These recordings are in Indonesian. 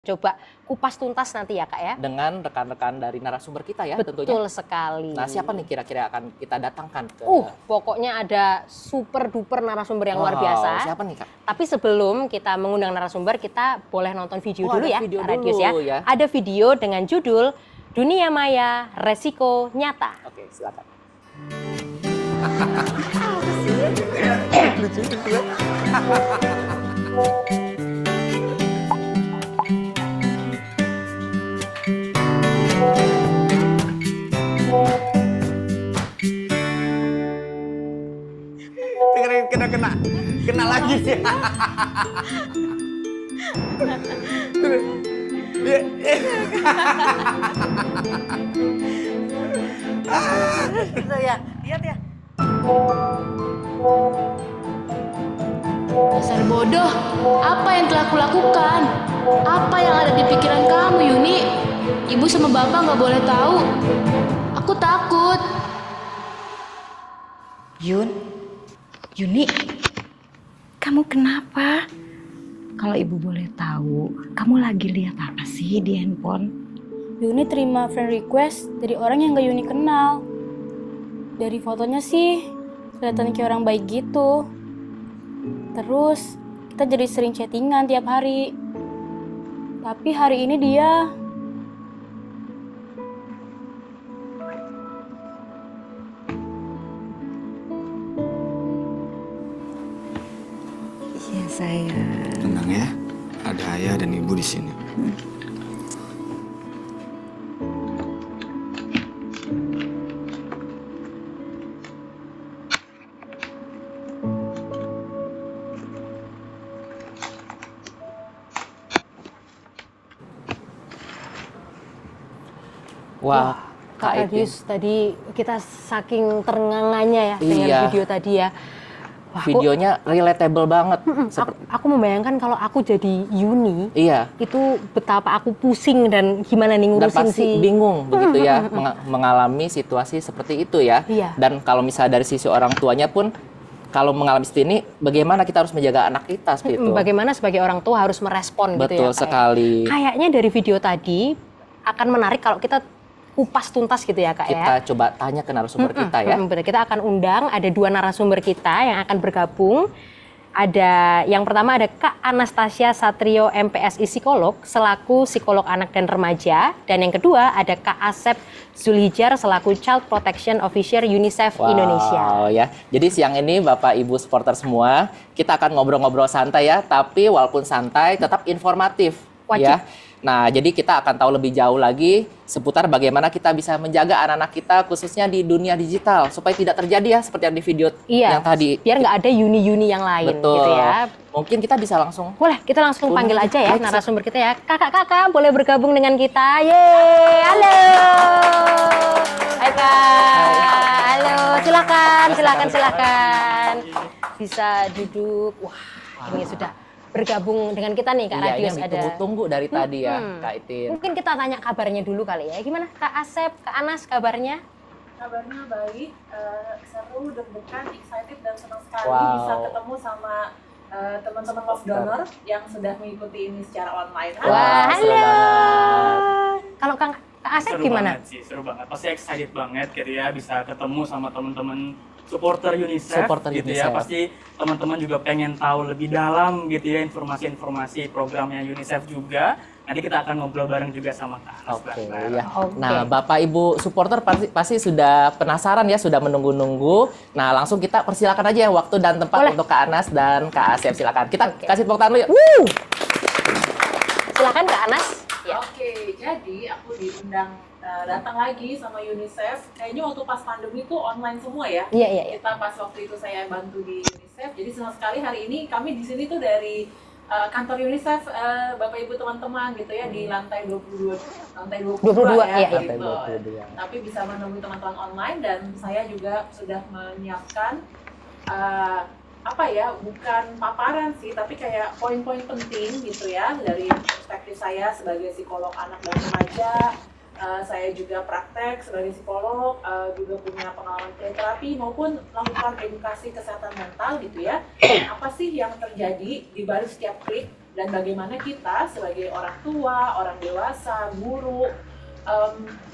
Coba kupas tuntas nanti ya Kak ya. Dengan rekan-rekan dari narasumber kita ya Betul tentunya. sekali. Nah siapa nih kira-kira akan kita datangkan ke... Pokoknya ada super duper narasumber yang luar biasa. Siapa nih Kak? Tapi sebelum kita mengundang narasumber, kita boleh nonton video dulu ya, video Kak Radius ya. Ada video dengan judul Dunia Maya Resiko Nyata. Oke, silakan. Lucu itu ya. Kena lagi sih. Gitu ya, lihat ya. Dasar bodoh, apa yang telah kulakukan? Apa yang ada di pikiran kamu, Yuni? Ibu sama bapak nggak boleh tahu. Aku takut. Yuni, kamu kenapa? Kalau ibu boleh tahu, kamu lagi lihat apa sih di handphone? Yuni terima friend request dari orang yang gak Yuni kenal. Dari fotonya sih, kelihatan kayak orang baik gitu. Terus, kita jadi sering chattingan tiap hari. Tapi hari ini dia... Iya sayang. Tenang ya, ada ayah dan ibu di sini. Wah, Kak Radius tadi kita saking terengangannya ya dengan video tadi ya. Wah, videonya relatable banget. Aku membayangkan kalau aku jadi Yuni, itu betapa aku pusing dan gimana nih ngurusin dan pasti bingung begitu ya mengalami situasi seperti itu ya. Dan kalau misalnya dari sisi orang tuanya pun kalau mengalami seperti ini, bagaimana kita harus menjaga anak kita seperti itu? Bagaimana sebagai orang tua harus merespon gitu ya? Betul sekali. Kayaknya dari video tadi akan menarik kalau kita kupas tuntas gitu ya Kak ya. Kita coba tanya ke narasumber kita ya. Kita akan undang, ada 2 narasumber kita yang akan bergabung. Ada yang pertama ada Kak Anastasia Satrio MPSI Psikolog selaku psikolog anak dan remaja, dan yang kedua ada Kak Asep Zulhijar selaku Child Protection Officer UNICEF Indonesia. Ya. Jadi siang ini Bapak Ibu supporter semua, kita akan ngobrol-ngobrol santai ya, tapi walaupun santai tetap informatif. Wajib. Ya. Nah, jadi kita akan tahu lebih jauh lagi seputar bagaimana kita bisa menjaga anak-anak kita khususnya di dunia digital supaya tidak terjadi ya seperti yang di video yang tadi. Biar nggak ada Yuni-Yuni yang lain. Betul. Gitu ya. Mungkin kita bisa langsung. Boleh, kita langsung panggil aja ya narasumber kita ya. Kakak-kakak boleh bergabung dengan kita. Yeay, halo. Hai Kak. Halo, silakan. Bisa duduk. Wah, ini sudah bergabung dengan kita nih Kak Radius. Ini ditunggu-tunggu dari tadi ya Kak Itin. Mungkin kita tanya kabarnya dulu kali ya. Gimana Kak Asep, Kak Anas kabarnya? Kabarnya baik, seru, deg-degan, excited dan senang sekali bisa ketemu sama teman-teman Love Donor yang sudah mengikuti ini secara online. Wah, halo. Kalau Kak Asep seru gimana? Seru banget, pasti excited banget gitu ya bisa ketemu sama teman-teman supporter UNICEF gitu ya. Pasti teman-teman juga pengen tahu lebih dalam gitu ya informasi-informasi programnya UNICEF juga. Nanti kita akan ngobrol bareng juga sama Kak Anas. Nah, Bapak Ibu supporter pasti sudah penasaran ya, sudah menunggu-nunggu. Nah, langsung kita persilakan aja waktu dan tempat untuk Kak Anas dan Kak Asep. Silakan. Kita kasih tepuk tangan dulu yuk. Silakan Kak Anas. Oke, jadi aku diundang datang lagi sama UNICEF. Kayaknya waktu pas pandemi itu online semua ya. Iya. Kita pas waktu itu saya bantu di UNICEF. Jadi senang sekali hari ini kami di sini tuh dari kantor UNICEF, Bapak Ibu teman-teman gitu ya, di lantai 22 ya, gitu. Tapi bisa menemui teman-teman online dan saya juga sudah menyiapkan bukan paparan sih, tapi kayak poin-poin penting gitu ya dari perspektif saya sebagai psikolog anak dan remaja. Saya juga praktek sebagai psikolog, juga punya pengalaman terapi maupun melakukan edukasi kesehatan mental gitu ya. Apa sih yang terjadi di balik setiap klik Dan bagaimana kita sebagai orang tua, orang dewasa, guru,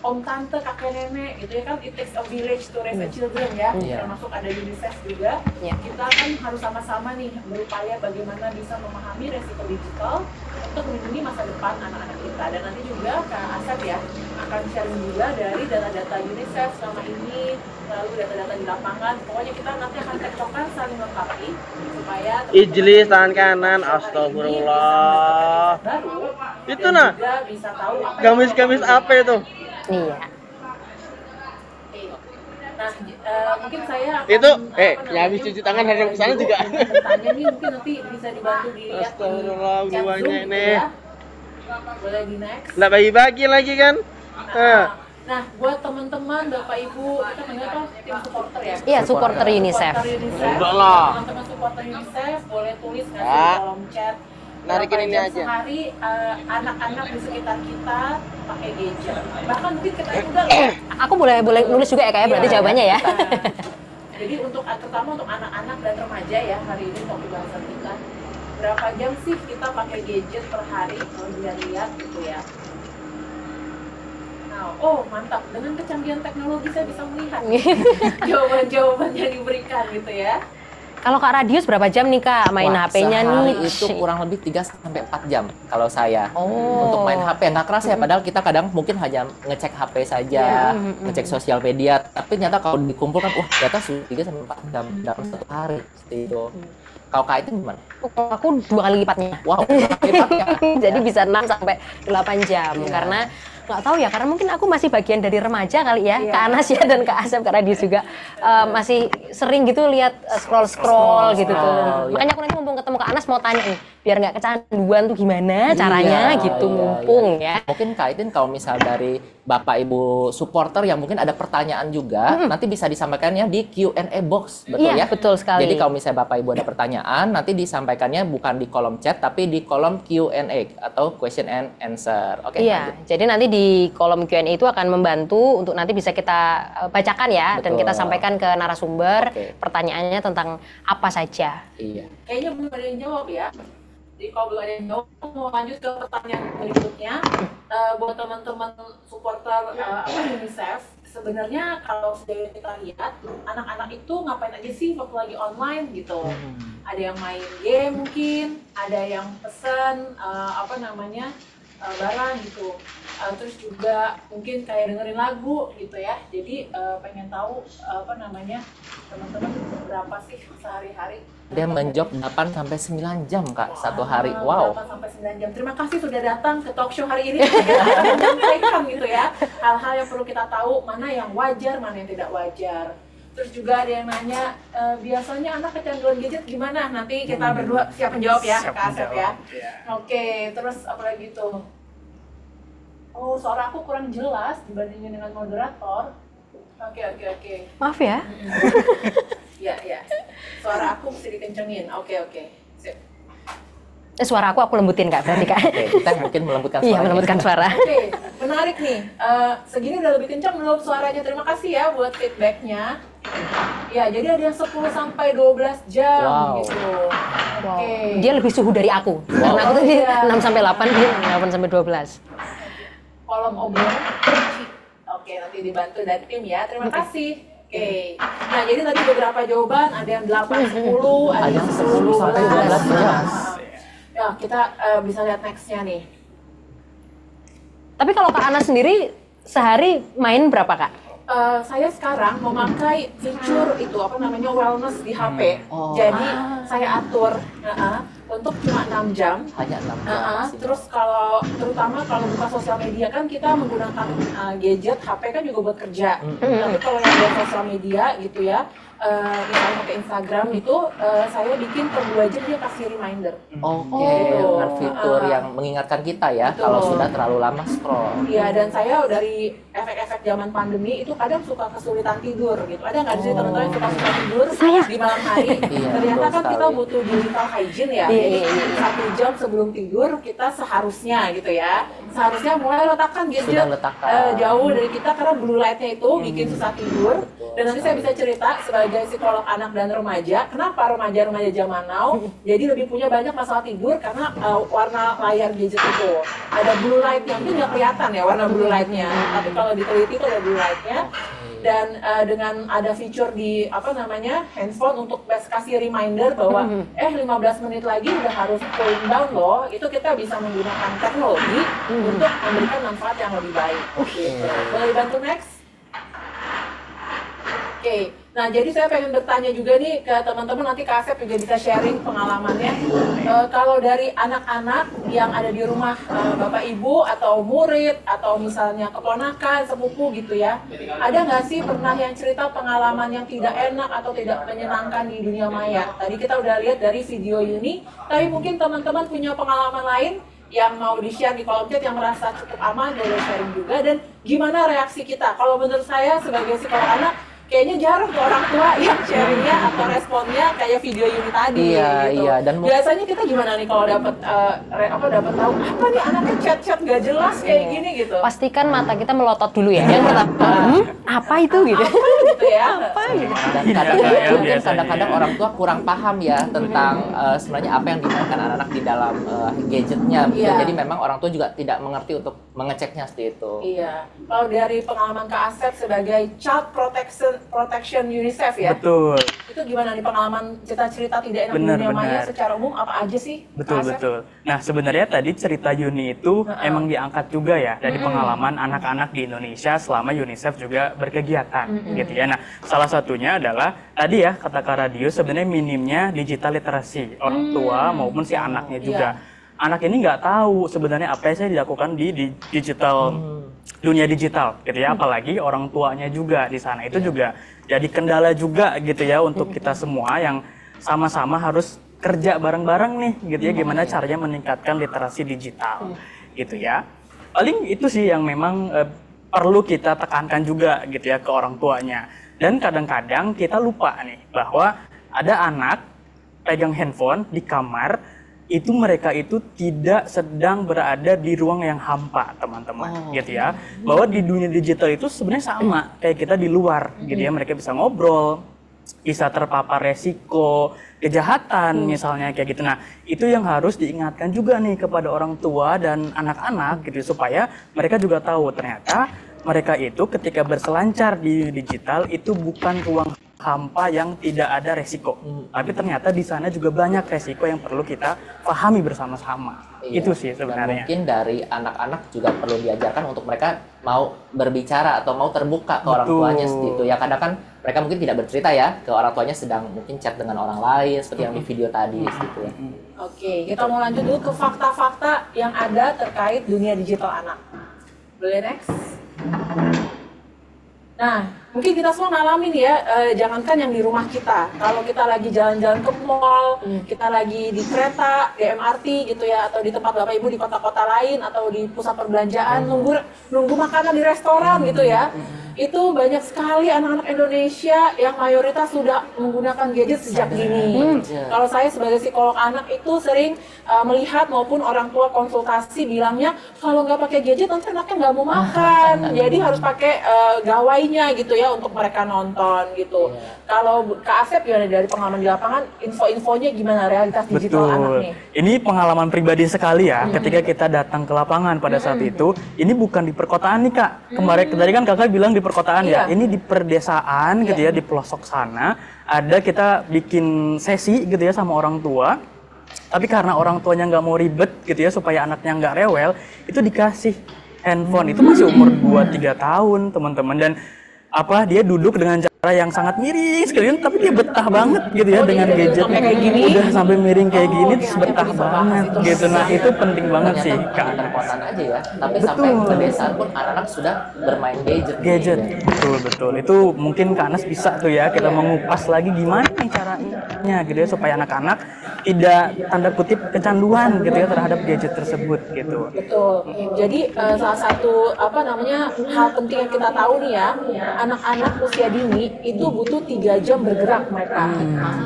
om tante, kakek nenek gitu ya kan, it takes a village to raise a children ya, termasuk ada UNICEF juga. Kita kan harus sama-sama nih berupaya bagaimana bisa memahami resiko digital untuk melindungi masa depan anak-anak kita. Dan nanti juga Kak Asep ya akan sharing juga dari data-data UNICEF selama ini, lalu data-data di lapangan. Pokoknya kita nanti akan tektokan saling melengkapi supaya Ijlis tangan kanan, astagfirullah. baru Itu nah, juga bisa tahu apa gamis-gamis apa itu? Iya. Nah, mungkin saya akan, Itu, ya habis cuci tangan hadap ke sana juga. Tanya nih mungkin nanti bisa dibantu dilihat di Astagfirullah, chat buahnya Zoom gitu ini. ya. Boleh di next. Nggak bagi-bagi lagi kan? Nah, buat teman-teman, Bapak Ibu, kita panggil apa? Tim supporter ya? Iya, supporter UNICEF. Enggak lah. Teman-teman supporter UNICEF boleh tulis nggak sih Ya. di kolom chat. Narikin Berapa ini jam aja. Sehari anak-anak di sekitar kita pakai gadget. Bahkan mungkin kita juga loh. Aku boleh nulis juga ya kayak berarti Iya, jawabannya ya. Jadi terutama untuk anak-anak dan remaja ya hari ini topik bahasan kita. Berapa jam sih kita pakai gadget per hari kalau dilihat gitu ya? Nah, oh mantap, dengan kecanggihan teknologi saya bisa melihat jawaban-jawaban yang diberikan gitu ya. Kalau Kak Radius berapa jam nih Kak main HP-nya sehari nih? itu kurang lebih 3-4 jam kalau saya. Oh. Untuk main HP nggak kerasa ya, padahal kita kadang mungkin hanya ngecek HP saja, ngecek sosial media. Tapi ternyata kalau dikumpulkan, wah ternyata sudah 3-4 jam dalam satu hari. Seperti itu. Kalau Kak itu gimana? Aku 2 kali lipatnya. Wow, 2 kali lipat ya. Jadi bisa 6-8 jam karena nggak tahu ya, karena mungkin aku masih bagian dari remaja kali ya, Kak Anas ya dan Kak Asep, Kak Radius juga masih sering gitu lihat scroll gitu tuh. Makanya aku nanti mumpung ketemu Kak Anas mau tanya nih, biar nggak kecanduan tuh gimana caranya gitu mumpung ya. Mungkin Kak Itin kalau misal dari Bapak Ibu supporter yang mungkin ada pertanyaan juga, nanti bisa disampaikannya di Q&A box, betul Iya, ya? betul sekali. Jadi kalau misalnya Bapak Ibu ada pertanyaan, nanti disampaikannya bukan di kolom chat, tapi di kolom Q&A atau question and answer. Oke, iya, lanjut. jadi nanti di kolom Q&A itu akan membantu untuk nanti bisa kita bacakan ya, dan kita sampaikan ke narasumber pertanyaannya tentang apa saja. Iya. Kayaknya belum ada yang jawab ya. Jadi kalau belum ada yang jawab, mau lanjut ke pertanyaan berikutnya. Buat teman-teman supporter UNICEF, sebenarnya kalau sudah kita lihat, anak-anak itu ngapain aja sih waktu lagi online gitu. Ada yang main game mungkin, ada yang pesen barang gitu. Terus juga mungkin kayak dengerin lagu gitu ya. Jadi pengen tahu teman-teman berapa sih sehari-hari. Dia menjawab 8-9 jam Kak satu hari. Wow. 8-9 jam. Terima kasih sudah datang ke talk show hari ini. Kita akan menyampaikan gitu ya hal-hal yang perlu kita tahu, mana yang wajar, mana yang tidak wajar. Terus juga ada yang nanya, biasanya anak kecanduan gadget gimana? Nanti kita berdua siap menjawab ya, Kak Asep ya. Oke, terus apa lagi tuh? Oh, suara aku kurang jelas dibandingin dengan moderator. Oke. Maaf ya. Ya. Suara aku mesti dikencengin. Oke. Sip. Suara aku lembutin Kak, berarti Kak. Oke, kita mungkin melembutkan suara. Iya, melembutkan suara. Oke, menarik nih. Segini udah lebih kencang belum suaranya? Terima kasih ya buat feedbacknya. Ya, jadi ada yang 10-12 jam gitu. Oke. Dia lebih suhu dari aku. Karena aku tadi 6-8, dia 8-12. Kolom obrolan. Oke, nanti dibantu dari tim ya. Terima kasih. Oke. Nah, jadi tadi beberapa jawaban, ada yang 8-10, ada yang 10-12 jam. Ya, kita bisa lihat next-nya nih. Tapi kalau Kak Ana sendiri sehari main berapa Kak? Saya sekarang memakai fitur itu wellness di HP. Jadi saya atur untuk cuma 6 jam. Hanya 6 jam. Terus terutama kalau buka sosial media kan kita menggunakan gadget, HP kan juga buat kerja. Tapi kalau yang buat sosial media gitu ya, misalnya pakai Instagram itu, saya bikin per 2 jam dia kasih reminder. Oke, dengan fitur yang mengingatkan kita ya, kalau sudah terlalu lama scroll. Iya, dan saya dari efek-efek zaman pandemi itu kadang suka kesulitan tidur gitu. Ada nggak sih teman-teman yang suka tidur di malam hari? Ternyata kan kita butuh digital hygiene ya. Jadi 1 jam sebelum tidur kita seharusnya gitu ya, seharusnya mulai letakkan gadget jauh dari kita karena blue light-nya itu bikin susah tidur. Dan nanti saya bisa cerita sebagai psikolog anak dan remaja, kenapa remaja-remaja zaman now jadi lebih punya banyak masalah tidur karena warna layar gadget itu. Ada blue light-nya, mungkin nggak kelihatan ya warna blue light-nya, tapi kalau diteliti itu ada blue light-nya. Dan dengan ada fitur di handphone untuk kasih reminder bahwa 15 menit lagi udah harus cooling down loh, itu kita bisa menggunakan teknologi untuk memberikan manfaat yang lebih baik. Boleh bantu next? Oke, nah jadi saya pengen bertanya juga nih ke teman-teman, nanti Kak Asep juga bisa sharing pengalamannya. Kalau dari anak-anak yang ada di rumah Bapak Ibu atau murid atau misalnya keponakan, sepupu gitu ya, ada nggak sih pernah yang cerita pengalaman yang tidak enak atau tidak menyenangkan di dunia maya? Tadi kita udah lihat dari video Yuni, tapi mungkin teman-teman punya pengalaman lain yang mau di-share di kolom chat yang merasa cukup aman, boleh sharing juga. Dan gimana reaksi kita? Kalau menurut saya sebagai psikolog anak, kayaknya jarang tuh orang tua yang sharingnya atau responnya kayak video Yuni tadi. Iya. Dan biasanya kita gimana nih kalau dapat tahu apa nih anaknya chat gak jelas kayak gini gitu. Pastikan mata kita melotot dulu ya. Yang pertama, apa itu gitu? Apa gitu ya? Dan kadang-kadang orang tua kurang paham ya tentang sebenarnya apa yang dimainkan anak-anak di dalam gadgetnya. Jadi memang orang tua juga tidak mengerti untuk mengeceknya seperti itu. Iya. Kalau dari pengalaman Kak Asep sebagai Child Protection UNICEF ya. Betul. Itu gimana nih pengalaman cerita-cerita tidak enak di dunia maya secara umum apa aja sih? Betul. Nah sebenarnya tadi cerita Yuni itu emang diangkat juga ya dari pengalaman anak-anak di Indonesia selama UNICEF juga berkegiatan gitu ya. Nah salah satunya adalah tadi ya kata Kak Radio sebenarnya minimnya digital literasi orang tua maupun si anaknya juga. Anak ini nggak tahu sebenarnya apa yang saya dilakukan di digital dunia digital gitu ya, apalagi orang tuanya juga di sana itu juga jadi kendala juga gitu ya untuk kita semua yang sama-sama harus kerja bareng-bareng nih gitu ya, gimana caranya meningkatkan literasi digital gitu ya. Paling itu sih yang memang perlu kita tekankan juga gitu ya ke orang tuanya. Dan kadang-kadang kita lupa nih bahwa ada anak pegang handphone di kamar, itu mereka itu tidak sedang berada di ruang yang hampa, teman-teman, gitu ya. Bahwa di dunia digital itu sebenarnya sama kayak kita di luar, gitu ya. Mereka bisa ngobrol, bisa terpapar resiko kejahatan misalnya kayak gitu. Nah, itu yang harus diingatkan juga nih kepada orang tua dan anak-anak gitu supaya mereka juga tahu ternyata mereka itu ketika berselancar di digital itu bukan ruang hampa yang tidak ada resiko. Tapi ternyata di sana juga banyak resiko yang perlu kita pahami bersama-sama. Itu sih sebenarnya. Dan mungkin dari anak-anak juga perlu diajarkan untuk mereka mau berbicara atau mau terbuka ke orang tuanya seperti itu. Ya kadang kan mereka mungkin tidak bercerita ya ke orang tuanya sedang mungkin chat dengan orang lain seperti yang di video tadi gitu ya. Oke, kita mau lanjut dulu ke fakta-fakta yang ada terkait dunia digital anak. Boleh next? Nah, mungkin kita semua ngalamin ya, jangankan yang di rumah kita, kalau kita lagi jalan-jalan ke mall, kita lagi di kereta, di MRT gitu ya, atau di tempat Bapak Ibu di kota-kota lain, atau di pusat perbelanjaan, nunggu makanan di restoran gitu ya, itu banyak sekali anak-anak Indonesia yang mayoritas sudah menggunakan gadget sejak dini. Kalau saya sebagai psikolog anak itu sering melihat maupun orang tua konsultasi bilangnya, kalau nggak pakai gadget nanti anaknya nggak mau makan, jadi harus pakai gawainya gitu ya untuk mereka nonton gitu. Kalau Kak Asep gimana dari pengalaman di lapangan, info-infonya gimana realitas digital anak nih? Ini pengalaman pribadi sekali ya, ketika kita datang ke lapangan pada saat itu, ini bukan di perkotaan nih Kak. Kemarin tadi kan Kakak bilang di perkotaan ya, ini di perdesaan gitu ya, di pelosok sana. Ada kita bikin sesi gitu ya sama orang tua. Tapi karena orang tuanya nggak mau ribet gitu ya, supaya anaknya nggak rewel, itu dikasih handphone. Itu masih umur 2-3 tahun teman-teman. Dan dia duduk dengan cara yang sangat miring sekali, tapi dia betah banget gitu ya dengan gadget. Udah sampai miring kayak gini, terus betah banget gitu. Nah itu penting banget sih Kak. Perkotaan aja ya, tapi sampai ke pedesaan pun anak-anak sudah bermain gadget. Betul. Itu mungkin Kak Anas bisa tuh ya kita mengupas lagi gimana nih caranya gitu ya supaya anak-anak tidak tanda kutip kecanduan gitu ya terhadap gadget tersebut gitu. Betul. Jadi salah satu hal penting yang kita tahu nih ya, anak-anak usia dini Yuni, itu butuh 3 jam bergerak mereka.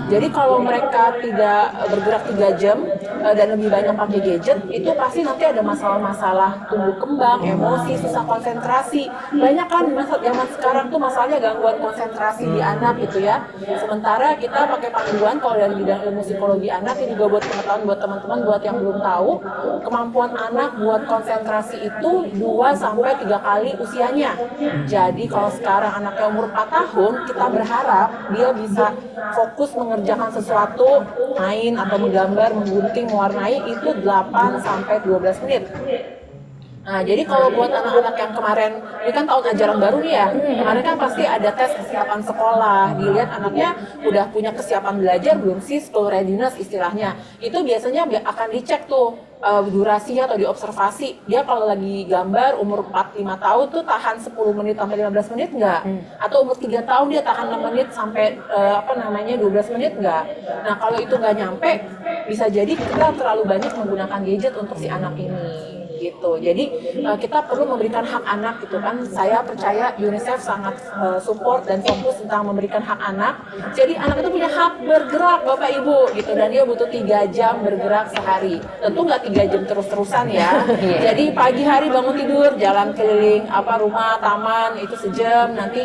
Jadi kalau mereka tidak bergerak 3 jam dan lebih banyak pakai gadget, itu pasti nanti ada masalah-masalah tumbuh kembang, emosi, susah konsentrasi. Banyak kan zaman sekarang tuh masalahnya gangguan konsentrasi di anak gitu ya. Sementara kita pakai panduan kalau dari bidang ilmu psikologi anak, ini juga buat pengetahuan buat teman-teman, buat yang belum tahu, kemampuan anak buat konsentrasi itu 2-3 kali usianya. Jadi kalau sekarang anaknya umur 4 tahun, kita berharap dia bisa fokus mengerjakan sesuatu, main atau menggambar, menggunting, mewarnai itu 8-12 menit. Nah, jadi kalau buat anak-anak yang kemarin, ini kan tahun ajaran baru nih ya, kemarin kan pasti ada tes kesiapan sekolah, dilihat anaknya udah punya kesiapan belajar belum sih, school readiness istilahnya. Itu biasanya akan dicek tuh durasinya atau diobservasi. Dia kalau lagi gambar umur 4-5 tahun tuh tahan 10 menit sampai 15 menit enggak? Atau umur 3 tahun dia tahan 6 menit sampai 12 menit enggak? Nah, kalau itu nggak nyampe, bisa jadi kita terlalu banyak menggunakan gadget untuk si anak ini. Gitu. Jadi kita perlu memberikan hak anak gitu kan. Saya percaya UNICEF sangat support dan fokus tentang memberikan hak anak. Jadi anak itu punya hak bergerak Bapak Ibu gitu, dan dia butuh 3 jam bergerak sehari. Tentu nggak 3 jam terus-terusan ya. Jadi pagi hari bangun tidur jalan keliling rumah, taman itu sejam, nanti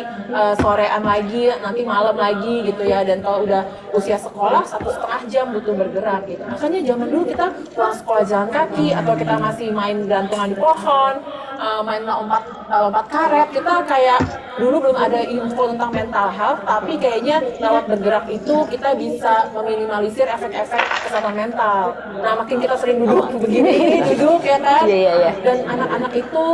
sorean lagi, nanti malam lagi gitu ya. Dan kalau udah usia sekolah 1,5 jam butuh bergerak gitu. Makanya zaman dulu kita pulang sekolah jalan kaki atau kita masih main gantungan di pohon, main lompat karet. Kita kayak dulu belum ada info tentang mental health, tapi kayaknya lewat bergerak itu kita bisa meminimalisir efek-efek kesehatan mental. Nah, makin kita sering duduk begini, duduk ya kan, dan anak-anak itu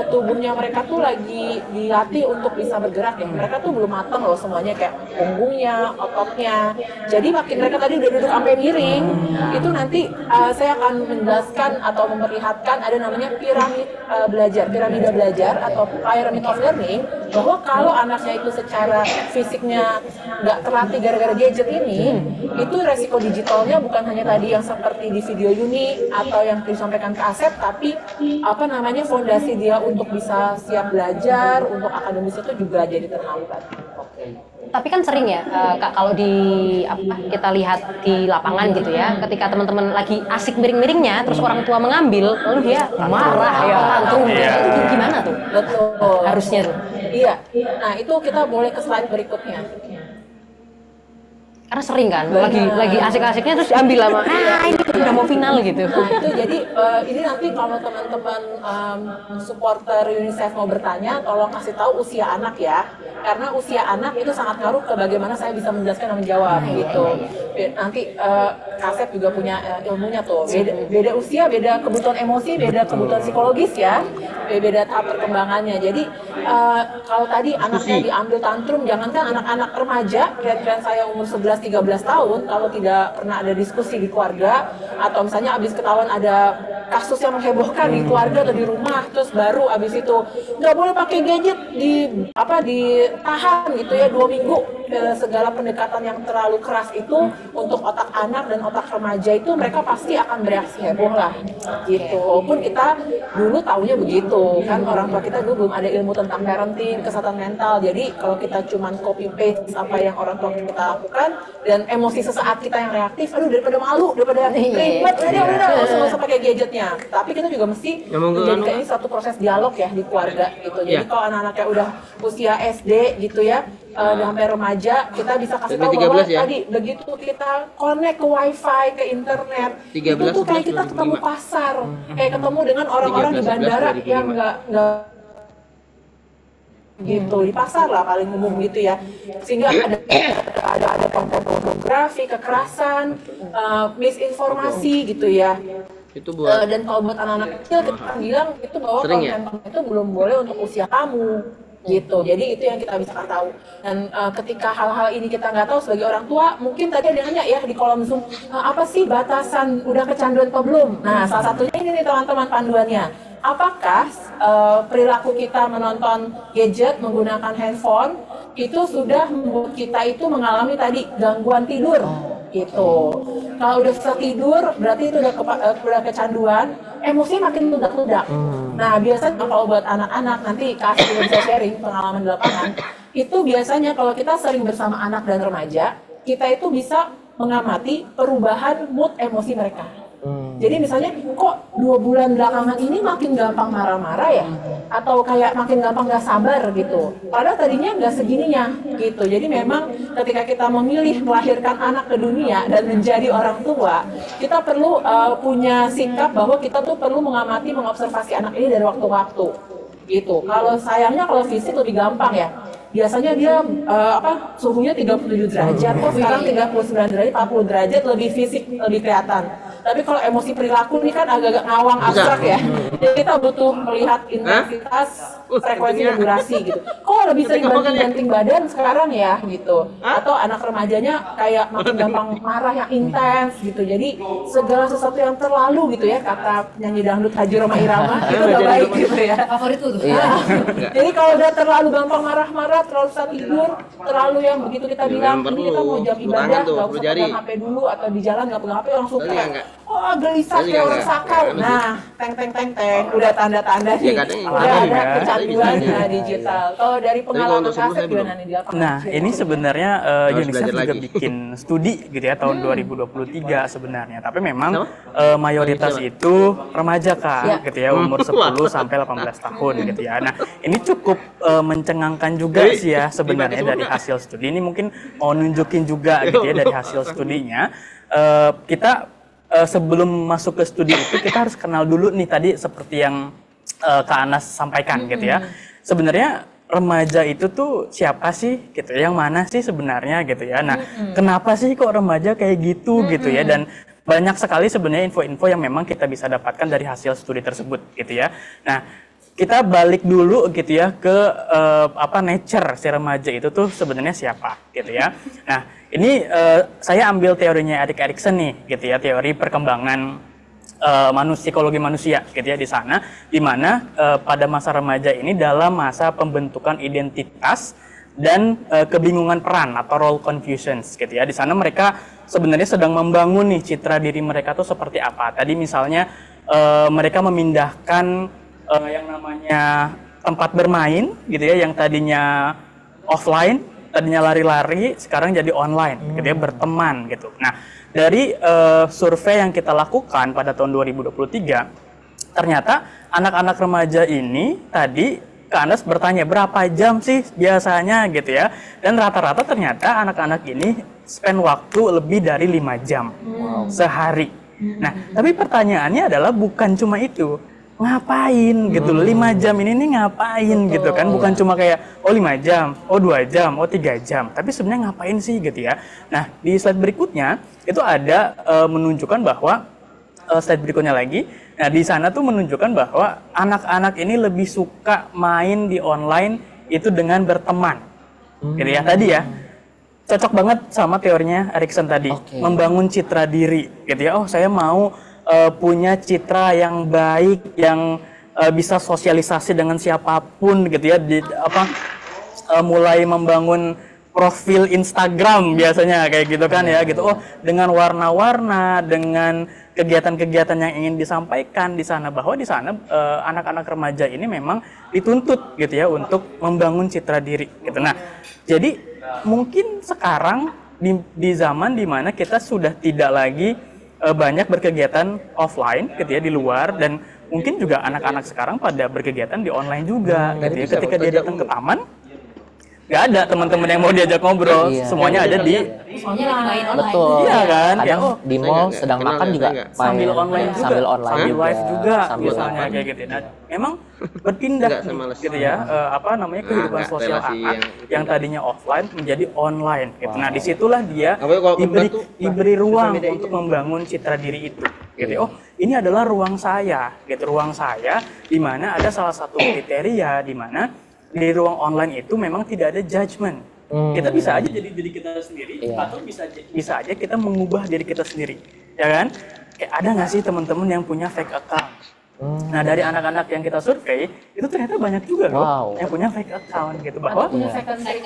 tubuhnya mereka tuh lagi dilatih untuk bisa bergerak ya. Mereka tuh belum matang loh semuanya, kayak punggungnya, ototnya. Jadi makin mereka tadi udah duduk sampai miring, itu nanti saya akan menjelaskan atau memperlihatkan ada namanya piramida belajar atau pyramid of learning, bahwa kalau anaknya itu secara fisiknya nggak terlatih gara-gara gadget ini, itu resiko digitalnya bukan hanya tadi yang seperti di video Yuni atau yang disampaikan ke Asep, tapi fondasi dia untuk bisa siap belajar, untuk akademis itu juga jadi terhambat. Tapi kan sering ya Kak, kalau kita lihat di lapangan gitu ya, ketika teman-teman lagi asik miring-miringnya, terus orang tua mengambil, lalu dia marah ya, tantrum, itu gimana tuh? Betul. Harusnya tuh. Iya. Nah, itu kita boleh ke slide berikutnya. Karena sering kan, lagi asik-asiknya terus diambil sama, ini udah mau final gitu. Nah, itu jadi ini nanti kalau teman-teman supporter UNICEF mau bertanya, tolong kasih tahu usia anak ya. Karena usia anak itu sangat ngaruh ke bagaimana saya bisa menjelaskan dan menjawab gitu. Nanti Kasep juga punya ilmunya tuh. Beda usia, beda kebutuhan emosi, beda kebutuhan psikologis ya. Beda tahap perkembangannya. Jadi kalau tadi anaknya diambil tantrum, jangankan anak-anak remaja, kira-kira saya umur 11-13 tahun, kalau tidak pernah ada diskusi di keluarga, atau misalnya abis ketahuan ada kasus yang menghebohkan di keluarga atau di rumah, terus baru abis itu nggak boleh pakai gadget, ditahan gitu ya 2 minggu. Segala pendekatan yang terlalu keras itu untuk otak anak dan otak remaja itu mereka pasti akan bereaksi heboh lah gitu. Walaupun kita dulu taunya begitu kan, orang tua kita dulu belum ada ilmu tentang parenting, kesehatan mental. Jadi kalau kita cuman copy paste apa yang orang tua kita lakukan dan emosi sesaat kita yang reaktif, aduh daripada malu, daripada ribet, udah usah pakai gadgetnya. Tapi kita juga mesti menjadikan ini satu proses dialog ya di keluarga gitu. Jadi kalau anak-anaknya udah usia SD gitu ya, sampai remaja, kita bisa kasih tahu bahwa tadi begitu kita connect ke wifi, ke internet, itu tuh kayak kita ketemu pasar, kayak ketemu dengan orang-orang di bandara yang nggak gitu, di pasar lah paling umum gitu ya, sehingga ada konten pornografi, kekerasan, misinformasi gitu ya. Itu buat dan kalau buat anak-anak kecil kita bilang itu bahwa konten itu belum boleh untuk usia kamu gitu. Jadi itu yang kita bisa tahu. Dan ketika hal-hal ini kita nggak tahu sebagai orang tua, mungkin tadi ada nanya ya di kolom Zoom, apa sih batasan udah kecanduan atau belum? Nah, salah satunya ini nih teman-teman panduannya. Apakah perilaku kita menonton gadget, menggunakan handphone itu sudah membuat kita itu mengalami tadi gangguan tidur gitu. Kalau udah susah tidur berarti itu udah kecanduan, emosi makin meledak-ledak. Nah, biasanya kalau buat anak-anak nanti Kak juga bisa sharing pengalaman di lapangan. itu biasanya kalau kita sering bersama anak dan remaja, kita itu bisa mengamati perubahan mood emosi mereka. Jadi misalnya kok 2 bulan belakangan ini makin gampang marah-marah ya, atau kayak makin gampang nggak sabar gitu. Padahal tadinya nggak segininya gitu. Jadi memang ketika kita memilih melahirkan anak ke dunia dan menjadi orang tua, kita perlu punya sikap bahwa kita tuh perlu mengamati, mengobservasi anak ini dari waktu ke waktu gitu. Kalau sayangnya kalau fisik lebih gampang ya. Biasanya dia suhunya 37 derajat, kok sekarang 39 derajat, 40 derajat, lebih fisik, lebih kelihatan. Tapi kalau emosi perilaku ini kan agak-agak ngawang abstrak ya. Jadi kita butuh melihat intensitas, frekuensi dan durasi gitu. Kok lebih sering banting-banting badan sekarang ya gitu. Atau anak remajanya kayak makin gampang marah yang intens gitu. Jadi segala sesuatu yang terlalu gitu ya, kata nyanyi dangdut Haji Roma Irama, itu udah baik gitu ya. Favoritku tuh. Jadi kalau udah terlalu gampang marah-marah, terlalu susah tidur, terlalu yang begitu kita bilang ini kita mau jam ibadah, nggak usah pegang HP dulu, atau di jalan nggak pegang HP langsung kayak oh gelisah kayak orang sakau. Nah, teng, udah tanda-tanda nih, udah ada kecanduan digital. Kalau dari pengalaman Kasep gimana nih di lapangan? Nah, ini sebenarnya UNICEF juga bikin studi gitu ya tahun 2023 sebenarnya. Tapi memang mayoritas itu remaja Kak, gitu ya, umur 10 sampai 18 tahun gitu ya. Nah, ini cukup mencengangkan juga sih ya sebenarnya dari hasil studi ini. Mungkin mau nunjukin juga gitu ya dari hasil studinya. Kita sebelum masuk ke studi itu kita harus kenal dulu nih tadi seperti yang Kak Anas sampaikan gitu ya. Sebenarnya remaja itu tuh siapa sih gitu, yang mana sih sebenarnya gitu ya. Nah, kenapa sih kok remaja kayak gitu gitu ya, dan banyak sekali sebenarnya info-info yang memang kita bisa dapatkan dari hasil studi tersebut gitu ya. Nah, kita balik dulu gitu ya ke nature si remaja itu tuh sebenarnya siapa gitu ya. Nah, ini saya ambil teorinya Erik Erikson nih gitu ya, teori perkembangan psikologi manusia gitu ya, di sana di mana pada masa remaja ini dalam masa pembentukan identitas dan kebingungan peran atau role confusions gitu ya. Di sana mereka sebenarnya sedang membangun nih citra diri mereka tuh seperti apa. Tadi misalnya mereka memindahkan yang namanya tempat bermain gitu ya, yang tadinya offline, tadinya lari-lari, sekarang jadi online gitu ya, berteman gitu. Nah, dari survei yang kita lakukan pada tahun 2023, ternyata anak-anak remaja ini tadi Kak Anas bertanya berapa jam sih biasanya gitu ya, dan rata-rata ternyata anak-anak ini spend waktu lebih dari 5 jam sehari. Nah, tapi pertanyaannya adalah bukan cuma itu, ngapain gitu loh, 5 jam ini nih ngapain gitu kan, bukan cuma kayak oh 5 jam, oh 2 jam, oh 3 jam, tapi sebenarnya ngapain sih gitu ya. Nah, di slide berikutnya itu ada menunjukkan bahwa slide berikutnya lagi, nah di sana tuh menunjukkan bahwa anak-anak ini lebih suka main di online itu dengan berteman gitu ya. Tadi ya cocok banget sama teorinya Erikson tadi, membangun citra diri gitu ya. Oh, saya mau punya citra yang baik, yang bisa sosialisasi dengan siapapun gitu ya, mulai membangun profil Instagram biasanya kayak gitu kan ya gitu. Oh, dengan warna-warna, dengan kegiatan-kegiatan yang ingin disampaikan di sana, bahwa di sana anak-anak remaja ini memang dituntut gitu ya untuk membangun citra diri gitu. Nah, jadi mungkin sekarang di zaman dimana kita sudah tidak lagi banyak berkegiatan offline gitu ya, di luar, dan mungkin juga anak-anak sekarang pada berkegiatan di online juga gitu ya. Ketika dia datang ke taman, nggak ada teman-teman yang mau diajak ngobrol, semuanya ada di betul, iya kan, kadang di mall sedang makan juga sambil online juga, sambil online sambil juga, live juga sambil misalnya kayak gitu. Nah, memang berpindah gitu ya, kehidupan sosial anak yang tadinya offline menjadi online gitu. Nah, disitulah dia diberi ruang untuk membangun citra diri itu gitu. Oh, ini adalah ruang saya gitu, ruang saya di mana ada salah satu kriteria di mana di ruang online itu memang tidak ada judgement. Kita bisa aja jadi diri kita sendiri, atau bisa aja kita mengubah diri kita sendiri, ya kan? Kayak ada nggak sih teman-teman yang punya fake account? Nah dari anak-anak yang kita survei itu ternyata banyak juga loh yang punya fake account gitu, bahwa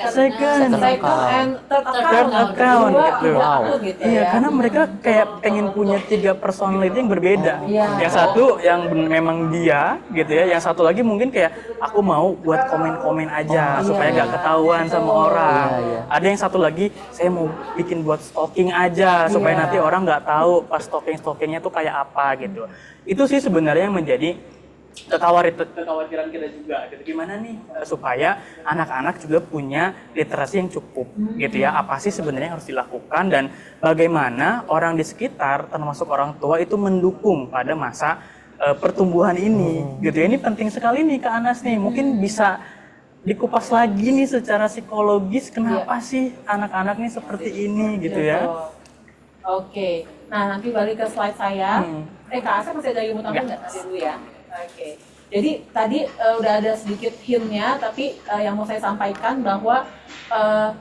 second and third account gitu. Iya, karena mereka kayak pengen punya 3 personality yang berbeda. Yang satu yang memang dia gitu ya, yang satu lagi mungkin kayak aku mau buat komen-komen aja supaya gak ketahuan sama orang. Ada yang satu lagi saya mau bikin buat stalking aja supaya nanti orang nggak tahu pas stalkingnya tuh kayak apa gitu. Itu sih sebenarnya yang menjadi kekhawatiran kita juga gitu. Gimana nih supaya anak-anak juga punya literasi yang cukup gitu ya, apa sih sebenarnya yang harus dilakukan dan bagaimana orang di sekitar termasuk orang tua itu mendukung pada masa pertumbuhan ini gitu ya. Ini penting sekali nih Kak Anas nih, mungkin bisa dikupas lagi nih secara psikologis kenapa sih anak-anak nih seperti ini gitu ya. Oke, nah nanti balik ke slide saya. Kak Asep masih ada yang mau tambah nggak dulu ya? Oke, jadi tadi udah ada sedikit hint-nya, tapi yang mau saya sampaikan bahwa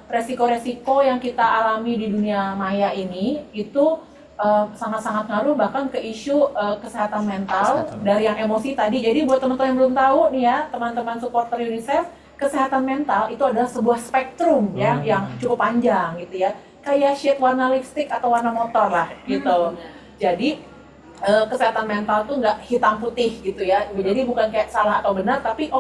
resiko-resiko yang kita alami di dunia maya ini itu sangat-sangat ngaruh bahkan ke isu kesehatan mental dari yang emosi tadi. Jadi buat teman-teman yang belum tahu nih ya, teman-teman supporter UNICEF, kesehatan mental itu adalah sebuah spektrum ya yang cukup panjang gitu ya. Kayak shade warna lipstick atau warna motor lah gitu. Jadi kesehatan mental tuh nggak hitam putih gitu ya. Jadi bukan kayak salah atau benar, tapi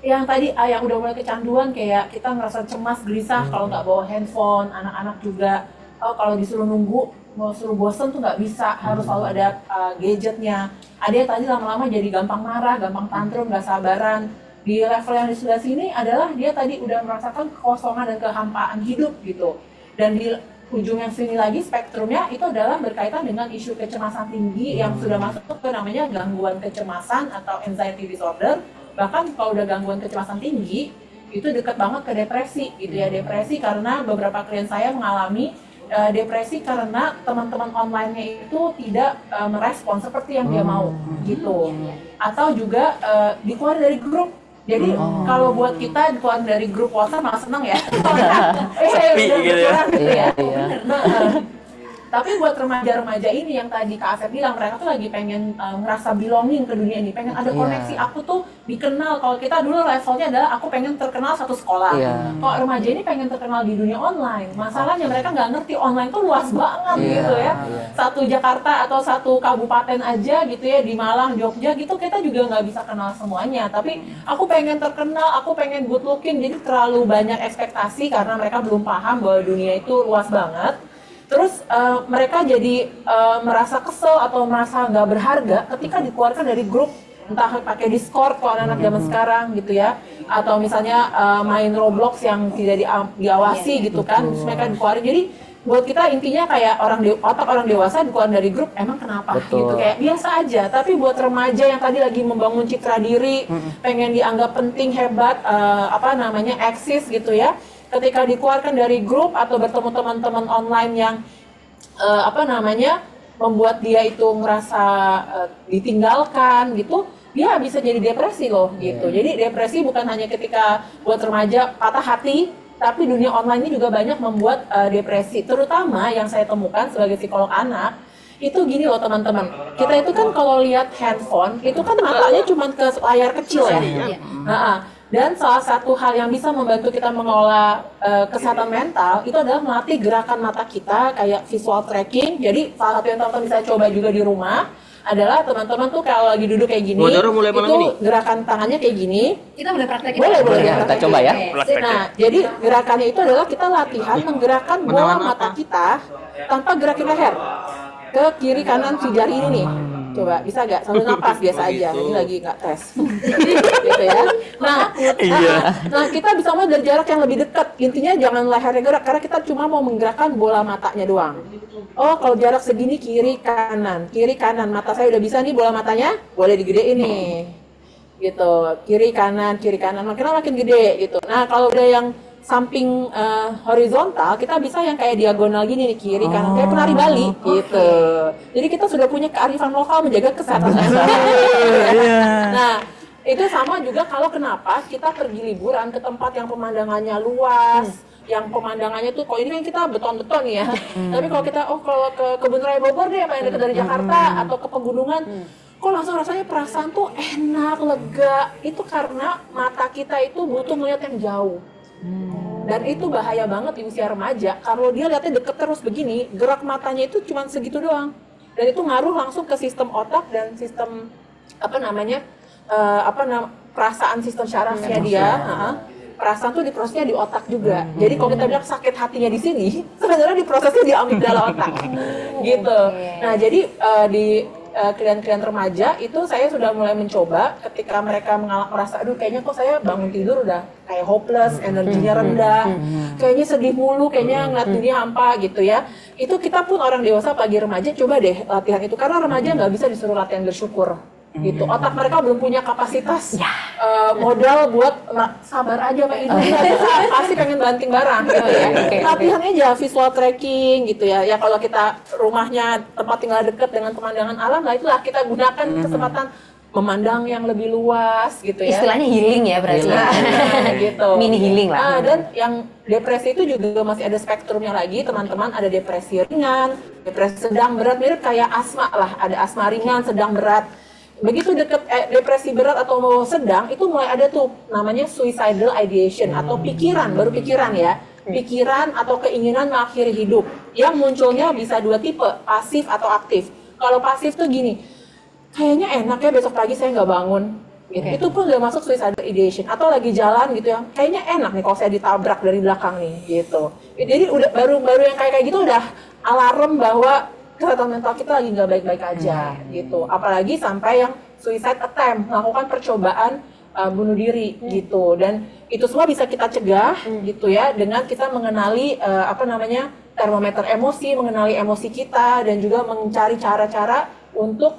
yang tadi yang udah mulai kecanduan kayak kita ngerasa cemas, gelisah kalau nggak bawa handphone, anak-anak juga kalau disuruh nunggu, mau suruh bosen tuh nggak bisa, harus selalu ada gadgetnya. Ada yang tadi lama-lama jadi gampang marah, gampang tantrum, nggak sabaran. Di level yang di sebelah sini adalah dia tadi udah merasakan kekosongan dan kehampaan hidup gitu. Dan di ujung yang sini lagi spektrumnya itu adalah berkaitan dengan isu kecemasan tinggi yang sudah masuk ke namanya gangguan kecemasan atau anxiety disorder. Bahkan kalau udah gangguan kecemasan tinggi itu dekat banget ke depresi gitu ya. Depresi karena beberapa klien saya mengalami depresi karena teman-teman online-nya itu tidak merespon seperti yang dia mau gitu. Atau juga dikeluarin dari grup. Jadi kalau buat kita dikeluarin dari grup WhatsApp malah seneng ya. Sepi gitu ya. Tapi buat remaja-remaja ini yang tadi Kak Asep bilang, mereka tuh lagi pengen ngerasa belonging ke dunia ini, pengen ada koneksi, aku tuh dikenal. Kalau kita dulu levelnya adalah aku pengen terkenal satu sekolah. Kalau remaja ini pengen terkenal di dunia online. Masalahnya mereka nggak ngerti online tuh luas banget gitu ya. Satu Jakarta atau satu kabupaten aja gitu ya, di Malang, Jogja gitu kita juga nggak bisa kenal semuanya. Tapi aku pengen terkenal, aku pengen good looking, jadi terlalu banyak ekspektasi karena mereka belum paham bahwa dunia itu luas banget. Terus mereka jadi merasa kesel atau merasa nggak berharga ketika dikeluarkan dari grup, entah pakai Discord kalau anak-anak zaman sekarang gitu ya, atau misalnya main Roblox yang tidak diawasi gitu kan, terus mereka dikeluarin. Jadi buat kita intinya kayak otak orang dewasa dikeluarin dari grup, emang kenapa gitu, kayak biasa aja. Tapi buat remaja yang tadi lagi membangun citra diri, pengen dianggap penting, hebat, eksis gitu ya, ketika dikeluarkan dari grup atau bertemu teman-teman online yang membuat dia itu ngerasa ditinggalkan gitu, dia bisa jadi depresi loh gitu. Jadi depresi bukan hanya ketika buat remaja patah hati, tapi dunia online ini juga banyak membuat depresi. Terutama yang saya temukan sebagai psikolog anak, itu gini loh teman-teman, kita itu kan kalau lihat handphone itu kan matanya cuma ke layar kecil ya. Dan salah satu hal yang bisa membantu kita mengelola kesehatan mental itu adalah melatih gerakan mata kita kayak visual tracking. Jadi salah satu yang teman-teman bisa coba juga di rumah adalah teman-teman tuh kalau lagi duduk kayak gini, itu gerakan tangannya kayak gini. Kita boleh praktekin. Boleh kita coba ya. Nah, jadi gerakannya itu adalah kita latihan menggerakkan bola mata kita tanpa gerakin leher ke kiri kanan si jari ini nih. Coba, bisa gak? Sambil napas biasa aja. Ini lagi nggak tes. Gitu ya. Nah, kita bisa mulai dari jarak yang lebih dekat. Intinya jangan lehernya gerak, karena kita cuma mau menggerakkan bola matanya doang. Oh, kalau jarak segini kiri kanan. Mata saya udah bisa nih bola matanya, boleh digedein nih. Gitu. Kiri kanan. Makin gede gitu. Nah, kalau udah yang samping horizontal, kita bisa yang kayak diagonal gini nih, kiri kanan, kayak penari Bali gitu. Jadi kita sudah punya kearifan lokal menjaga kesehatan mental. Nah, itu sama juga kalau kenapa kita pergi liburan ke tempat yang pemandangannya luas, yang pemandangannya tuh, kalau ini kan kita beton-beton ya. Tapi kalau kita kalau ke Kebun Raya Bogor deh, yang dekat dari Jakarta, atau ke pegunungan, kok langsung rasanya perasaan tuh enak, lega. Itu karena mata kita itu butuh melihat yang jauh. Dan itu bahaya banget di usia remaja. Kalau dia lihatnya deket terus begini, gerak matanya itu cuma segitu doang. Dan itu ngaruh langsung ke sistem otak dan sistem perasaan sistem syarafnya dia. Perasaan tuh diprosesnya di otak juga. Jadi kalau kita bilang sakit hatinya di sini, sebenarnya diprosesnya di amigdala otak. Gitu. Nah, jadi di klien-klien remaja itu saya sudah mulai mencoba ketika mereka merasa aduh kayaknya kok saya bangun tidur udah kayak hopeless, energinya rendah, kayaknya sedih mulu, kayaknya ngeliat dunia hampa gitu ya. Itu kita pun orang dewasa pagi remaja coba deh latihan itu, karena remaja nggak bisa disuruh latihan bersyukur. Gitu, otak mereka belum punya kapasitas modal buat sabar aja Pak Ibu, pasti pengen banting barang gitu ya. Latihan aja visual tracking gitu ya. Ya kalau kita rumahnya tempat tinggal dekat dengan pemandangan alam, lah itulah kita gunakan kesempatan memandang yang lebih luas gitu ya. Istilahnya healing ya berarti. Gitu. Mini healing lah. Dan yang depresi itu juga masih ada spektrumnya lagi, teman-teman. Ada depresi ringan, depresi sedang, berat, mirip kayak asma lah. Ada asma ringan, sedang, berat. Begitu deket depresi berat atau mau sedang, itu mulai ada tuh namanya suicidal ideation atau pikiran, baru pikiran ya. Pikiran atau keinginan mengakhiri hidup yang munculnya bisa dua tipe, pasif atau aktif. Kalau pasif tuh gini, kayaknya enak ya besok pagi saya nggak bangun. Gitu. Itu pun udah masuk suicidal ideation. Atau lagi jalan gitu ya, kayaknya enak nih kalau saya ditabrak dari belakang nih gitu. Jadi udah baru yang kayak gitu udah alarm bahwa kesehatan mental kita lagi nggak baik-baik aja gitu. Apalagi sampai yang suicide attempt, melakukan percobaan bunuh diri gitu. Dan itu semua bisa kita cegah gitu ya dengan kita mengenali termometer emosi, mengenali emosi kita, dan juga mencari cara-cara untuk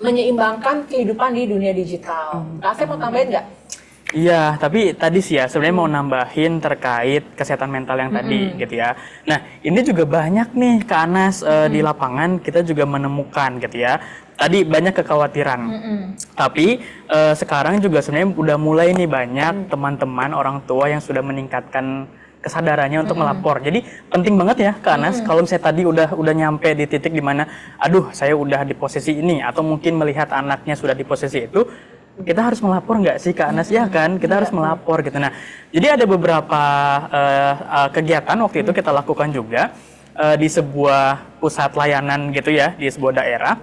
menyeimbangkan kehidupan di dunia digital. Asep mau tambahin nggak? Iya, tapi tadi sih ya sebenarnya mau nambahin terkait kesehatan mental yang tadi gitu ya. Nah, ini juga banyak nih Kak Anas di lapangan kita juga menemukan gitu ya. Tadi banyak kekhawatiran. Tapi sekarang juga sebenarnya udah mulai nih banyak teman-teman orang tua yang sudah meningkatkan kesadarannya untuk melapor. Jadi penting banget ya Kak Anas kalau misalnya tadi udah nyampe di titik dimana aduh saya udah di posisi ini atau mungkin melihat anaknya sudah di posisi itu, kita harus melapor nggak sih Kak Anas? Ya kan, kita harus melapor gitu. Nah, jadi ada beberapa kegiatan waktu itu kita lakukan juga di sebuah pusat layanan gitu ya, di sebuah daerah.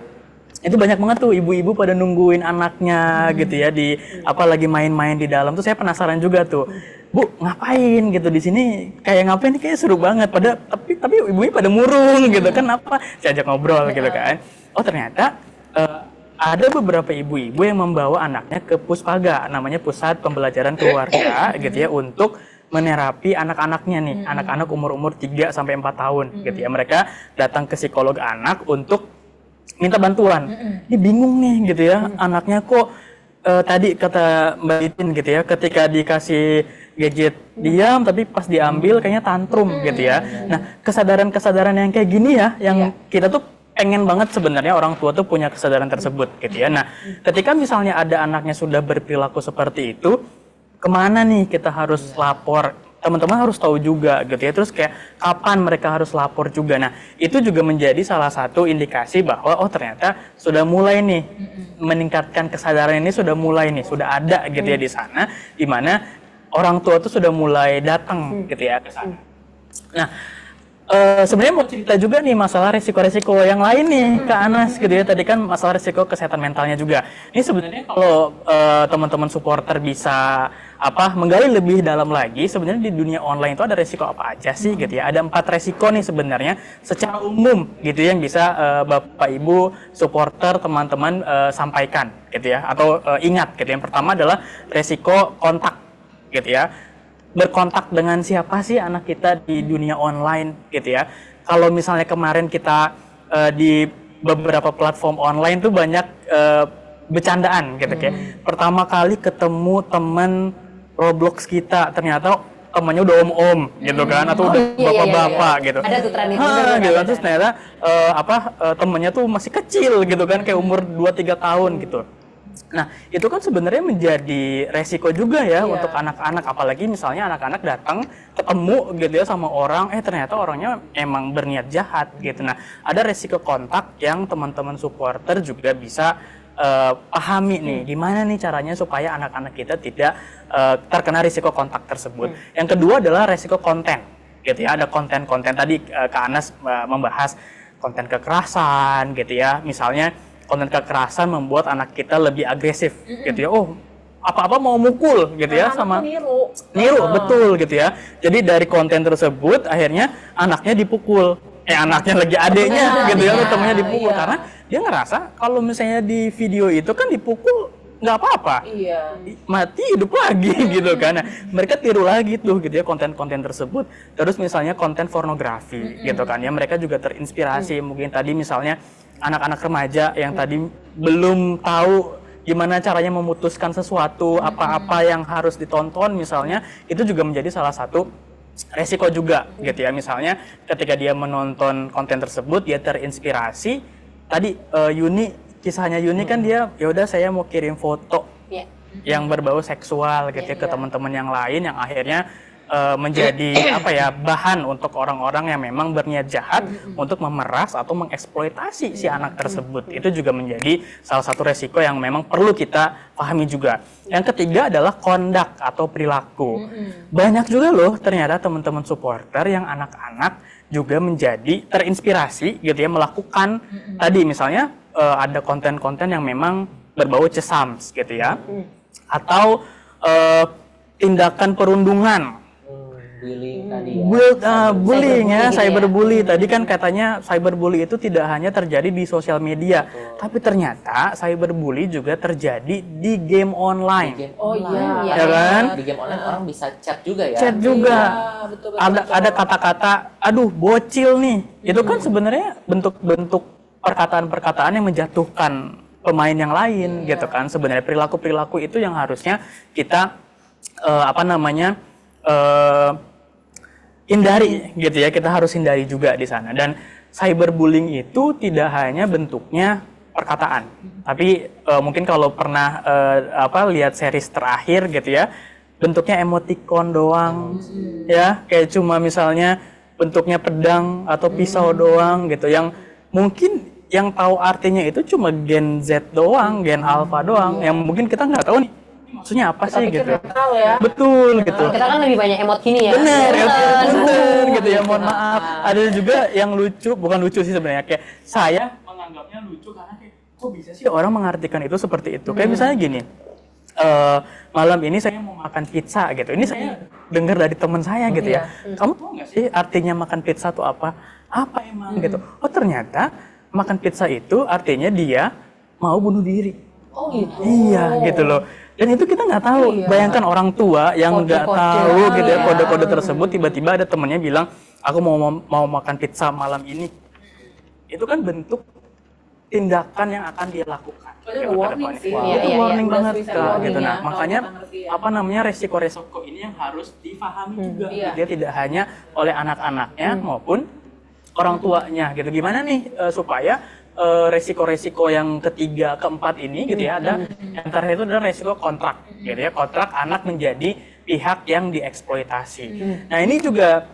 Itu banyak banget tuh ibu-ibu pada nungguin anaknya gitu ya, di lagi main-main di dalam. Tuh saya penasaran juga tuh, Bu ngapain gitu di sini? Kayak ngapain? Kayak seru banget. Tapi ibu-ibu pada murung gitu kan, apa? Saya ajak ngobrol gitu kan. Oh ternyata ada beberapa ibu-ibu yang membawa anaknya ke Puspaga, namanya Pusat Pembelajaran Keluarga gitu ya, untuk menerapi anak-anaknya nih, anak-anak umur-umur 3 sampai 4 tahun gitu ya. Mereka datang ke psikolog anak untuk minta bantuan. Dia bingung nih gitu ya, anaknya kok tadi kata Mbak Itin gitu ya, ketika dikasih gadget diam, tapi pas diambil kayaknya tantrum gitu ya. Nah, kesadaran-kesadaran yang kayak gini ya, yang kita tuh pengen banget sebenarnya orang tua tuh punya kesadaran tersebut gitu ya. Nah, ketika misalnya ada anaknya sudah berperilaku seperti itu, kemana nih kita harus lapor? Teman-teman harus tahu juga gitu ya. Terus kayak kapan mereka harus lapor juga. Nah, itu juga menjadi salah satu indikasi bahwa oh ternyata sudah mulai nih meningkatkan kesadaran ini, sudah mulai nih, sudah ada gitu ya di sana, di mana orang tua tuh sudah mulai datang gitu ya ke sana. Nah, sebenarnya mau cerita juga nih masalah resiko-resiko yang lain nih Kak Anas gitu ya. Tadi kan masalah resiko kesehatan mentalnya juga. Ini sebenarnya kalau teman-teman supporter bisa menggali lebih dalam lagi, sebenarnya di dunia online itu ada resiko apa aja sih gitu ya. Ada 4 resiko nih sebenarnya secara umum gitu ya, yang bisa Bapak Ibu supporter teman-teman sampaikan gitu ya, atau ingat gitu. Yang pertama adalah resiko kontak gitu ya. Berkontak dengan siapa sih anak kita di dunia online gitu ya. Kalau misalnya kemarin kita di beberapa platform online tuh banyak bercandaan gitu kayak pertama kali ketemu teman Roblox kita ternyata temannya udah om-om gitu kan, atau udah bapak-bapak gitu. Ada tuh tren itu. Gitu. Terus ternyata temannya tuh masih kecil gitu kan, kayak umur 2-3 tahun gitu. Nah, itu kan sebenarnya menjadi resiko juga ya untuk anak-anak, apalagi misalnya anak-anak datang ketemu gitu ya sama orang, ternyata orangnya emang berniat jahat gitu. Nah, ada resiko kontak yang teman-teman supporter juga bisa pahami nih gimana nih caranya supaya anak-anak kita tidak terkena risiko kontak tersebut. Yang kedua adalah risiko konten, gitu ya. Ada konten-konten tadi Kak Anas membahas konten kekerasan, gitu ya. Misalnya konten kekerasan membuat anak kita lebih agresif, gitu ya. Oh, apa-apa mau mukul, gitu ya, sama niru, betul, gitu ya. Jadi dari konten tersebut akhirnya anaknya dipukul. Anaknya lagi adeknya, gitu ya, temennya dipukul karena dia ngerasa kalau misalnya di video itu kan dipukul nggak apa-apa, mati hidup lagi gitu kan. Nah, mereka tiru lagi tuh gitu ya konten-konten tersebut. Terus misalnya konten pornografi gitu kan ya, mereka juga terinspirasi. Mungkin tadi misalnya anak-anak remaja yang tadi belum tahu gimana caranya memutuskan sesuatu, apa-apa yang harus ditonton misalnya, itu juga menjadi salah satu resiko juga gitu ya. Misalnya ketika dia menonton konten tersebut dia terinspirasi. Tadi kisahnya Yuni kan dia ya udah saya mau kirim foto yang berbau seksual gitu ya ke teman-teman yang lain, yang akhirnya menjadi bahan untuk orang-orang yang memang berniat jahat untuk memeras atau mengeksploitasi si anak tersebut. Itu juga menjadi salah satu resiko yang memang perlu kita pahami juga. Yang ketiga adalah kondak atau perilaku. Banyak juga loh ternyata teman-teman supporter yang anak-anak juga menjadi terinspirasi gitu ya melakukan tadi misalnya ada konten-konten yang memang berbau cesams gitu ya, atau tindakan perundungan. Bullying tadi ya. Bullying ya, cyberbully. Tadi kan katanya cyberbully itu tidak hanya terjadi di sosial media, tapi ternyata cyberbully juga terjadi di game online. Ya kan? Di game online orang bisa chat juga ya. Chat juga. Ada kata-kata, aduh bocil nih. Itu kan sebenarnya bentuk-bentuk perkataan-perkataan yang menjatuhkan pemain yang lain gitu kan. Sebenarnya perilaku-perilaku itu yang harusnya kita hindari gitu ya, kita harus hindari juga di sana. Dan cyberbullying itu tidak hanya bentuknya perkataan, tapi mungkin kalau pernah lihat series terakhir gitu ya, bentuknya emoticon doang, ya kayak cuma misalnya bentuknya pedang atau pisau doang gitu, yang mungkin yang tahu artinya itu cuma gen Z doang, gen alpha doang, yang mungkin kita nggak tahu nih maksudnya apa sih gitu. Betul gitu. Kita kan lebih banyak emot gini ya. Bener gitu ya, mohon maaf. Ada juga yang lucu, bukan lucu sih sebenarnya, kayak saya menganggapnya lucu karena kayak kok bisa sih orang mengartikan itu seperti itu. Kayak misalnya gini, malam ini saya mau makan pizza gitu. Ini saya dengar dari teman saya gitu ya. Kamu tahu nggak sih artinya makan pizza itu apa? Apa emang gitu? Oh ternyata makan pizza itu artinya dia mau bunuh diri. Oh gitu. Iya gitu loh. Dan itu kita nggak tahu. Bayangkan orang tua yang nggak tahu gitu ya kode-kode tersebut, tiba-tiba ada temennya bilang, aku mau makan pizza malam ini. Itu kan bentuk tindakan yang akan dia lakukan. Itu warning sih. Itu warning banget Kak, gitu. Nah, ya, makanya resiko-resiko ini yang harus difahami juga. Dia tidak hanya oleh anak-anaknya maupun orang tuanya gitu. Gimana nih supaya resiko-resiko yang ketiga, keempat ini gitu ya, ada yang terakhir itu adalah resiko kontrak gitu ya, kontrak anak menjadi pihak yang dieksploitasi. Nah ini juga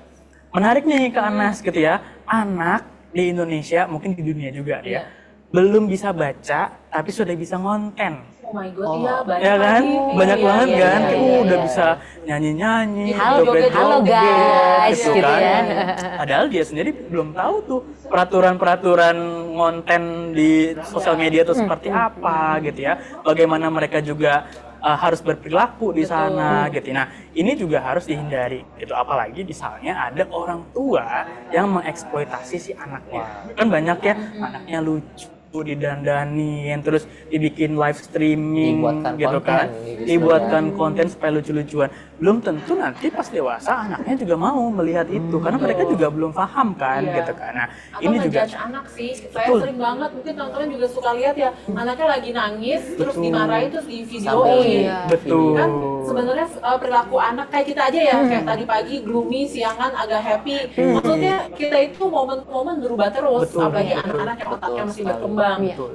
menarik nih Kak Anas gitu ya, anak di Indonesia mungkin di dunia juga ya, belum bisa baca tapi sudah bisa ngonten. Oh my god, iya banyak ya kan? Banyak banget kan, udah bisa nyanyi-nyanyi, halo guys, gitu kan. Ya. Padahal dia sendiri belum tahu tuh peraturan-peraturan ngonten di sosial media itu seperti apa gitu ya. Bagaimana mereka juga harus berperilaku di sana gitu. Nah, ini juga harus dihindari gitu. Apalagi misalnya ada orang tua yang mengeksploitasi si anaknya. Kan banyak ya, anaknya lucu, didandanin, terus dibikin live streaming gitu kan, dibuatkan konten supaya lucu-lucuan. Belum tentu nanti pas dewasa anaknya juga mau melihat itu, karena mereka juga belum paham kan gitu kan. Nah, atau ini juga anak sih, saya sering banget, mungkin teman-teman juga suka lihat ya, anaknya lagi nangis, terus dimarahin, terus di videoin. Betul. Kan sebenarnya perilaku anak kayak kita aja ya, kayak tadi pagi gloomy, siangan agak happy. Maksudnya kita itu momen-momen berubah terus, apalagi anak-anak yang otaknya masih berkembang.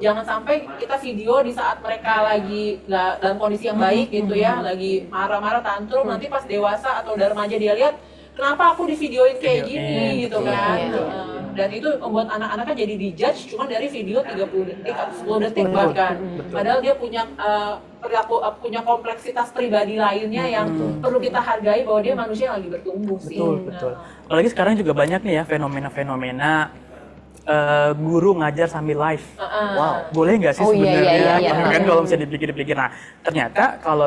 Jangan sampai kita video di saat mereka lagi nggak dalam kondisi yang baik gitu ya, lagi marah-marah tantrum, nanti pas dewasa atau udah remaja dia lihat kenapa aku di videoin kayak gini gitu kan. Dan itu membuat anak-anaknya jadi dijudge cuma dari video 30 detik atau 10 detik bahkan. Padahal dia punya punya kompleksitas pribadi lainnya yang perlu kita hargai bahwa dia manusia yang lagi bertumbuh sih. Betul. Apalagi sekarang juga banyak nih ya fenomena-fenomena guru ngajar sambil live. Wow, boleh nggak sih sebenarnya? Kan kalau misalnya dipikir-pikir, nah ternyata kalau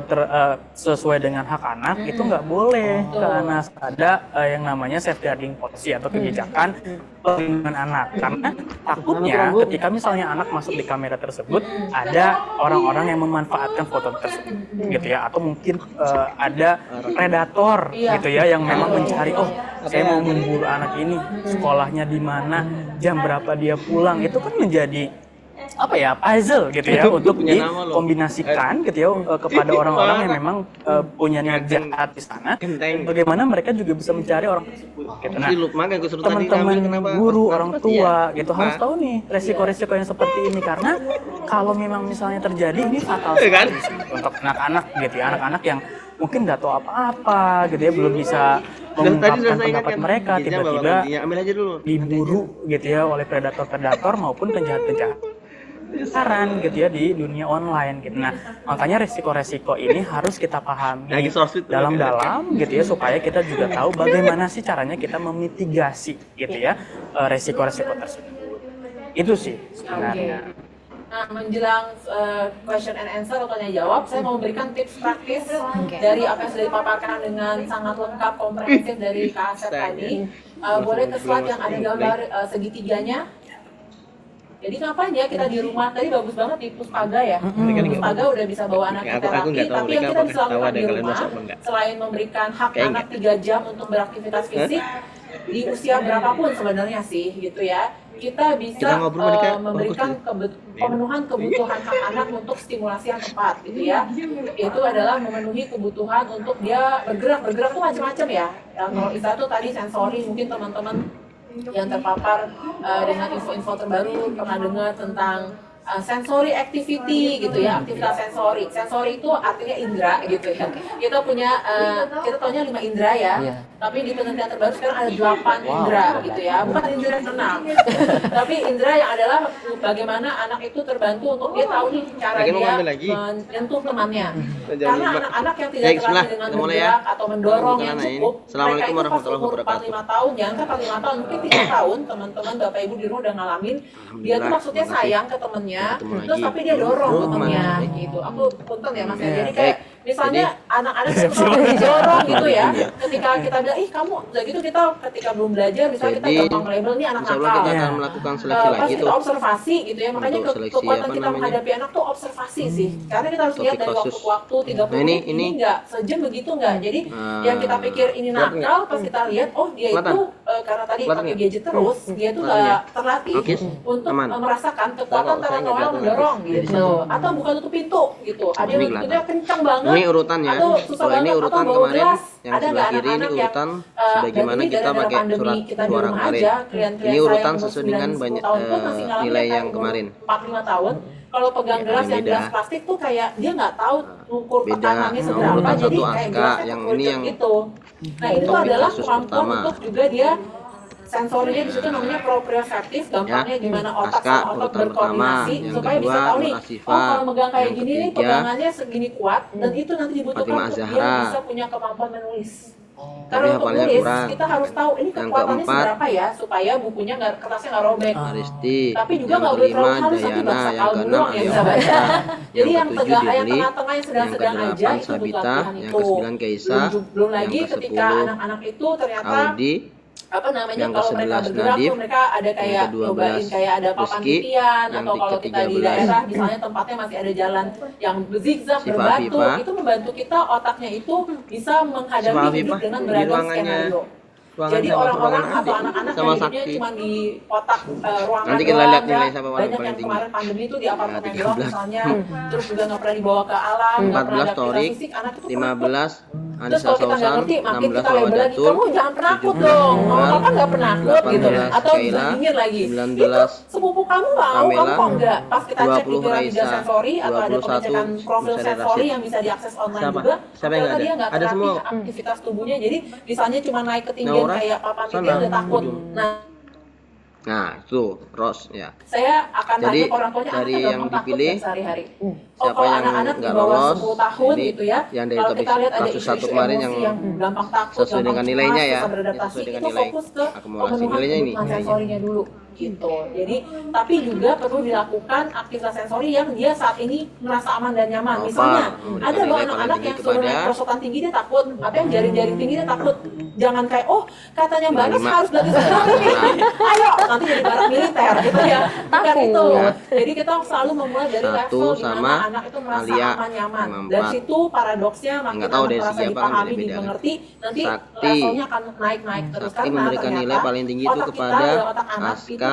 sesuai dengan hak anak itu nggak boleh karena ada yang namanya safeguarding policy atau kebijakan perlindungan anak. Karena takutnya ketika misalnya anak masuk di kamera tersebut ada orang-orang yang memanfaatkan foto tersebut, gitu ya, atau mungkin ada predator, gitu ya, yang memang mencari, oh saya mau memburu anak ini, sekolahnya di mana, jam berapa dia pulang, itu kan menjadi apa ya, puzzle gitu ya untuk dikombinasikan gitu ya kepada orang-orang yang memang punya niat jahat di sana. Bagaimana mereka juga bisa mencari orang tersebut gitu. Nah, teman-teman guru, orang tua gitu harus tahu nih resiko-resiko yang seperti ini, karena kalau memang misalnya terjadi ini fatal sekali untuk anak-anak gitu ya, anak-anak yang mungkin nggak tahu apa-apa gitu ya, belum bisa mengungkapkan pendapat mereka, tiba-tiba diburu gitu ya oleh predator-predator maupun penjahat-penjahat saran gitu ya di dunia online gitu. Nah, makanya resiko-resiko ini harus kita pahami dalam-dalam gitu ya, supaya kita juga tahu bagaimana sih caranya kita memitigasi gitu ya resiko-resiko tersebut. Itu sih sebenarnya. Nah, menjelang question and answer atau tanya jawab, saya mau memberikan tips praktis dari apa yang sudah dipaparkan dengan sangat lengkap, komprehensif dari Kak Asep tadi. Boleh ke slide yang ada gambar segitiganya. Jadi ngapain ya kita di rumah, tadi bagus banget di Puspaga ya. Puspaga udah bisa bawa anak kita terapi, tapi yang kita bisa lakukan di rumah, selain memberikan hak anak 3 jam untuk beraktivitas fisik, di usia berapapun sebenarnya sih gitu ya, kita bisa memberikan pemenuhan kebutuhan hak anak untuk stimulasi yang tepat gitu ya. Itu adalah memenuhi kebutuhan untuk dia bergerak tuh macam-macam ya. Kalau Isa tuh tadi sensori, mungkin teman-teman yang terpapar dengan info-info terbaru pernah dengar tentang sensory activity gitu ya, aktivitas sensori. Sensori itu artinya indera gitu ya. Kita punya kita taunya 5 indera ya. Tapi di penelitian terbaru sekarang ada 8 indera gitu ya. Bukan indera yang tenang. Tapi indera yang adalah bagaimana anak itu terbantu untuk dia tahu nih cara dia menyentuh temannya. Karena anak-anak yang tidak terlatih dengan bergerak atau mendorong yang cukup, mereka itu pas umur 4-5 tahun, jangan kan 4-5 tahun, mungkin 3 tahun, teman-teman Bapak Ibu di rumah udah ngalamin, dia tuh maksudnya sayang ke temennya, terus tapi dia dorong ke temennya gitu. Aku punten ya Mas ya. Jadi kayak misalnya anak-anak itu didorong gitu ya. Ketika kita bilang, ih kamu udah gitu, kita ketika belum belajar misalnya kita gampang label nih anak nakal. Kita akan melakukan seleksi lagi kita observasi gitu ya. Makanya kekuatan kita menghadapi anak tuh observasi sih. Karena kita harus lihat dari waktu ke waktu 30 menit ini enggak sejam begitu enggak. Jadi yang kita pikir ini nakal, pas kita lihat oh dia itu karena tadi pakai gadget terus, dia tuh enggak terlatih untuk merasakan kekuatan Tante Noel mendorong gitu. Atau buka tutup pintu gitu. Ada yang pintunya kencang banget. Ini urutannya. Kalau ini urutan kemarin yang sebelah kiri ini urutan sebagaimana kita pakai surat suara kemarin. Ini urutan sesuai dengan banyak nilai yang kemarin. 4-5 tahun. Kalau pegang gelas yang gelas plastik tuh kayak dia nggak tahu ukur tekanannya seberapa, jadi kayak gelasnya yang ini yang gitu. Nah itu adalah kemampuan untuk juga dia sensorinya di situ namanya proprioceptif, gampangnya gimana otak sama otak berkoordinasi supaya bisa tahu nih, oh kalau megang kayak gini nih pegangannya segini kuat dan itu nanti dibutuhkan untuk dia bisa punya kemampuan menulis. Karena untuk nulis kita harus tahu ini kekuatannya seberapa ya supaya bukunya kertasnya nggak robek. Tapi juga nggak boleh terlalu halus nanti bangsa kalbu doang yang bisa baca. Jadi yang tengah-tengah yang sedang-sedang aja itu butuh latihan itu. Belum lagi ketika anak-anak itu ternyata apa namanya kalau mereka bergerak tuh mereka ada kayak cobain kayak ada papan titian atau kalau kita di daerah misalnya tempatnya masih ada jalan yang zigzag berbatu, itu membantu kita otaknya itu bisa menghadapi hidup dengan beragam skenario. Jadi orang-orang atau anak-anak yang hidupnya cuma di kotak ruangan nanti kita lihat nilai siapa banyak yang kemarin pandemi itu di apartemen doang misalnya, terus juga nggak pernah dibawa ke alam, nggak pernah ada aktivitas fisik, anak itu 15 Terus kalau kita nggak ngerti, makin kita label lagi, kamu jangan penakut dong, kamu kan nggak penakut gitu, atau dingin lagi. Itu sepupu kamu mau, kamu kok enggak. Pas kita cek di piramida sensori atau ada pengecekan profil sensori yang bisa diakses online juga, ternyata dia nggak terapi aktivitas tubuhnya, jadi misalnya cuma naik ketinggian kayak papan tiga udah takut. Nah, itu Ros ya. Saya akan jadi tanya ke orang tuanya, dari yang dipilih sehari-hari. Siapa kalau yang anak-anak nggak di bawah lolos 10 tahun ini gitu ya. yang dari Kalau topik kita lihat ada kasus isu-isu satu kemarin emosi yang gampang takut, sesuai gampang dengan nilainya cemas, ya, susah beradaptasi, sesuai dengan itu nilai fokus ke akumulasi pemenuhan nilainya ini. kebutuhan sensorinya dulu gitu. Jadi tapi juga perlu dilakukan aktivitas sensori yang dia saat ini merasa aman dan nyaman. Misalnya ada loh anak-anak yang suruh naik prosotan tinggi dia takut, atau yang jaring-jaring tinggi dia takut. Jangan kayak katanya Mbak Nas harus belajar sensori nih. Ayo nanti jadi barak militer gitu ya. Bukan itu. Jadi kita selalu memulai dari level di mana anak itu merasa aman nyaman. Dari situ paradoksnya makin anak merasa dipahami, dimengerti, nanti levelnya akan naik-naik terus karena memberikan nilai paling tinggi itu kepada Aska.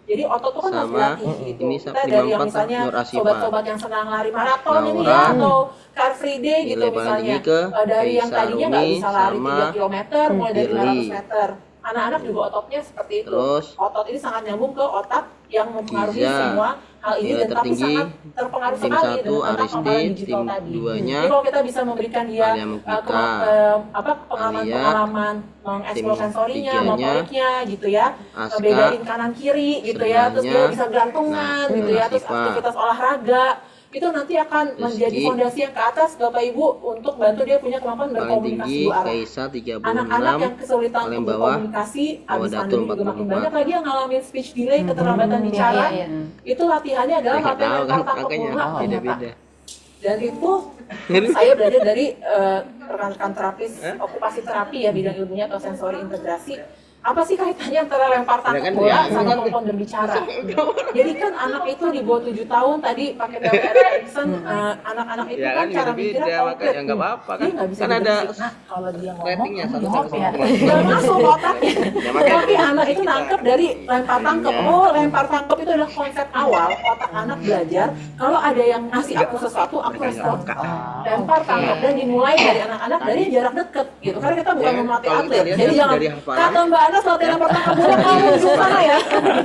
Jadi otot itu kan harus dilatih gitu. Ini Kita dari yang misalnya sobat-sobat yang senang lari maraton ini ya, atau car free day gitu misalnya. Dari yang tadinya nggak bisa lari 3 km, mulai dari 500 meter. Anak-anak juga ototnya seperti itu. Otot ini sangat nyambung ke otak yang mempengaruhi semua hal ini, dan tapi sangat terpengaruh sekali dengan otak pemahaman digital tadi. Jadi kalau kita bisa memberikan dia pengalaman mengeksplor sensorinya, motoriknya gitu ya, bedain kanan kiri gitu ya, terus dia bisa gantungan gitu ya, terus aktivitas olahraga, itu nanti akan menjadi fondasi yang ke atas Bapak Ibu untuk bantu dia punya kemampuan berkomunikasi dua arah. Anak-anak yang kesulitan untuk berkomunikasi, abis pandemi juga makin banyak lagi yang ngalamin speech delay, keterlambatan bicara. Itu latihannya adalah latihan mental tangkap lunak ternyata. Dan itu saya belajar dari rekan-rekan terapis okupasi terapi ya, bidang ilmunya atau sensori integrasi. Apa sih kaitannya antara lempar tangkap bola sama kemampuan berbicara? Jadi kan anak itu di bawah 7 tahun tadi pakai teori Erikson, anak-anak itu kan cara mikirnya konkret. Nggak apa-apa kan? Dia nggak bisa berpikir. Nah, kalau dia ngomong, nggak masuk otaknya. Tapi anak itu nangkep dari lempar tangkap. Lempar tangkap itu adalah konsep awal otak anak belajar. Kalau ada yang ngasih aku sesuatu, aku respon. Lempar tangkap, dan dimulai dari anak-anak dari jarak dekat gitu. Karena kita bukan melatih atlet. Jadi jangan kata Mbak Anas latihan lempar tangkap bola kamu di sana ya.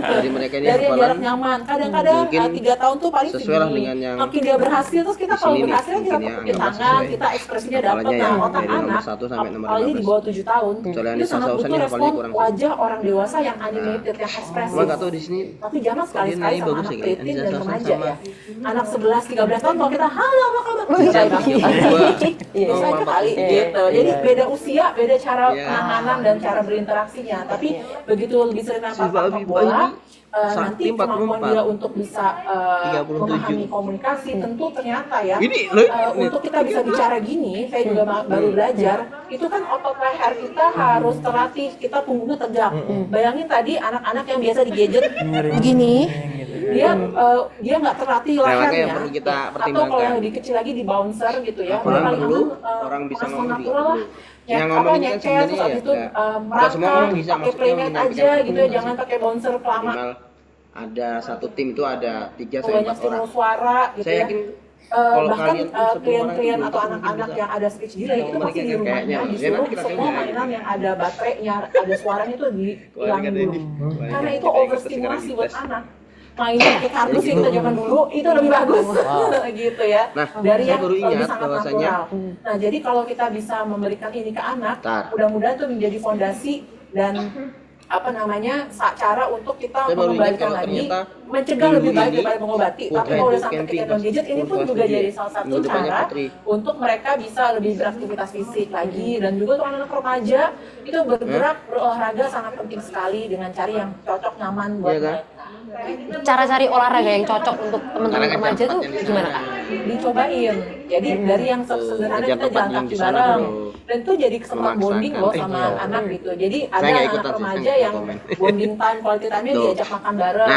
Dari mereka ini dari jarak nyaman. Kadang-kadang 3 tahun tuh paling segini. Makin dia berhasil, terus kita kalau berhasil kita tepuk tangan, kita ekspresinya dapat. Nah, otak anak apalagi di bawah 7 tahun itu sangat butuh respon wajah orang dewasa yang animated, yang ekspresif. Tapi jangan sekali-sekali sama anak preteen dan remaja ya. Anak 11-13 tahun kalau kita halo apa kabar? Bisa aja kali gitu. Jadi beda usia, beda cara penanganan dan cara berinteraksinya. Tapi begitu lebih sering lempar tangkap bola, nanti kemampuan dia untuk bisa memahami komunikasi tentu ternyata ya, untuk kita bisa bicara gini, saya juga baru belajar, itu kan otot leher kita harus terlatih, kita punggungnya tegak. Bayangin tadi anak-anak yang biasa di gadget begini, dia nggak terlatih lehernya, atau kalau yang lebih kecil lagi di bouncer gitu ya, paling orang bisa ngomong natural lah. Yang nyekel, terus abis itu merangkak, pakai playmat aja gitu ya, jangan pakai bouncer kelamaan. Ada satu tim itu ada 3 sampai 4 orang. Suara gitu saya ya. yakin Bahkan klien-klien atau anak-anak yang ada speech delay itu pasti di rumahnya disuruh semua mainan yang ada baterainya, ada suaranya itu dihilangin dulu. Karena itu overstimulasi buat anak. Mainnya pakai kardus yang kita zaman dulu itu lebih bagus gitu ya. Dari yang lebih sangat natural. Nah, jadi kalau kita bisa memberikan ini ke anak, mudah-mudahan itu menjadi fondasi dan cara untuk kita mengembalikan lagi, mencegah lebih baik daripada mengobati. Tapi kalau udah sampai kecanduan gadget, ini pun juga jadi salah satu cara untuk mereka bisa lebih beraktivitas fisik lagi. Dan juga untuk anak-anak remaja itu bergerak, berolahraga sangat penting sekali dengan cara yang cocok, nyaman buat mereka. Cara cari olahraga yang cocok untuk teman-teman remaja tuh gimana Kak? Dicobain. Jadi dari yang sederhana kita jalan kaki bareng. Dan itu jadi kesempatan bonding loh sama anak gitu. Jadi ada anak remaja yang bonding time, quality time-nya diajak makan bareng.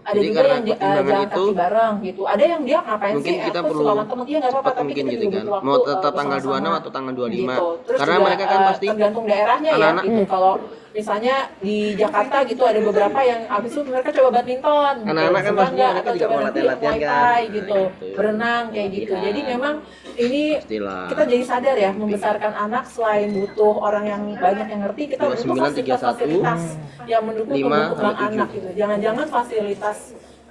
Ada juga yang jalan kaki bareng gitu. Ada yang dia ngapain sih? Aku suka sama temen dia nggak apa-apa, tapi kita juga butuh waktu. Mau tetap tanggal 26 atau tanggal 25. Gitu. Terus karena juga, mereka kan pasti tergantung daerahnya ya gitu. Kalau misalnya di Jakarta gitu ada beberapa yang abis itu mereka coba badminton. Anak-anak kan pasti mereka juga mau latihan-latihan kan. Gitu. Berenang tenang kayak gitu. Jadi memang ini Pastilah. kita jadi sadar ya, membesarkan anak selain butuh orang yang banyak yang ngerti, kita butuh 2931 fasilitas yang mendukung 5 tumbuh kembang sampai 7. anak gitu. Jangan-jangan fasilitas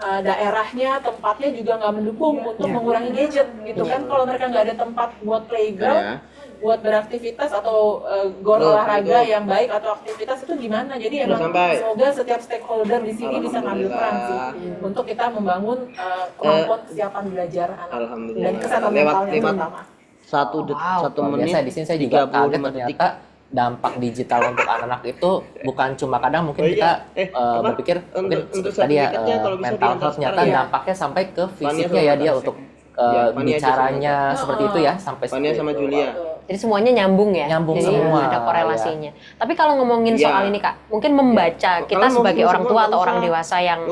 daerahnya, tempatnya juga nggak mendukung untuk mengurangi gadget gitu kan. Kalau mereka nggak ada tempat buat playground, buat beraktivitas atau gor olahraga yang baik atau aktivitas itu gimana? Jadi emang semoga setiap stakeholder di sini bisa ngambil peran sih untuk kita membangun kemampuan kesiapan belajar anak dan kesehatan mentalnya terutama. Satu menit biasa di sini saya juga kaget ternyata dampak digital untuk anak-anak itu bukan cuma kadang mungkin kita berpikir mungkin tadi ya mental health, ternyata dampaknya sampai ke fisiknya ya, dia untuk bicaranya seperti itu ya, sampai sama Julia. Jadi semuanya nyambung ya. Nyambung jadi semua. ada korelasinya. Tapi kalau ngomongin soal ini Kak, mungkin membaca kita sebagai orang tua atau orang dewasa yang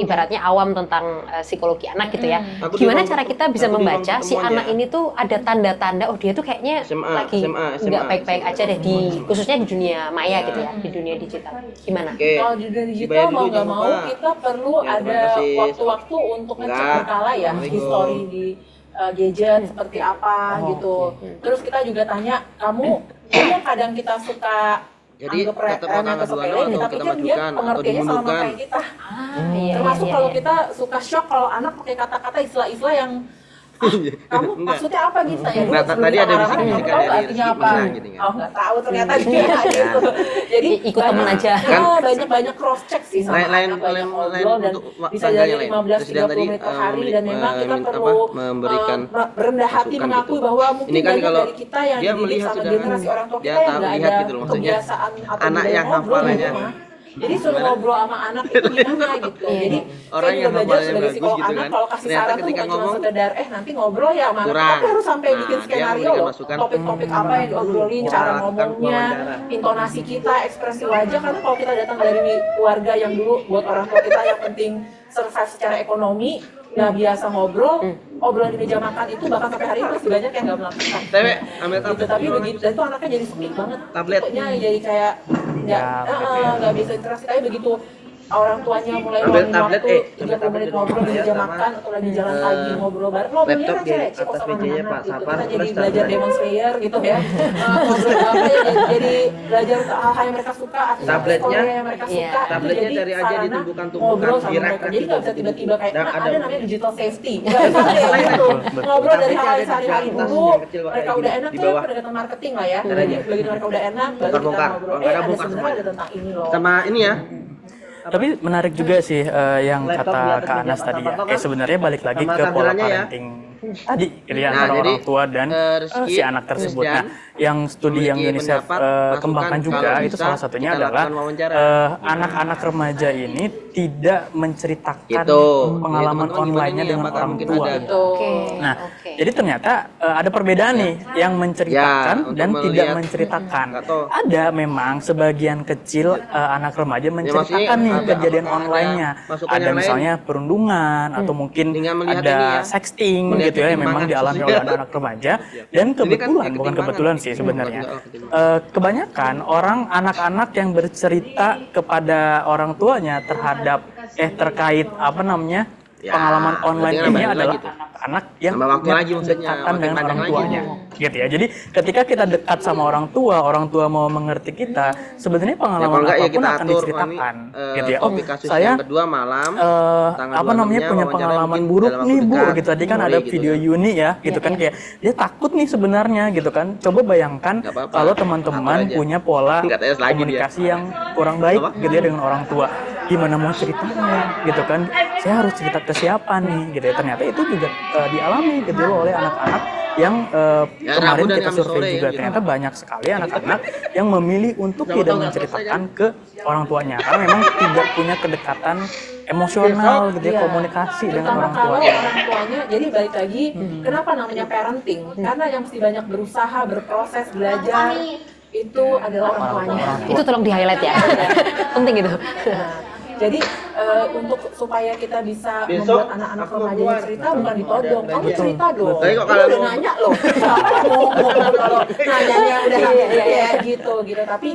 ibaratnya awam tentang psikologi anak gitu ya. Gimana cara kita bisa membaca si anak ini tuh ada tanda-tanda oh dia tuh kayaknya lagi nggak baik-baik aja deh di khususnya di dunia maya gitu ya, di dunia digital. Gimana? Kalau di dunia digital mau nggak mau kita perlu ada waktu-waktu untuk ngecek berkala ya history di gadget seperti apa gitu. Terus kita juga tanya, kamu yang kadang kita suka anggap remeh atau sepele, kita pikir dia pengertiannya sama kayak kita. Termasuk kalau kita suka shock kalau anak pakai kata-kata istilah-istilah yang kamu maksudnya apa gitu ya? Tadi ada bisik-bisik artinya apa? Oh nggak tahu ternyata dia gitu. Jadi ikut temen aja. Banyak cross check sih sama anak, banyak ngobrol dan bisa dari 15-30 menit per hari dan memang kita perlu berendah hati mengakui bahwa mungkin banyak dari kita yang dididik sama generasi orang tua kita yang nggak ada kebiasaan atau anak yang hafalnya. Jadi suruh ngobrol sama anak itu gimana gitu. Jadi orang saya juga belajar sebagai psikolog gitu anak kan. kalau kasih saran tuh bukan cuma sekedar nanti ngobrol ya sama anak, tapi harus sampai bikin skenario loh. Topik-topik apa yang diobrolin, cara ngomongnya, intonasi kita, ekspresi wajah. Karena kalau kita datang dari keluarga yang dulu buat orang tua kita yang penting survive secara ekonomi, nggak biasa ngobrol, obrolan di meja makan itu bahkan sampai hari ini masih banyak yang nggak melakukan. Ambil tablet. Gitu, tapi begitu, dan itu anaknya jadi sempit banget. Tabletnya jadi kayak nggak bisa interaksi, tapi begitu orang tuanya mulai ngomongin waktu 30 menit ngobrol di meja makan atau lagi jalan pagi ngobrol bareng, ngobrolnya kan cewek cekok sama anak gitu. Kita jadi belajar Demon Slayer gitu ya. Ngobrol apa ya, jadi belajar hal-hal yang mereka suka, tabletnya yang mereka suka. Tabletnya dari aja ditumbuhkan-tumbukan ngobrol sama mereka. Jadi nggak bisa tiba-tiba kayak ada namanya digital safety. Nggak bisa kayak gitu. Ngobrol dari hal sehari-hari dulu, mereka udah enak tuh pendekatan marketing lah ya. Jadi begitu mereka udah enak, baru kita ngobrol. Ada sebenarnya ada tentang ini loh. Sama ini ya. Tapi menarik juga sih yang kata Kak Anas tadi ya. Sebenarnya balik lagi ke pola parenting tadi, jadi antara orang tua dan si anak tersebut. Nah, yang studi yang UNICEF kembangkan juga itu salah satunya adalah anak-anak remaja ini tidak menceritakan pengalaman online-nya dengan orang tua. Nah, jadi ternyata ada perbedaan nih yang menceritakan dan tidak menceritakan. Ada memang sebagian kecil anak remaja menceritakan nih kejadian online-nya. Ada misalnya perundungan atau mungkin ada sexting gitu ya, yang memang dialami oleh anak-anak remaja. Dan kebetulan, bukan kebetulan sih sebenarnya, kebanyakan anak-anak yang bercerita kepada orang tuanya terkait pengalaman online ini adalah anak-anak yang berdekatan dengan orang tuanya, gitu ya. Jadi ketika kita dekat sama orang tua mau mengerti kita, sebenarnya pengalaman apapun akan diceritakan, gitu ya. Oh, saya punya pengalaman buruk nih Bu, gitu. Tadi kan ada video Yuni ya, gitu kan, kayak dia takut nih sebenarnya, gitu kan. Coba bayangkan kalau teman-teman punya pola komunikasi yang kurang baik, gitu ya, dengan orang tua. Gimana mau ceritanya, gitu kan? Saya harus cerita ke siapa nih, gitu ya. Ternyata itu juga dialami gitu loh oleh anak-anak yang kemarin kita survei juga. Ternyata banyak sekali anak-anak yang memilih untuk tidak menceritakan ke orang tuanya karena memang tidak punya kedekatan emosional gitu ya, komunikasi dengan orang tuanya. Jadi balik lagi, kenapa namanya parenting? Karena yang mesti banyak berusaha, berproses, belajar itu adalah orang tuanya. Itu tolong di-highlight ya. Penting itu. Jadi untuk supaya kita bisa membuat anak-anak remaja cerita bukan ditodong. Kamu cerita dong. Tapi kok kalau udah nanya loh. Kalau nanyanya udah kayak gitu. Tapi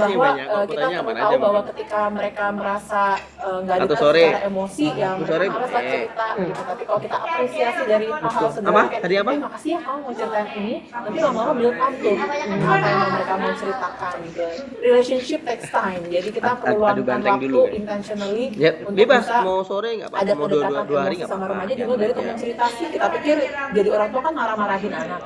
bahwa kita perlu tahu bahwa ketika mereka merasa nggak diterima secara emosi, ya mereka haruslah cerita gitu. Tapi kalau kita apresiasi dari hal-hal sederhana kayak, makasih ya kamu mau ceritain ini, nanti lama-lama build up tuh apa yang mereka mau ceritakan gitu. Relationship takes time, jadi kita perlu luangkan waktu intentionally untuk bebas bisa mau sore nggak apa-apa, ada mau pendekatan dua hari emosi nggak sama apa-apa. remaja juga dari teman cerita sih. Kita pikir jadi orang tua kan marah-marahin anak,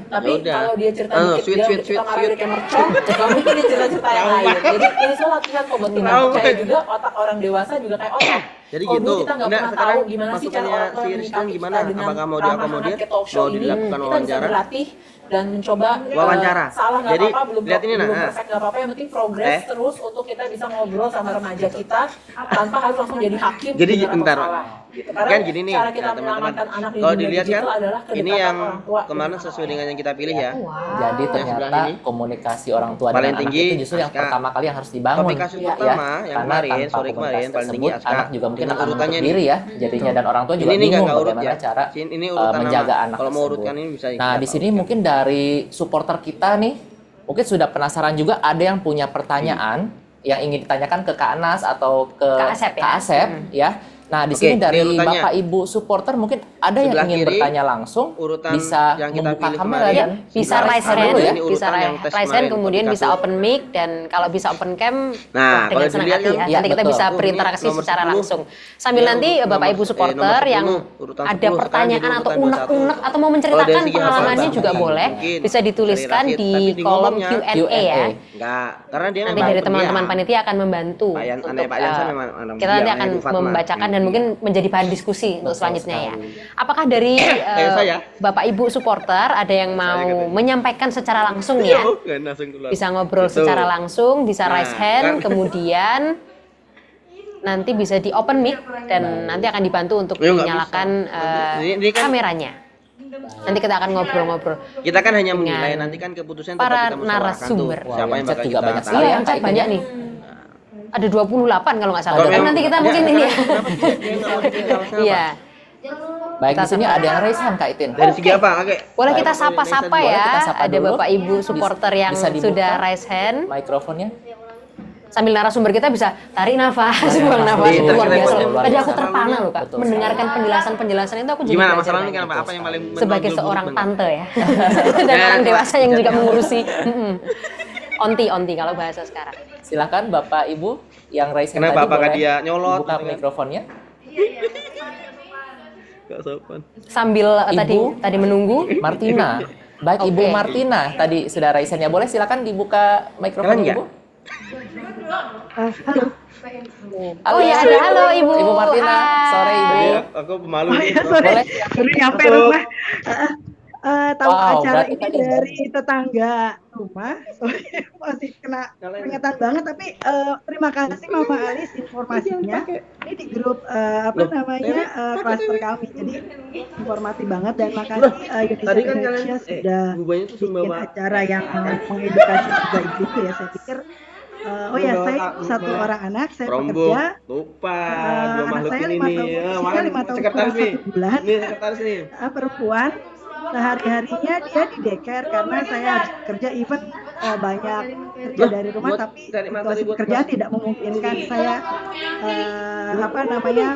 tapi Yaudah. kalau dia cerita dikit kita marah dia kayak mercon, nggak mungkin dia cerita yang lain. Jadi ini soal latihan kok buat kita percaya juga otak orang dewasa juga kayak otak. Jadi oh, gitu. Kita nggak pernah tahu gimana sih cara orang tua menyikapi gimana? kita dengan Apakah mau ramah diakomodir, anak ke talk show mau dilakukan ini. Kita bisa wawancara? berlatih dan mencoba Wawancara. salah nggak Jadi, apa-apa, belum lihat ini, belum nah. perfect nggak apa-apa, yang penting progress terus untuk kita bisa ngobrol sama remaja kita tanpa harus langsung jadi hakim. Jadi benar atau bentar. salah. Gitu. Karena Kan gini nih, cara kita teman-teman. menyelamatkan anak di Kalau dunia dilihat kan, digital adalah ini kedekatan yang orang tua. kemarin sesuai dengan yang kita pilih ya. Jadi Yang sebelah ternyata ini. komunikasi orang tua Paling dengan tinggi, anak itu justru yang Aska. pertama kali yang harus dibangun. Topik kasus ya. pertama yang Karena kemarin, tanpa sore kemarin komunikasi paling tinggi tersebut, Aska. anak juga mungkin Dengan akan menutup urutannya diri nih. ya. Jadinya dan orang tua juga Ini bingung nggak urut bagaimana ya. cara Ini urutan menjaga nama. anak Kalau mau tersebut. urutkan ini bisa. Nah, di sini mungkin dari supporter kita nih, mungkin sudah penasaran juga, ada yang punya pertanyaan yang ingin ditanyakan ke Kak Anas atau ke Kak Asep ya? Kak Asep ya. Nah, di Oke, sini dari ini urutannya. Bapak Ibu supporter mungkin ada yang Sebelah ingin kiri, bertanya langsung, urutan bisa yang kita membuka pilih kamera kemarin. dan Bisa Sebelah raise kanan hand, dulu ya, ini bisa urutan yang tes raise hand, kemarin, kemudian topik bisa kasus. open mic, dan kalau bisa open cam, Nah, wah, dengan kalau senang dilihat hati kan, ya. ya, Nanti kita betul. bisa Oh, ini berinteraksi nomor secara 10. langsung. Sambil Ini nanti nomor Bapak Ibu 10, supporter yang urutan ada 10, pertanyaan sekarang atau jadi urutan unek-unek atau mau Kalau menceritakan dari segi pengalamannya hafal juga bahasa, boleh, mungkin bisa dituliskan dari di Rasid, tapi kolom ngomongnya Q&A ya. Enggak, karena dia Nanti memang dari teman-teman pendiam. panitia akan membantu Pak Yan, untuk Pak Yansa memang kita nanti pendiam, akan Ibu Fatma. membacakan dan mungkin menjadi bahan diskusi untuk selanjutnya ya. Apakah dari Kayak saya. Bapak Ibu supporter ada yang mau menyampaikan secara langsung ya? Kan langsung keluar. Bisa ngobrol Gitu. secara langsung, bisa Nah, raise hand, kan. kemudian nanti bisa di open mic dan nanti akan dibantu untuk Ya, nggak menyalakan Ini kan- kameranya. Nanti kita akan ngobrol-ngobrol. Kita kan hanya dengan menilai, nanti kan keputusan para tetap kita musyawarahkan narasumber. tuh. Siapa yang Chat bakal juga kita banyak taruh. sekali Iya, ya, yang Kak chat Itin banyak ya. nih. Ada 28 kalau nggak salah. Kalau Tapi memang- nanti kita Ya, mungkin ini ya. kenapa dia nggak mau dipilih alasannya apa? Iya. Baik, di sini ada yang raise hand Kak Itin. Dari segi apa? Oke. Boleh kita Baik, sapa-sapa boleh ya. kita sapa Ada dulu. Bapak Ibu supporter yang Bisa dibuka sudah raise hand. mikrofonnya. Sambil narasumber kita bisa tarik nafas, buang nafas. Iya, Luar tarik biasa. nafas. Tadi aku terpana loh Kak. Betul Mendengarkan penjelasan-penjelasan itu aku jadi Gimana belajar masalahnya banyak. kenapa? Apa yang paling Sebagai menonjol seorang buruk tante ya. Dan orang dewasa yang juga mengurusi. Onti kalau bahasa sekarang. Silakan Bapak Ibu yang raise hand Kenapa? tadi, Apakah boleh dia nyolot? buka mikrofonnya. Gak sopan. Sambil tadi menunggu. Martina. Baik, Ibu Oke. Martina tadi sudah raise hand-nya. Boleh silakan dibuka mikrofon Keren nggak? Ibu. Oh ya ada halo Ibu. Ibu Martina, Hai. sore Ibu. Aku pemalu. Boleh. Baru nyampe rumah. Tahu Wow, acara berarti ini tadi dari tetangga rumah. Sorry, masih kena peringatan banget. Tapi terima kasih Mama Alis informasinya. Ini di grup klaster kami. Jadi informatif banget dan makasih Tadi UNICEF kan Indonesia kalian sudah bubanya tuh bikin Sumbawa. acara yang mengedukasi juga ibu ya. Saya pikir saya satu orang anak, saya Rombo, pekerja. lupa dua anak makhluk saya ini 5 nih. tahun, Ya, usianya mana 5 tahun sekretaris kurang nih. 1 bulan. Ini sekretaris nih. Perempuan. Sehari-harinya dia di daycare karena saya harus kerja, even banyak kerja dari rumah, tapi situasi pekerjaan tidak memungkinkan saya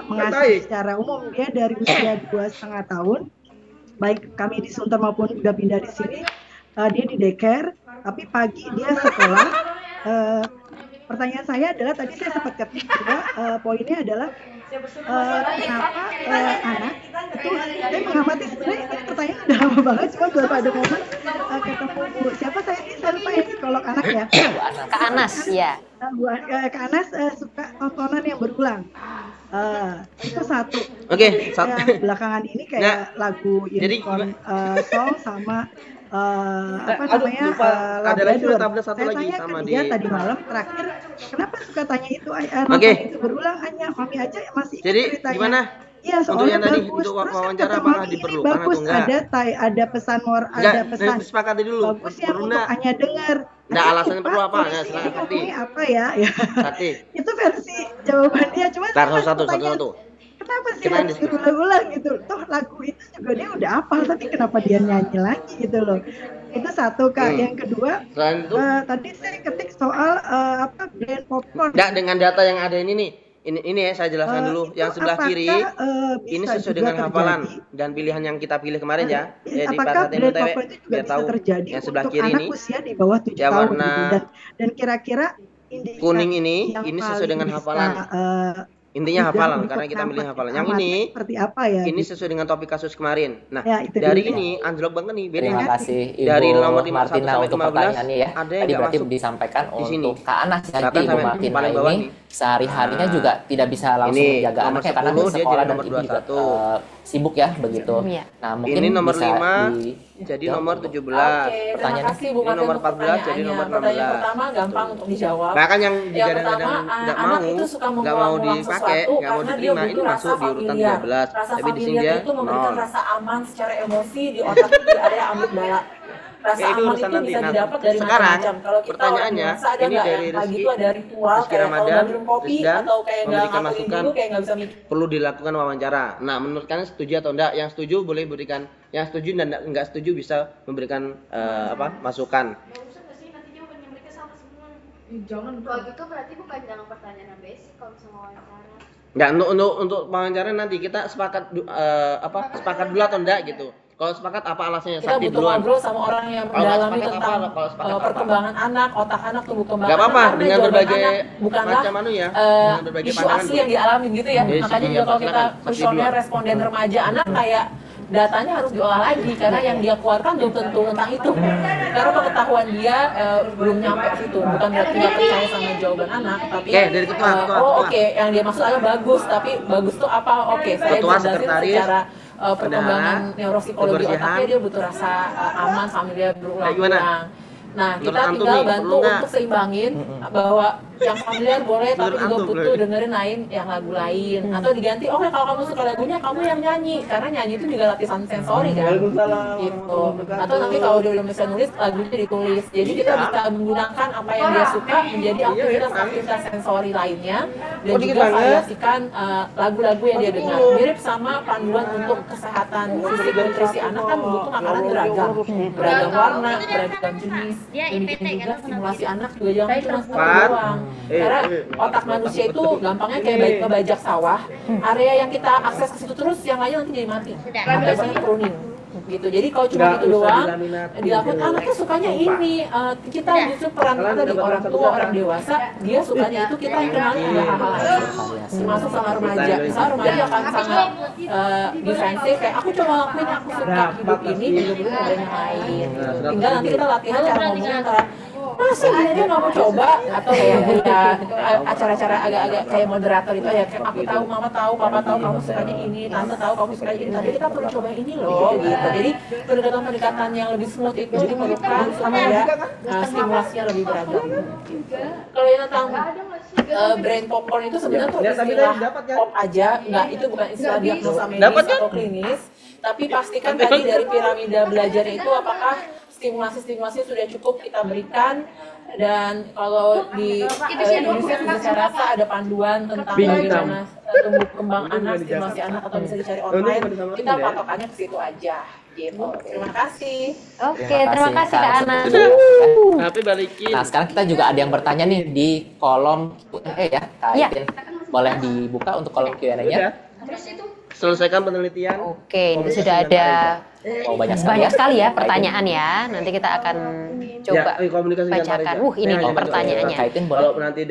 mengasuh secara umum. Dia dari usia 2,5 tahun, baik kami di Sunter maupun udah pindah di sini, dia di daycare, tapi pagi dia sekolah. Pertanyaan saya adalah, tadi saya sempat ketik juga, poinnya adalah kenapa anak itu, saya mengamati sebenarnya ini pertanyaan udah lama banget, cuma baru ada momen ketemu siapa saya lupa ya, psikolog anak ya. Kak Anas ya. Kak Anas suka tontonan yang berulang. Itu satu. Oke, satu. Yang belakangan ini kayak lagu Unicorn Song sama Labrador. Saya tanya ke dia tadi malam terakhir, kenapa suka tanya itu? Nonton itu berulang hanya mami aja masih ingat jadi ceritanya. gimana? Iya, Untuk soalnya yang tadi bagus. untuk Terus wawancara kata apakah Mami ini diperlukan bagus, atau enggak? ada pesan Enggak, ada pesan sepakati dulu. bagusnya Perlu untuk enggak? hanya dengar. Enggak, Tapi alasannya perlu Pak, apa? Nah, polisi silakan ini Sakti. ngomongnya apa ya? Ya. Sakti. Itu versi jawabannya. Cuma Tar pas satu. pertanyaan, kenapa sih Kita harus diskusi. diulang-ulang gitu? Toh lagu itu juga dia udah hafal, tapi kenapa dia nyanyi lagi gitu loh? Itu satu Kak. Yang kedua, Selain itu, tadi saya ketik soal brand popcorn. enggak dengan data yang ada ini nih. Ini ya saya jelaskan dulu. Itu Yang sebelah apakah, kiri ini bisa sesuai juga dengan hafalan terjadi? dan pilihan yang kita pilih kemarin ya. Ya di Apakah Pasat brand NUTW popcorn itu juga biar bisa tahu. terjadi Yang sebelah untuk kiri anak ini usia di bawah 7 yang tahun warna gitu. Dan kira-kira indikasi kuning ini yang sesuai paling dengan bisa, hafalan. Intinya mudah hafalan untuk karena kita milih nampak hafalan. Yang amati ini seperti apa ya? ini gitu. sesuai dengan topik kasus kemarin. Nah, Ya, itu dari dulu. ini anjlok banget nih. Beda Terima nih. kasih Ibu Dari nomor 51 Martina sampai untuk 15 pertanyaannya ya. ada yang Tadi nggak berarti masuk disampaikan di sini. untuk Kak Anas. Jadi Bahkan Ibu sampai Martina paling bawah ini nih. sehari-harinya juga tidak bisa langsung Ini menjaga nomor anaknya karena 10 dia sekolah jadi dan nomor ibu juga 21. sibuk ya begitu. Iya. Nah mungkin Ini nomor bisa 5 di- jadi jawab nomor untuk- 17. Oke, terima Pertanyaan. kasih Bu Ini Martin nomor untuk 14 jadi pertanyaannya. nomor Pertanyaan 16. pertama gampang untuk dijawab. Bahkan yang Yang digadang-gadang pertama, nggak anak mau, itu suka nggak mau mengulang-ulang dipakai, sesuatu nggak mau karena dia diterima, ini butuh masuk rasa di urutan familiar. 13. Rasa Tapi di sini familiar dia itu memberikan 0. rasa aman secara emosi di otak di area amigdala. Rasa Ya, itu aman urusan itu nanti. bisa Nah, didapat dari sekarang, macam-macam. Kalau kita pertanyaannya, orang dewasa ada ini nggak dari yang pagi Rizky, itu ada ritual Rizky kayak kalau Ramadan, nggak minum kopi Rizdan, atau kayak nggak memberikan ngaturin masukan. dulu kayak nggak bisa mikir. Perlu dilakukan wawancara. Nah, menurut kalian setuju atau enggak? Yang setuju boleh berikan, yang setuju dan enggak setuju bisa memberikan masukan. Jangan. Kalau gitu berarti bukan jangan pertanyaan yang basic kalau sama wawancara. Enggak, untuk wawancara nanti kita sepakat sepakat dulu atau enggak gitu. Kalau sepakat apa alasannya? Kita Sakti butuh duluan. ngobrol sama orang yang Kalau nggak mendalami sepakat tentang apa? Kalau sepakat apa? perkembangan anak, otak anak, tumbuh kembang Nggak anak. apa-apa, Karena dengan jawaban berbagai anak bukanlah macam anu ya, dengan berbagai isu pandangan asli tuh. yang dialami gitu ya. Yes, Makanya iya, juga kalau kita silakan. Sakti kuesioner duluan. responden remaja anak kayak datanya harus diolah lagi karena yang dia keluarkan belum tentu tentang itu. Karena pengetahuan dia belum nyampe situ. Bukan berarti dia percaya sama jawaban anak, tapi Oke, dari ketua. oke, yang dia maksud adalah bagus, tapi bagus tuh apa? Oke, saya Ketua, bisa jelasin sekretaris, secara perkembangan bendahara, neuropsikologi kebersihan. otaknya dia butuh rasa aman familiar Kayak berulang-ulang. Nah, Menurut kita antum tinggal nih, bantu perlu nggak? untuk seimbangin bahwa yang familiar boleh tapi Menurut juga antum, butuh dengerin lain yang lagu lain atau diganti oke kalau kamu suka lagunya kamu yang nyanyi karena nyanyi itu juga latihan sensori kan gitu. Atau nanti kalau dia belum bisa nulis lagunya ditulis. Jadi kita bisa menggunakan apa yang dia suka menjadi aktivitas sensori lainnya dan dikit juga banget. variasikan lagu-lagu yang dia dengar. Mirip sama panduan untuk kesehatan fisik nutrisi anak kan butuh makanan beragam warna, beragam jenis. Demikian juga stimulasi anak juga jangan cuma satu doang. Karena otak manusia itu gampangnya kayak ngebajak sawah. Area yang kita akses ke situ terus, yang lainnya nanti jadi mati. Biasanya pruning gitu. Jadi kalau cuma itu doang dilakukan anaknya sukanya ini. Kita justru peran kita dari orang tua, orang dewasa, dia sukanya itu kita yang kenalin ada hal-hal lain. Termasuk sama remaja. Misalnya remaja akan sangat defensif kayak aku cuma lakuin yang aku suka hidup ini, hidup itu ada yang lain. Tinggal nanti kita latihan cara ngomongnya antara masa dia nggak mau coba atau kayak acara-acara agak-agak kayak moderator itu ya kayak aku tahu mama tahu papa tahu kamu sukanya ini tante tahu kamu sukanya ini tapi kita perlu coba ini loh gitu jadi pendekatan yang lebih smooth itu diperlukan supaya stimulasinya lebih beragam. Kalau yang tentang brain popcorn itu sebenarnya tuh istilah pop aja nggak itu bukan istilah diagnosa medis atau klinis tapi pastikan tadi dari piramida belajarnya itu apakah stimulasi sudah cukup kita berikan dan kalau di Indonesia juga saya rasa ada panduan tentang bagaimana tumbuh kembang anak, stimulasi anak atau bisa dicari online kita patokannya ke situ aja gitu. Terima kasih. Oke, terima kasih Kak Ana. Tapi balikin. Nah sekarang kita juga ada yang bertanya nih di kolom ya Kak Itin. Boleh dibuka untuk kolom Q&A-nya. Selesaikan penelitian. Oke, ini sudah ada banyak sekali ya pertanyaan ya. Nanti kita akan coba bacakan. Ini nih pertanyaannya.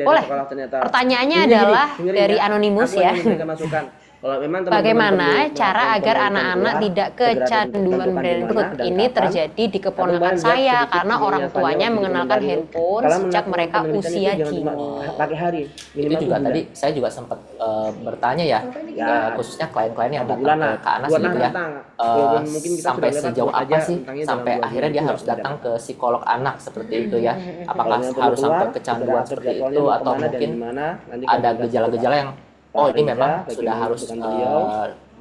Boleh. Pertanyaannya adalah dari Anonymous ya. Bagaimana cara agar anak-anak tidak kecanduan berikut ini terjadi di keponakan saya karena orang tuanya mengenalkan handphone sejak mereka usia dini. Itu juga tadi saya juga sempat bertanya ya, khususnya klien-klien yang datang ke Kak Anas gitu ya, sampai sejauh apa sih sampai akhirnya dia harus datang ke psikolog anak seperti itu ya? Apakah harus sampai kecanduan seperti itu atau mungkin ada gejala-gejala yang oh ini memang sudah harus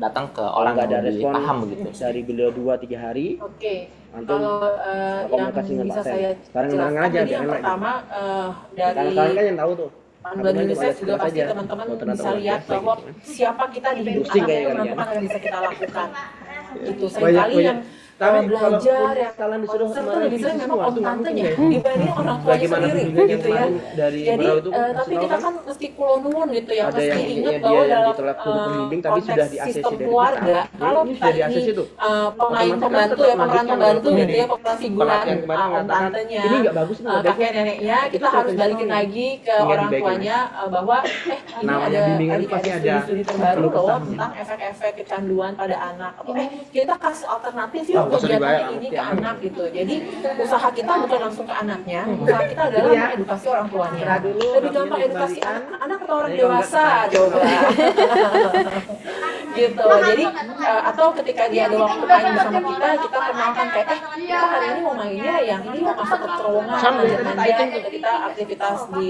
datang ke orang yang lebih paham begitu. Dari beliau 2-3 hari. Oke. Nanti Kalau yang bisa saya jelaskan jadi yang pertama dari kan yang tahu tuh. Panduan UNICEF juga pasti teman-teman bisa lihat bahwa siapa kita di hidup anak itu teman-teman yang bisa kita lakukan. Itu seringkali yang belajar yang concern tuh lebih sering memang orang tantenya dibanding orang tuanya sendiri gitu ya. Jadi tapi kita kan mesti kulonun gitu ya, mesti ingat bahwa dalam konteks sistem keluarga kalau kita ini pemain pembantu ya, pemeran pembantu gitu ya, pemeran figuran om tantenya, kakek neneknya, kita harus balikin lagi ke orang tuanya bahwa ini ada studi terbaru loh tentang efek-efek kecanduan pada anak. Kita kasih alternatif yuk kegiatan ini ke anak gitu. Jadi usaha kita bukan langsung ke anaknya, usaha kita adalah mengedukasi orang tuanya. Lebih gampang edukasi anak atau orang dewasa coba. Gitu. Jadi atau ketika dia ada waktu main bersama kita kenalkan kayak kita hari ini mau mainnya yang ini mau masuk ke terowongan manja gitu, kita aktivitas di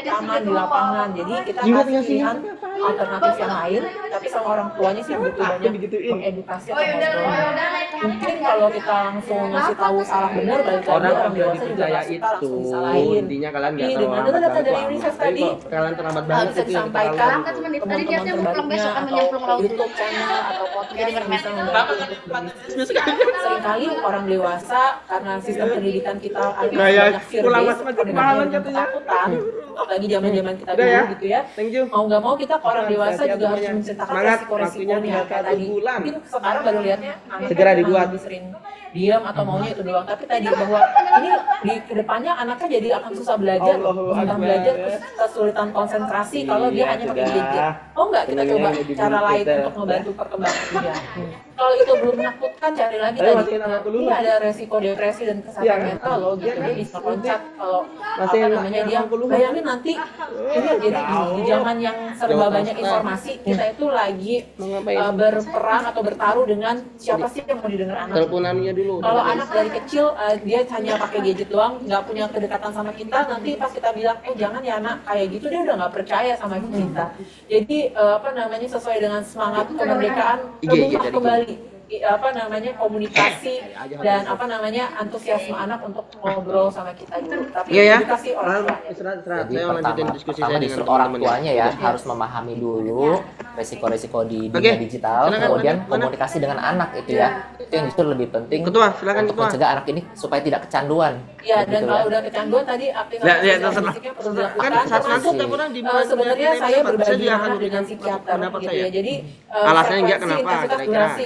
taman di lapangan. Jadi kita kasih pilihan alternatif yang lain, tapi sama orang tuanya sih butuh banyak mengedukasi atau ngobrol. Mungkin kalau kita langsung ngasih tahu salah benar balik lagi orang dewasa juga ngasih tahu langsung disalahin. Intinya kalian nggak tahu dengan data dari UNICEF tadi kalian terlambat banget bisa disampaikan teman-teman terbaiknya atau YouTube channel atau podcast yang bisa membantu untuk seringkali orang dewasa karena sistem pendidikan kita ada banyak fear-based, ketakutan, apalagi zaman-zaman kita dulu gitu ya. Mau nggak mau kita ke orang dewasa juga harus menceritakan resiko-resikonya kayak tadi. Mungkin sekarang baru lihatnya segera dibuat lebih sering diam atau maunya itu doang, tapi tadi bahwa ini di kedepannya anaknya jadi akan susah belajar, kesulitan konsentrasi kalau dia hanya pakai gadget. Oh enggak, kita coba cara lain untuk membantu perkembangan dia. Kalau itu belum menakutkan, cari lagi tadi. Ini ada resiko depresi dan kesehatan mental loh, gitu dia bisa loncat kalau apa namanya dia. Bayangin nanti ini jadi di zaman yang serba banyak informasi, kita itu lagi berperang atau bertaruh dengan siapa sih yang mau didengar anak. Kalau anak dari kecil dia hanya pakai gadget doang, nggak punya kedekatan sama kita, nanti pas kita bilang jangan ya anak kayak gitu, dia udah nggak percaya sama kita. Jadi apa namanya sesuai dengan semangat kemerdekaan, terbuka kembali apa namanya komunikasi dan apa namanya antusiasme anak untuk ngobrol sama kita dulu. Tapi edukasi orang tuanya. Jadi pertama disuruh orang tuanya ya harus memahami dulu resiko-resiko di dunia digital, kemudian komunikasi dengan anak itu ya. Itu yang justru lebih penting untuk mencegah anak ini supaya tidak kecanduan. Ya, dan kalau udah kecanduan tadi aktivitas fisiknya perlu dilakukan. Sebenarnya saya berbagi dengan psikiater gitu ya. Jadi alasannya enggak kenapa kira-kira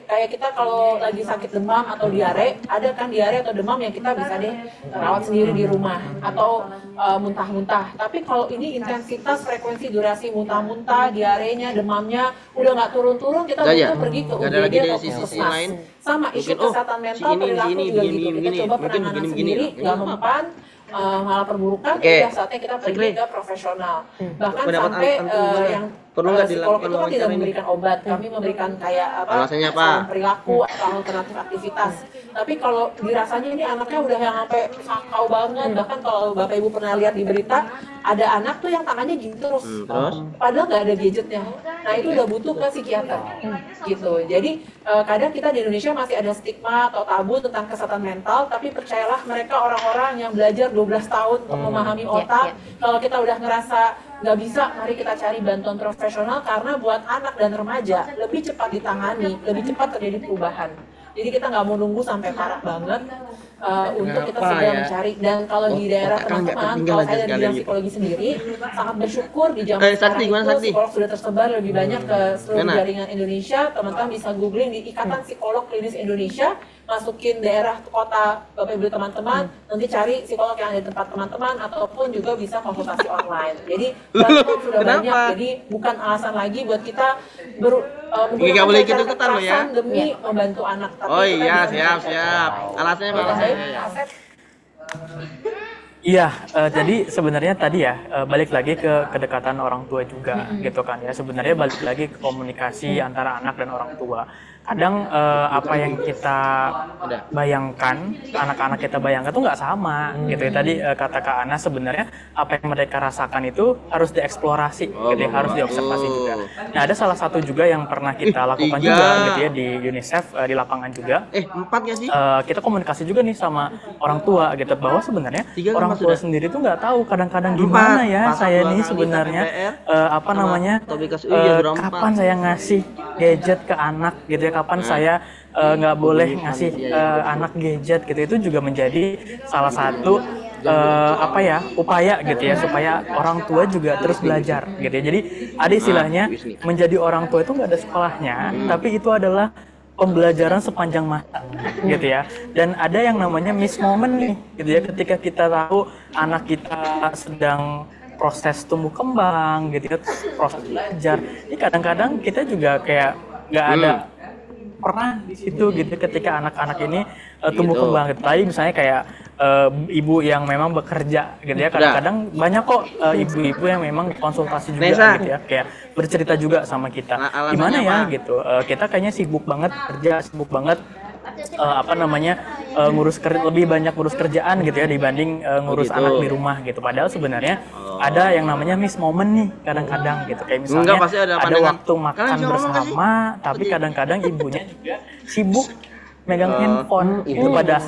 kayak kita kalau lagi sakit demam atau diare, ada kan diare atau demam yang kita bisa deh rawat sendiri di rumah atau muntah-muntah. Tapi kalau ini intensitas, frekuensi, durasi muntah-muntah, diarenya, demamnya udah nggak turun-turun, kita butuh pergi ke UGD atau puskesmas. Sama isu kesehatan mental, perilaku juga gitu. Kita coba penanganan sendiri, nggak mempan, malah perburukan, ya saatnya kita pergi ke profesional. Bahkan sampai yang psikolog itu kan tidak memberikan obat, kami memberikan kayak saran perilaku atau alternatif aktivitas. Tapi kalau dirasanya ini anaknya udah yang sampai sakau banget, bahkan kalau Bapak Ibu pernah lihat di berita, ada anak tuh yang tangannya gitu terus, padahal nggak ada gadgetnya. Nah itu udah butuh ke psikiater, gitu. Jadi kadang kita di Indonesia masih ada stigma atau tabu tentang kesehatan mental, tapi percayalah mereka orang-orang yang belajar 12 tahun untuk memahami otak. Kalau kita udah ngerasa nggak bisa, mari kita cari bantuan profesional karena buat anak dan remaja lebih cepat ditangani, lebih cepat terjadi perubahan. Jadi kita nggak mau nunggu sampai parah banget untuk kita segera mencari. Dan kalau di daerah teman-teman, kalau saya dari bidang psikologi sendiri, sangat bersyukur di zaman sekarang itu psikolog sudah tersebar lebih banyak ke seluruh jaringan Indonesia. Teman-teman bisa googling di Ikatan Psikolog Klinis Indonesia, masukin daerah kota Bapak Ibu teman-teman, nanti cari psikolog yang ada di tempat teman-teman ataupun juga bisa konsultasi online. Jadi bantuan sudah banyak, jadi bukan alasan lagi buat kita menggunakan cara kekerasan demi membantu anak. Tapi siap. Alasannya apa? Iya, jadi sebenarnya tadi ya balik lagi ke kedekatan orang tua juga gitu kan ya. Sebenarnya balik lagi ke komunikasi antara anak dan orang tua. kadang apa yang kita bayangkan, anak-anak kita bayangkan tuh nggak sama gitu ya. Tadi kata Kak Ana, sebenarnya apa yang mereka rasakan itu harus dieksplorasi gitu ya, harus diobservasi juga. Nah, ada salah satu juga yang pernah kita lakukan juga gitu ya di UNICEF, di lapangan juga. 4 ya sih? Kita komunikasi juga nih sama orang tua gitu, bahwa sebenarnya orang tua sendiri tuh nggak tahu kadang-kadang gimana ya saya nih sebenarnya kapan saya ngasih gadget ke anak gitu ya, kapan saya nggak boleh ngasih anak gadget gitu. Itu juga menjadi salah satu upaya gitu ya, supaya orang tua juga terus belajar gitu ya. Jadi ada istilahnya menjadi orang tua itu nggak ada sekolahnya, tapi itu adalah pembelajaran sepanjang masa gitu ya. Dan ada yang namanya miss moment nih gitu ya, ketika kita tahu anak kita sedang proses tumbuh kembang gitu ya, proses belajar. Ini kadang-kadang kita juga kayak nggak ada pernah di situ gitu ketika anak-anak ini tumbuh kembang gitu. Tadi misalnya kayak ibu yang memang bekerja gitu ya, kadang-kadang banyak kok ibu-ibu yang memang konsultasi juga gitu ya, kayak bercerita juga sama kita gimana ya gitu, kita kayaknya sibuk banget kerja, sibuk banget lebih banyak ngurus kerjaan gitu ya dibanding ngurus anak di rumah gitu. Padahal sebenarnya ada yang namanya miss moment nih kadang-kadang gitu, kayak misalnya ada waktu makan bersama tapi kadang-kadang ibunya juga sibuk megang handphone itu. Padahal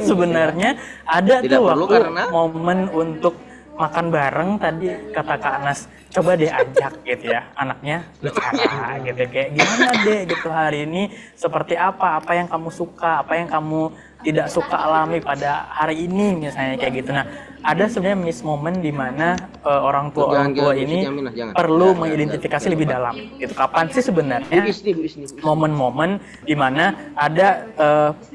sebenarnya ada tuh waktu momen untuk makan bareng. Tadi kata Kak Anas, coba deh ajak gitu ya anaknya bicara gitu, kayak gimana deh gitu hari ini, seperti apa yang kamu suka, apa yang kamu tidak suka alami pada hari ini misalnya kayak gitu. Nah, ada sebenarnya miss moment di mana orang tua ini perlu mengidentifikasi lebih dalam gitu. Kapan sih sebenarnya momen-momen di mana ada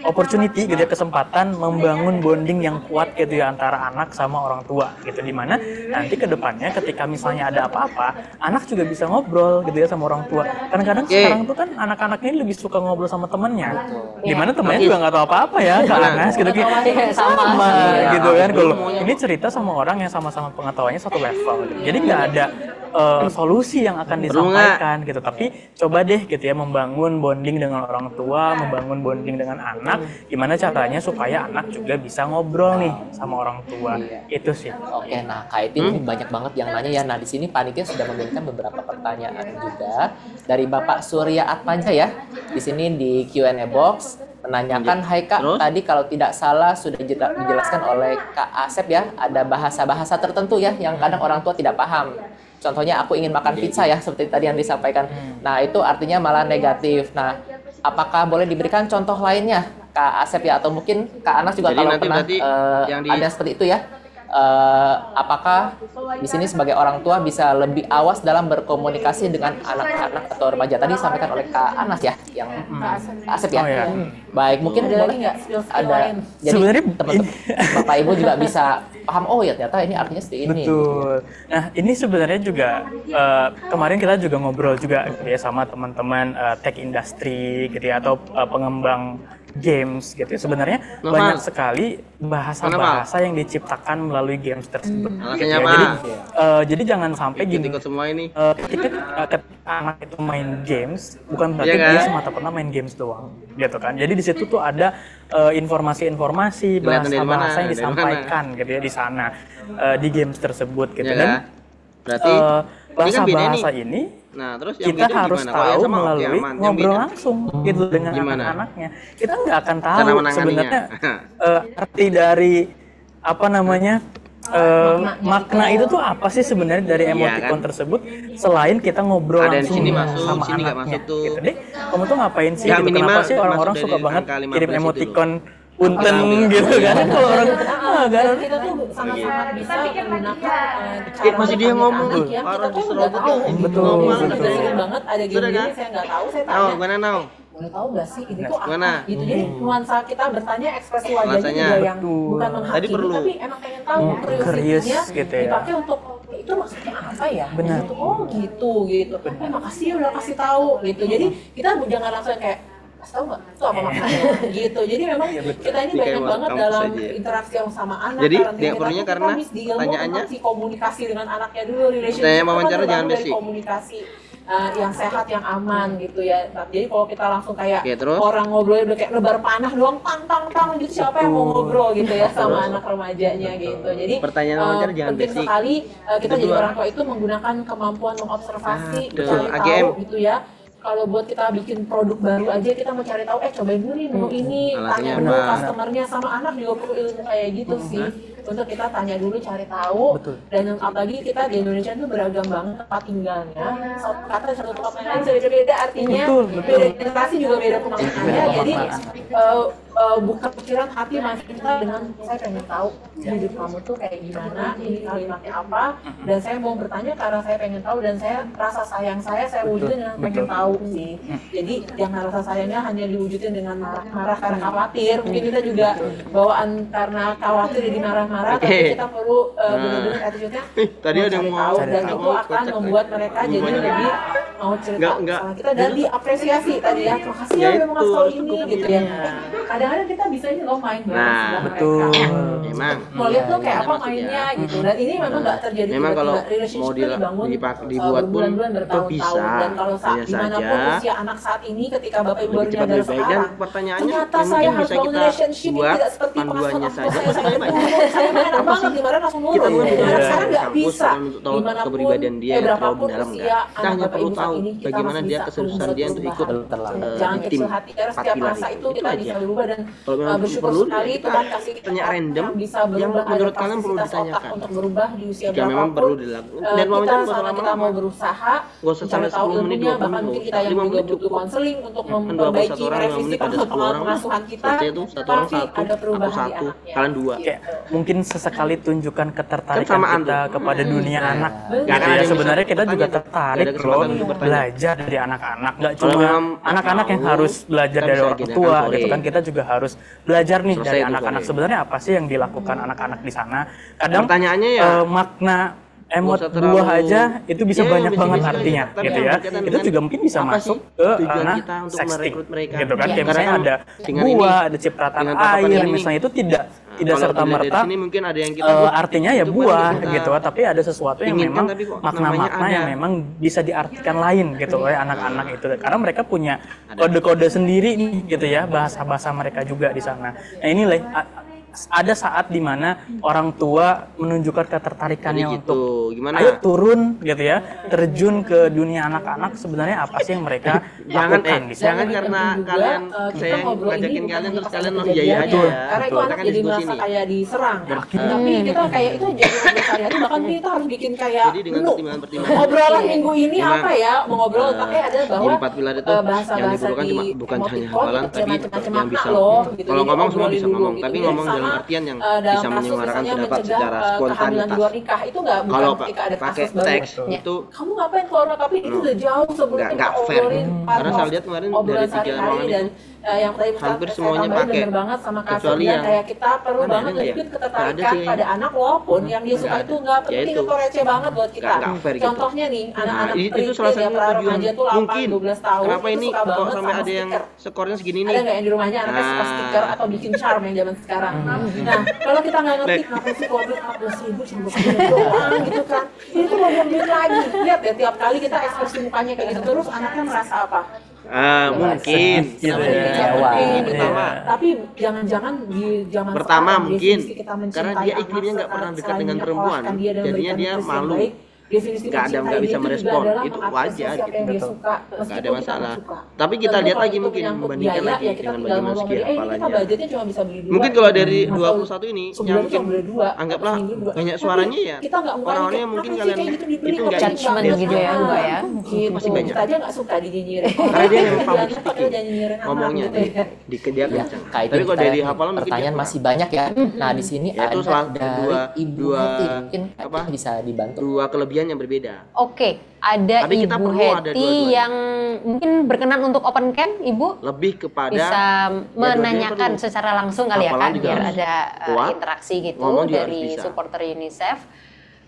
opportunity gitu ya, kesempatan membangun bonding yang kuat gitu ya antara anak sama orang tua gitu, di mana nanti ke depannya ketika misalnya ada apa-apa, anak juga bisa ngobrol gitu ya sama orang tua. Kadang-kadang sekarang tuh kan anak-anak ini lebih suka ngobrol sama temannya, gimana temannya juga nggak tahu apa-apa ya, Kak Anas gitu sama gitu kan. Kalau ini cerita sama orang yang sama-sama pengetahuannya satu level gitu. Jadi nggak ada solusi yang akan disampaikan gitu, tapi coba deh gitu ya membangun bonding dengan orang tua, membangun bonding dengan anak, gimana caranya supaya anak juga bisa ngobrol nih sama orang tua. Itu sih. Oke, nah Kak Etin banyak banget yang nanya ya. Nah, di sini panitia sudah memberikan beberapa pertanyaan juga dari Bapak Surya Atmaja ya. Di sini di Q&A box menanyakan, "Hai Kak, tadi kalau tidak salah sudah dijelaskan oleh Kak Asep ya, ada bahasa-bahasa tertentu ya yang kadang orang tua tidak paham. Contohnya aku ingin makan pizza ya, seperti tadi yang disampaikan. Nah, itu artinya malah negatif. Nah, apakah boleh diberikan contoh lainnya, Kak Asep ya? Atau mungkin Kak Anas juga kalau pernah ada seperti itu ya? Apakah di sini sebagai orang tua bisa lebih awas dalam berkomunikasi dengan anak-anak atau remaja? Tadi disampaikan oleh Kak Anas ya, yang Asep ya. Baik, mungkin boleh nggak ada, jadi teman-teman Bapak Ibu juga bisa paham, oh ya ternyata ini artinya seperti ini. Betul. Nah, ini sebenarnya juga kemarin kita juga ngobrol juga gitu ya sama teman-teman tech industry gitu ya, atau pengembang games gitu ya. Sebenarnya banyak sekali bahasa-bahasa yang diciptakan melalui games tersebut. Gitu ya. Jadi jangan sampai gini. Ketika anak itu main games, bukan berarti dia semata-mata main games doang, gitu kan. Jadi di situ tuh ada informasi-informasi, bahasa-bahasa yang disampaikan gitu ya di sana, di games tersebut gitu. Dan bahasa-bahasa ini terus kita harus tahu melalui ngobrol langsung gitu dengan anak-anaknya. Kita nggak akan tahu sebenarnya arti dari makna itu tuh apa sih sebenarnya dari emoticon tersebut, selain kita ngobrol langsung sama anaknya gitu deh. Kamu tuh ngapain sih gitu? Kenapa sih orang-orang suka banget kirim emoticon punten gitu kan? Kalau orang kita tuh sangat-sangat bisa menggunakan masih dia ngomong tuh kita tuh nggak tahu betul banget ada gini saya nggak tahu, saya tanya boleh tahu nggak sih ini tuh apa gitu. Jadi nuansa kita bertanya, ekspresi wajahnya juga yang bukan menghakimi tapi emang pengen tahu, curiosity-nya gitu ya, dipakai untuk itu maksudnya apa ya. Benar. Gitu. Oh gitu makasih ya udah kasih tahu gitu. Jadi kita jangan langsung kayak tahu nggak itu apa maknanya gitu. Jadi memang kita ini banyak banget dalam interaksi yang sama anak. Jadi diakurnya karena pertanyaannya komunikasi dengan anaknya dulu, relationship saya wawancara jangan basic komunikasi yang sehat, yang aman gitu ya. Jadi kalau kita langsung kayak terus? orang ngobrolnya udah kayak lebar panah doang, tang gitu, siapa yang mau ngobrol gitu ya sama anak remajanya gitu. Jadi pertanyaan wawancara jangan penting basic. sekali kita jadi orang tua itu menggunakan kemampuan mengobservasi, mencari tahu AGM. gitu ya. Kalau buat kita bikin produk baru aja kita mau cari tahu, cobain dulu nih menu ini, tanya dulu customernya, sama anak juga perlu ilmu kayak gitu sih. Untuk kita tanya dulu, cari tahu. Dan apalagi kita di Indonesia itu beragam banget tempat tinggalnya. Satu kata satu tempat yang lain beda-beda artinya, beda generasi juga beda pemahamannya. Jadi buka pikiran hati masih kita dengan saya pengen tahu hidup kamu tuh kayak gimana, ini kalimatnya apa, dan saya mau bertanya karena saya pengen tahu, dan saya rasa sayang saya wujudin dengan pengen tahu sih. Jadi jangan rasa sayangnya hanya diwujudin dengan marah-marah karena khawatir. Mungkin kita juga bawaan karena khawatir jadi marah-marah, tapi kita perlu benar-benar attitude-nya tadi ada yang mau tahu, dan itu akan membuat mereka jadi lebih mau cerita sama kita dan diapresiasi tadi ya. Terima kasih ya udah mengasih tahu ini gitu ya. Kadang-kadang kita bisa ini loh main bareng sama mereka. Memang. Mau lihat tuh kayak apa mainnya gitu. Dan ini memang nggak terjadi memang kalau relationship mau dibangun dibuat pun bulan-bulan bertahun-tahun. Dan kalau dimanapun usia anak saat ini ketika bapak ibu baru nyadar sekarang, ternyata saya harus bangun relationship yang tidak seperti pengasuhan saya saya main banget dimana langsung nurut. Anak sekarang nggak bisa dimanapun berapapun usia anak bapak ibu saat ini kita masih bisa keseriusan dia untuk ikut jangan kecil hati karena setiap masa itu kita bisa berubah, dan bersyukur sekali Tuhan kasih kita random bisa berubah, menurut kalian perlu ditanyakan untuk berubah di usia jika memang perlu dilakukan. Dan kita saat kita mau berusaha mencari tahu ilmunya, bahkan mungkin kita yang juga butuh konseling untuk memperbaiki revisi pengasuhan kita, tapi ada perubahan di anaknya. Kalian dua. Mungkin sesekali tunjukkan ketertarikan kita kepada dunia anak. Ya sebenarnya kita juga tertarik loh belajar dari anak-anak. Nggak cuma anak-anak yang harus belajar dari orang tua gitu kan, kita juga harus belajar nih dari anak-anak. Sebenarnya apa sih yang dilakukan anak-anak di sana? Kadang pertanyaannya ya makna emot buah aja itu bisa banyak banget artinya gitu ya. Itu juga mungkin bisa masuk ke ranah sexting gitu kan. Kayak misalnya ada buah, ada cipratan air misalnya, itu tidak serta-merta artinya ya buah gitu, tapi ada sesuatu yang memang makna-makna yang memang bisa diartikan lain gitu oleh anak-anak itu, karena mereka punya kode-kode sendiri nih gitu ya, bahasa-bahasa mereka juga di sana. Nah ini ada saat dimana orang tua menunjukkan ketertarikannya untuk ayo turun gitu ya, terjun ke dunia anak-anak. Sebenarnya apa sih yang mereka lakukan di sana? Jangan karena kalian saya ngajakin kalian terus kalian langsung iya aja ya. Karena itu anak jadi merasa kayak diserang. Tapi kita kayak itu jadi sehari-hari, bahkan kita harus bikin kayak menu obrolan minggu ini apa ya, mengobrol pakai ada bahwa bahasa-bahasa di bukan hanya hafalan tapi yang bisa gitu. Kalau ngomong semua bisa ngomong, tapi ngomong dalam artian yang bisa menyuarakan pendapat secara spontanitas. Itu kalau pakai teks itu kamu ngapain keluar, tapi itu udah jauh sebelum kita obrolin. Karena saya lihat kemarin dari 3 ruangan itu yang tadi hampir semuanya pakai, banget sama kecuali yang kayak kita perlu banget nunjukin ketertarikan pada anak, walaupun yang dia suka itu nggak penting atau receh banget buat kita. Contohnya nih anak-anak itu salah satu tujuan tuh 8-12 tahun kenapa ini kok sampai ada yang skornya segini nih, ada nggak yang di rumahnya anaknya suka stiker atau bikin charm yang zaman sekarang. Nah kalau kita nggak ngerti kenapa sih kalau beli 14.000 cuma doang gitu kan, ini tuh mau beli lagi. Lihat ya tiap kali kita ekspresi mukanya kayak gitu terus, anaknya merasa apa? Mungkin tapi jangan-jangan di zaman pertama mungkin karena dia iklimnya nggak pernah dekat dengan perempuan, jadinya dia malu, nggak bisa merespon. Itu wajar gitu, nggak ada masalah. Tapi kita lihat lagi, mungkin membandingkan lagi dengan bagaimana segi hafalannya. Mungkin kalau dari 21 ini yang mungkin anggaplah banyak suaranya ya, orang-orangnya mungkin kalian itu nggak judgement gitu ya, enggak ya? Mungkin masih banyak. Kita aja nggak suka dinyinyirin. Karena dia memang public speaking, ngomongnya di dia kencang. Tapi kalau dari hafalan mungkin pertanyaan masih banyak ya. Nah di sini ada dua mungkin bisa dibantu. Dua kelebihan yang berbeda. Oke, ada tapi Ibu Heti yang mungkin berkenan untuk open cam, Ibu. Lebih kepada bisa menanyakan secara langsung kali ya kan, biar ada interaksi gitu dari supporter UNICEF.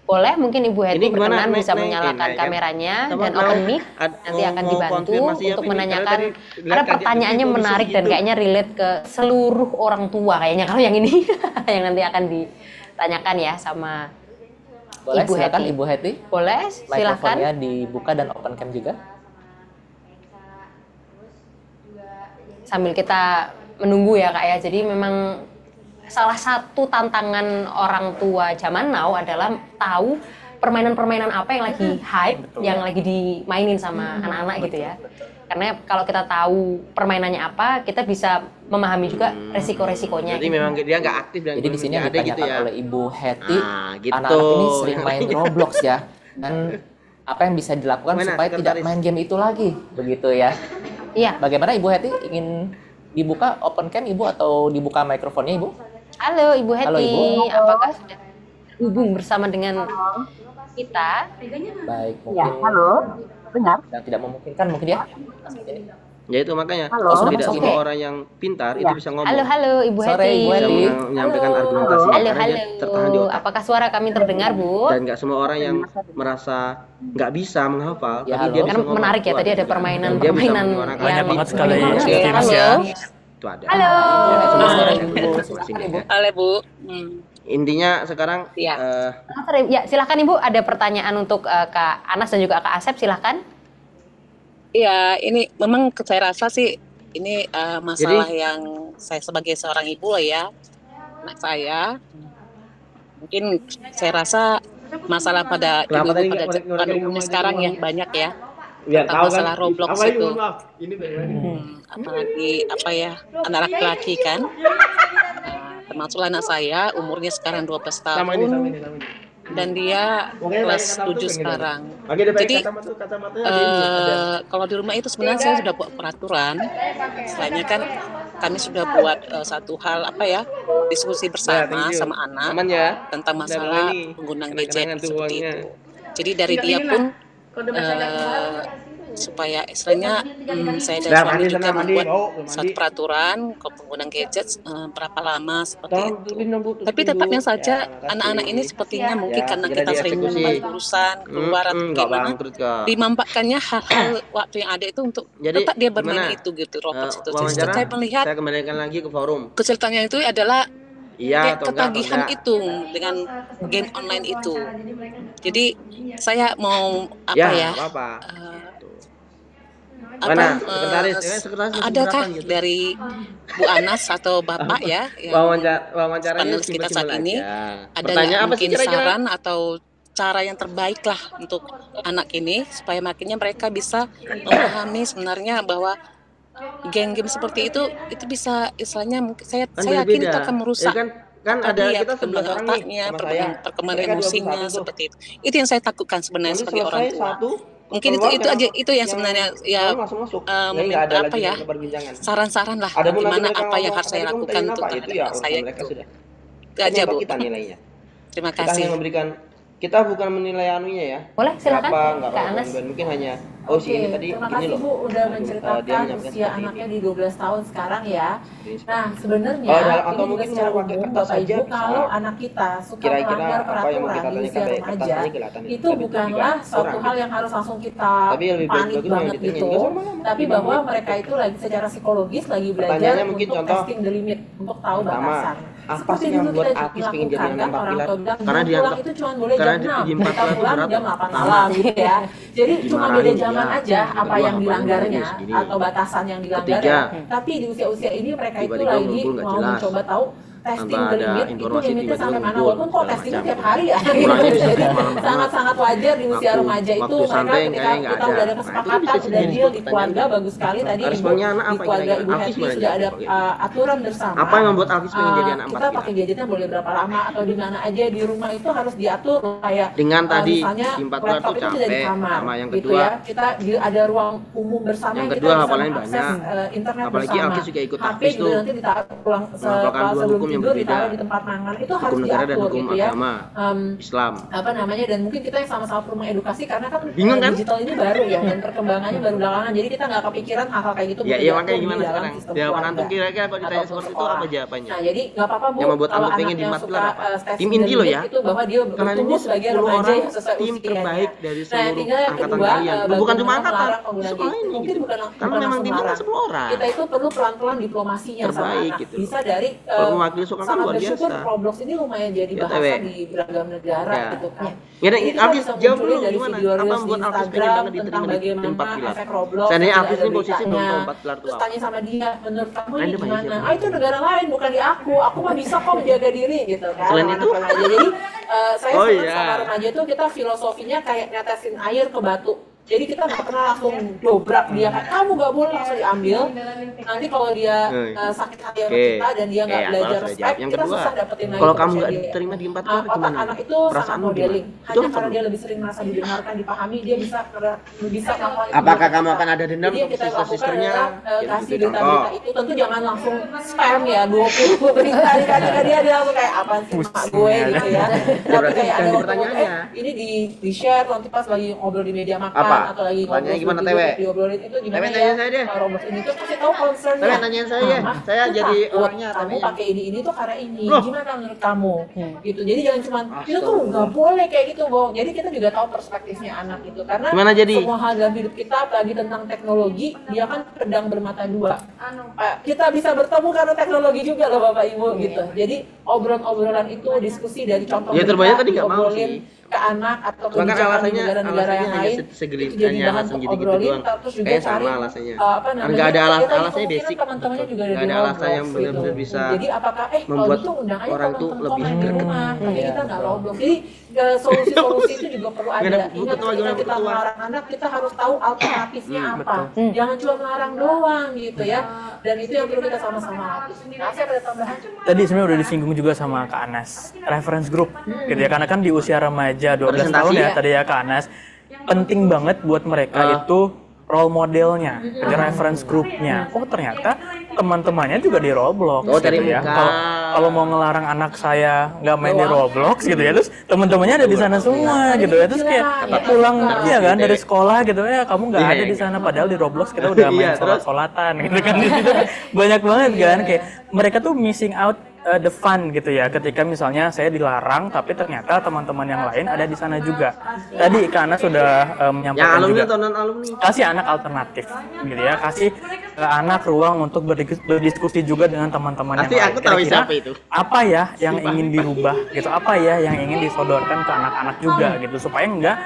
Boleh mungkin Ibu Heti berkenan bisa menyalakan kameranya dan open mic, nanti akan dibantu untuk menanyakan, karena pertanyaannya menarik dan kayaknya relate ke seluruh orang tua kayaknya kalau yang ini yang nanti akan ditanyakan ya sama Boleh, Ibu silakan Heti. Ibu Heti. Boleh, silakan. Mikrofonnya dibuka dan open cam juga. Sambil kita menunggu ya Kak ya. Jadi memang salah satu tantangan orang tua zaman now adalah tahu permainan-permainan apa yang lagi hype, yang lagi dimainin sama anak-anak gitu ya. Karena kalau kita tahu permainannya apa, kita bisa memahami juga resiko-resikonya. Jadi memang dia nggak aktif dan Jadi di sini yang ada ditanyakan gitu ya. oleh Ibu Heti, gitu. anak-anak ini sering main Roblox ya. Dan apa yang bisa dilakukan supaya tidak main game itu lagi, begitu ya? Iya. Bagaimana Ibu Heti, ingin dibuka open cam Ibu atau dibuka mikrofonnya Ibu? Halo Ibu Heti, Halo, Ibu. apakah sudah hubung bersama dengan kita? Baik, mungkin Ya, halo, benar. yang tidak memungkinkan mungkin ya. Ya itu makanya Halo. tidak Oke. semua orang yang pintar itu bisa ngomong. Halo Ibu Sore, Heti. Ibu Bisa Heti. menyampaikan argumentasi Halo, karena dia tertahan di otak. apakah suara kami terdengar Bu? Dan nggak semua orang yang merasa nggak bisa menghafal, Ya, tapi halo. dia Kan bisa ngomong. menarik ya, Itu tadi ada kan. Dan dia bisa permainan-permainan menyuarakan Banyak yang banget sekali Oke, tips ya. itu ada. Halo. Masing-masing ya. Halo Bu. Intinya sekarang Iya. Ya, silahkan Ibu, ada pertanyaan untuk Kak Anas dan juga Kak Asep, silahkan. Iya, ini memang saya rasa sih ini masalah yang saya sebagai seorang ibu lah ya, anak saya. Mungkin saya rasa masalah pada Kenapa tadi ibu-ibu pada nggak umumnya sekarang ya banyak ya. Biar Tentang tahu kan. masalah Roblox Apalagi itu. mohon maaf, ini bagaimana? Apalagi apa ya, anak laki-laki kan. Termasuk anak saya umurnya sekarang 12 tahun. Sama ini. Dan dia Pokoknya kelas pakai kacamata 7 tuh sekarang. Pakai dia pakai Jadi kacamatanya ada. kalau di rumah itu sebenarnya saya sudah buat peraturan. Istilahnya kan kami sudah buat satu hal apa ya, diskusi bersama sama anak Aman ya. tentang masalah ini. penggunaan Kenang-kenangan gadget tuh seperti uangnya. itu. Jadi dari dia pun supaya istilahnya saya dan suami juga membuat satu peraturan kalau penggunaan gadget berapa lama seperti itu. Tapi tetapnya saja anak-anak ini sepertinya mungkin karena kita sering membuat urusan keluar atau gimana, dimanfaatkannya hal-hal waktu yang ada itu untuk Jadi, tetap dia bermain gimana? itu gitu Roblox itu. Jadi Wawancara, saya melihat saya kembalikan lagi ke forum. kesulitannya itu adalah Iya kayak atau enggak, ketagihan itu dengan game online itu. Jadi saya mau apa ya? Apa? Apa, Sekretaris masih adakah keberatan gitu. dari Bu Anas atau Bapak ya yang Wawancaranya panel kita saat simpel-simpel ini aja. ada Pertanyaan nggak apa sih mungkin kira-kira? saran atau cara yang terbaik lah untuk anak ini supaya makinnya mereka bisa memahami sebenarnya bahwa game-game seperti itu bisa istilahnya mungkin saya yakin beda-beda. itu akan merusak Ya kan ada dia kita 11 perkembangan orang nih otaknya, sama saya. perkembangan Mereka emosinya 21 tuh. seperti itu. Itu yang saya takutkan sebenarnya Lalu sebagai orang selesai tua. satu, Mungkin keluar itu aja itu yang sebenarnya ya langsung masuk. meminta nggak ada apa lagi ya perbincangan. saran-saran lah Ada pun nanti bagaimana mereka apa yang ngomong, harus saya "Tadi kamu lakukan tanyain untuk apa?" Itu ya anak saya mereka itu. sudah. Itu aja Bu. Kita nilainya. Terima Kita hanya kasih. memberikan, kita bukan menilai anunya ya. Boleh, silakan, Berapa, nggak Kak apa-apa, Anas. dan mungkin hanya si ini tadi terima ini kasih loh. Bu udah dia menceritakan menyampaikan usia seperti anaknya ini. di 12 tahun sekarang ya. Nah sebenarnya Atau ini juga mungkin secara mau pakai umum kertas Bapak aja Ibu bisa. kalau anak kita suka Kira-kira melanggar apa yang mau peraturan kita di tanyakan usia dari remaja kertas aja kelihatan itu Tapi bukanlah juga suatu kurang. hal yang harus langsung kita Tapi lebih panik bagus banget yang gitu. ditanya. Sama-sama. Tapi bahwa mereka itu lagi secara psikologis lagi belajar Pertanyaannya mungkin untuk contoh, testing the limit, untuk tahu pertama, batasan. apa Seperti sih yang dulu buat kita Alkis pengen jadi lakukan anak kan, orang pilar? tua bilang Karena jam dia pulang itu cuma boleh karena jam di 6, 4 kita itu pulang berapa? jam 8 malam gitu ya. Jadi cuma beda Dimarahin zaman dia. aja apa Kedua, yang apa dilanggarnya yang segini. atau batasan yang dilanggar Ketiga, ya. Tapi di usia-usia ini mereka itu tiba-tiba lagi ngumpul nggak mau jelas. mencoba tahu testing Tanpa the ada limit itu informasi, limitnya tiba-tiba sampai mana ngumpul, walaupun kok segala testingnya macam. tiap hari ya Pulangnya gitu. bisa Jadi malam-malam. sangat-sangat wajar di usia remaja itu waktu mereka santai ketika kayaknya nggak kita ada. udah ada Nah, itu kesepakatan bisa udah jadi deal di pertanyaan. keluarga bagus sekali tadi ibu Responnya anak di apa keluarga kira-kira? Ibu Alkis Happy mana sudah ada jawab gitu. aturan bersama. Apa yang membuat Alkis pengen jadi anak 4 kita pilar? pakai gadgetnya boleh berapa lama atau di mana aja di rumah itu harus diatur kayak Dengan tadi misalnya di 4 pilar laptop tuh itu tidak di capek. kamar Sama yang gitu kedua, ya kita ada ruang umum bersama yang kita kedua bisa hafalannya mengakses banyak. internet Apalagi bersama. Alkis juga ikut HP aktif juga tuh. nanti ditaruh pulang Mengamalkan dua sebelum hukum yang tidur berbeda. ditaruh di tempat mangan itu harus Hukum negara dan diatur hukum gitu ya. agama Islam. Apa namanya dan mungkin kita yang sama-sama perlu mengedukasi karena kan Bingung kan? digital ini baru ya dan perkembangannya baru belakangan jadi kita nggak kepikiran hal-hal kayak gitu Ya, bisa iya diatur makanya di gimana dalam sekarang? sistem Jawaban keluarga antum kira-kira kalau ditanya ataupun seperti itu sekolah. apa jawabannya? Nah jadi nggak apa-apa Bu Yang membuat kalau antum pengen anaknya di 4 suka pilar apa? testing Tim the inti loh limit ya. itu bahwa dia Karena ini bertumbuh sebagai 10 remaja orang yang sesuai tim usianya. terbaik dari Nah seluruh tinggal yang angkatan kedua kalian. Bukan cuma bagaimana angkatan, melarang penggunaan sekolah gadget. ini. Mungkin bukan Karena memang timnya melarang. 10 orang. Kita itu perlu pelan-pelan diplomasinya sama Terbaik anak. gitu. Bisa dari Kalau mewakili suka kan sangat luar bersyukur biasa. Roblox ini lumayan jadi Ya, bahasa Tewe. di beragam negara Ya. gitu kan. Gini, Jadi kita Alvis bisa jawab munculin dulu dari gimana? video Apa reels di membuat Alvis pengen Instagram banget tentang diterima di bagaimana 4 pilar? efek Roblox. Seandainya tidak Alvis ada ini posisi belum beritanya. tahu 4 pilar itu Terus apa. tanya sama dia, menurut kamu ini Random aja gimana? siapa? Ah itu negara lain bukan di aku mah bisa kok menjaga diri gitu kan. Selain anak itu? remaja. Jadi saya Oh, senang iya. sama remaja itu kita filosofinya kayak netesin air ke batu. Jadi kita nggak pernah langsung dobrak dia kan, kamu nggak boleh langsung diambil. Nanti kalau dia sakit hati sama Oke. kita dan dia nggak Aku belajar sudah respect, jawab. Yang kita kedua, susah dapetin lagi kalau kamu kepercayaan nggak dia. diterima di 4 pilar Otak gimana? anak itu sangat Perasaanmu modeling. gimana? Hanya Itu karena apa? dia lebih sering merasa didengarkan, dipahami, dia bisa melakukan itu. Apakah kamu akan ada dendam Jadi yang untuk kita lakukan sister-sisternya? adalah Ya, kasih gitu. berita-berita itu. Tentu jangan langsung spam ya 20 berita dikasih dia langsung kayak apa sih mak gue gitu ya. Tapi kayak ada waktu ini di share nanti pas lagi ngobrol di media makan Apa? atau lagi Tanyanya gimana, ngobrol Tewe? diobrolin itu gimana Tewe, ya? tanyain saya deh. Robot ini tuh kasih tahu concernnya. Tewe, tanyain saya ya. Mah, Saya tuh jadi takut orangnya, kamu Tewe. pakai ini tuh karena ini. Loh. Gimana menurut kamu? Gitu. Jadi jangan cuma itu tuh nggak boleh kayak gitu, Bong. Jadi kita juga tahu perspektifnya anak gitu karena Gimana jadi? semua hal dalam hidup kita apalagi tentang teknologi dia kan pedang bermata dua. Kita bisa bertemu karena teknologi juga loh Bapak Ibu gitu. Jadi obrolan-obrolan itu diskusi dari contoh Ya, terbanyak tadi nggak mau diobrolin sih. ke anak atau Cuma kan kebijakan di alasannya negara-negara yang hanya lain segelintir, itu jadi hanya bahan alasan untuk gitu-gitu obrolin doang. terus juga Kayak cari sama alasannya. apa Kan namanya nggak ada kita alasannya kemungkinan basic. teman-temannya juga ada Nggak di ada alasan yang Roblox benar-benar gitu. bisa Jadi apakah kalau membuat gitu undang aja orang tuh teman-teman lebih komen di greget. rumah tapi Iya. kita nggak Roblox. Jadi solusi-solusi itu juga perlu ada. Gimana, Bu Ingat Ketua, ketika gimana, Bu kita Ketua? melarang anak kita harus tahu alternatifnya apa. betul. Jangan cuma melarang doang gitu ya. Dan itu yang perlu kita sama-sama latih. Nah, saya ada tambahan. Tadi sebenarnya udah disinggung juga sama Kak Anas, reference group gitu ya, karena kan di usia remaja 12 tahun ya tadi ya Kak Anas, penting banget buat mereka itu role modelnya, jadi reference groupnya. Oh ternyata teman-temannya juga di Roblox Oh, gitu dari ya. muka. Kalau mau ngelarang anak saya nggak main di Roblox gitu ya, terus teman-temannya ada di sana semua gitu ya, terus kayak pulang ya kan dari sekolah gitu ya, kamu nggak ada di sana padahal di Roblox kita udah main sholat-sholatan gitu kan di situ banyak banget kan, kayak mereka tuh missing out the fun gitu ya, ketika misalnya saya dilarang tapi ternyata teman-teman yang lain ada di sana juga. Tadi Kak Ana sudah Yang menyampaikan alumni juga atau non alumni? kasih anak alternatif gitu ya, kasih anak ruang untuk berdiskusi juga dengan teman-teman yang Pasti lain. aku tahu Kira-kira siapa itu. apa ya yang ingin dirubah gitu, apa ya yang ingin disodorkan ke anak-anak juga gitu, supaya enggak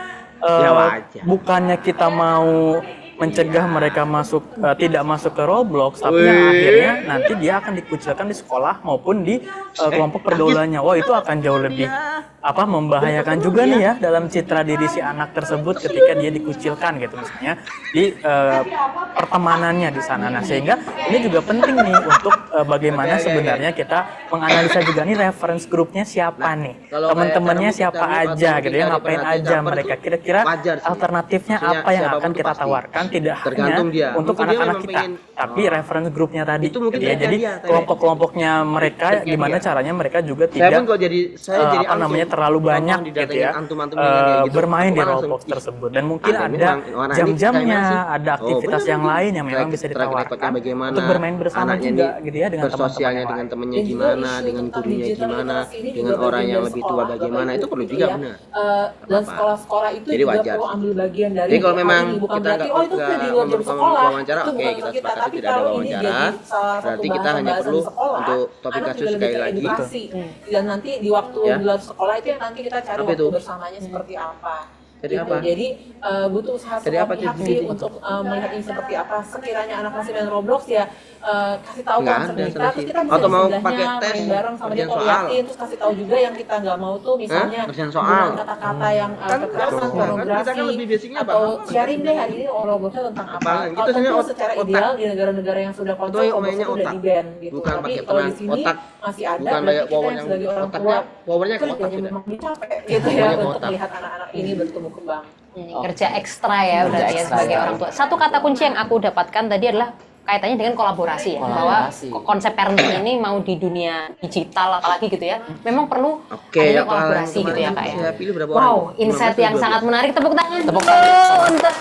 Ya wajar. bukannya kita mau mencegah mereka masuk tidak masuk ke Roblox, tapi yang akhirnya nanti dia akan dikucilkan di sekolah maupun di kelompok pergaulannya. Wah, itu akan jauh lebih membahayakan juga nih ya dalam citra diri si anak tersebut ketika dia dikucilkan gitu misalnya di pertemanannya di sana. Nah, sehingga ini juga penting nih untuk bagaimana sebenarnya kita menganalisa juga nih reference grupnya siapa nih, teman-temannya siapa aja gitu ya, ngapain aja mereka, kira-kira alternatifnya apa yang akan kita tawarkan, tidak hanya untuk anak-anak kita tapi reference grupnya tadi gitu ya. Jadi kelompok-kelompoknya mereka gimana caranya mereka juga tidak terlalu banyak gitu ya bermain di Roblox tersebut, dan mungkin ada jam-jamnya, ada aktivitas yang lain yang memang bisa ditawarkan untuk bermain bersama juga gitu ya dengan teman-teman dengan temennya gimana, dengan gurunya gimana, dengan orang yang lebih tua bagaimana, itu perlu juga benar. Dan sekolah-sekolah itu Jadi juga wajar. perlu ambil bagian dari Jadi kalau memang bukan kita berarti nggak itu tuh di luar jam sekolah wawancara, itu oke, bukan kita kita, sepakati tapi tidak ada kalau ini wawancara, jadi salah satu berarti kita hanya bahasan perlu di sekolah, untuk topik anak kasus juga sekali lebih lagi. teredukasi. Dan nanti di waktu Ya. di luar sekolah itu yang nanti kita cari Apa waktu itu? bersamanya seperti apa. Jadi Gitu. apa? Jadi butuh usaha Jadi semua apa pihak sih? sih untuk melihat ini seperti apa. Sekiranya anak masih main Roblox ya kasih tahu Nggak concern ada kita, solusi. terus kita bisa Atau mau sebelahnya pakai tes, main bareng sama dia ngerjain atau soal. liatin, terus kasih tahu juga yang kita nggak mau tuh misalnya ngerjain soal. penggunaan kata-kata yang kekerasan, Kan pornografi, kita kan lebih basicnya atau apa? sharing deh hari ini Robloxnya tentang apa. Apaan? Kalau Itu sebenarnya tentu secara otak. ideal di negara-negara yang sudah Itu konsep yang Roblox mainnya itu udah otak. di ban gitu. Bukan Tapi pakai kalau di peran sini otak. masih ada, Bukan berarti kayak kita power yang yang sebagai orang tua powernya ke otak kerjanya tidak. memang capek gitu ya Powernya ke untuk otak. melihat anak-anak ini bertumbuh kembang. Kerja ekstra ya berarti ya sebagai orang tua. Satu kata kunci yang aku dapatkan tadi adalah kaitannya dengan kolaborasi ya, bahwa konsep parenting ini mau di dunia digital apalagi gitu ya, memang perlu adanya kolaborasi gitu ya Kak ya. Wow, insight yang sangat menarik, tepuk tangan dulu untuk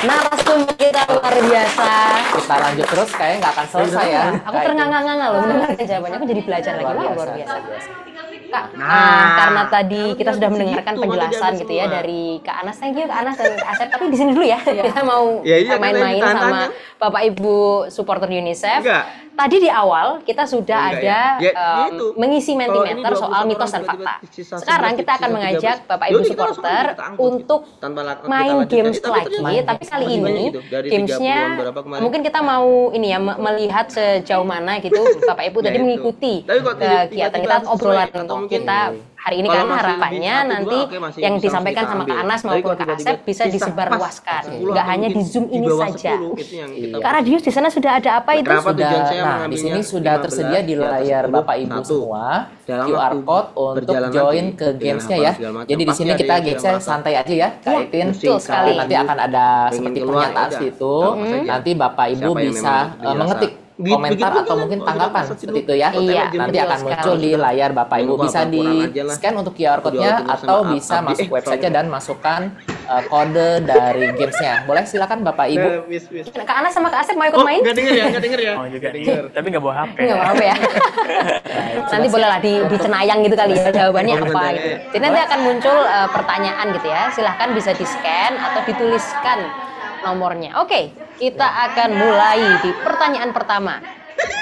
narasumber kita luar biasa. Kita lanjut terus kayaknya nggak akan selesai ya. Aku ternganga-nganga loh mendengarkan jawabannya, aku jadi belajar lagi. Wah, luar biasa. Kak, karena tadi kita sudah mendengarkan penjelasan gitu ya dari Kak Anas, thank you Kak Anas dan Asep, tapi di sini dulu ya, kita mau main-main sama Bapak Ibu supporter UNICEF. tadi di awal kita sudah ada itu. mengisi Mentimeter soal mitos dan fakta. Sekarang kita akan mengajak Bapak Ibu supporter untuk main games lagi, tapi kali ini gamesnya mungkin kita mau ini ya melihat sejauh mana gitu Bapak Ibu tadi mengikuti kegiatan kita, obrolan kita hari ini, karena harapannya nanti yang disampaikan sama Kak Anas maupun Kak Asep bisa disebarluaskan, nggak hanya di Zoom ini saja. Kak Radius di sana sudah ada apa itu? Nah, di sini sudah tersedia di layar Bapak Ibu semua QR code untuk join ke gamesnya ya. Jadi di sini kita gamesnya santai aja ya, Kak Itin. Nanti akan ada seperti pernyataan situ. Nanti Bapak Ibu bisa mengetik komentar atau mungkin tanggapan seperti itu ya. Nanti akan muncul di layar Bapak Ibu. Bisa di scan untuk QR code-nya atau bisa masuk web saja dan masukkan kode dari gamesnya. Boleh silakan Bapak Ibu. Kak Anas sama Kak Asep mau ikut main? Nggak denger ya. Oh juga denger, tapi nggak bawa HP. Nggak bawa HP ya. Nanti bolehlah di cenayang gitu kali ya jawabannya apa gitu. Jadi nanti akan muncul pertanyaan gitu ya. Silahkan bisa di scan atau dituliskan nomornya. Oke, kita akan mulai di pertanyaan pertama.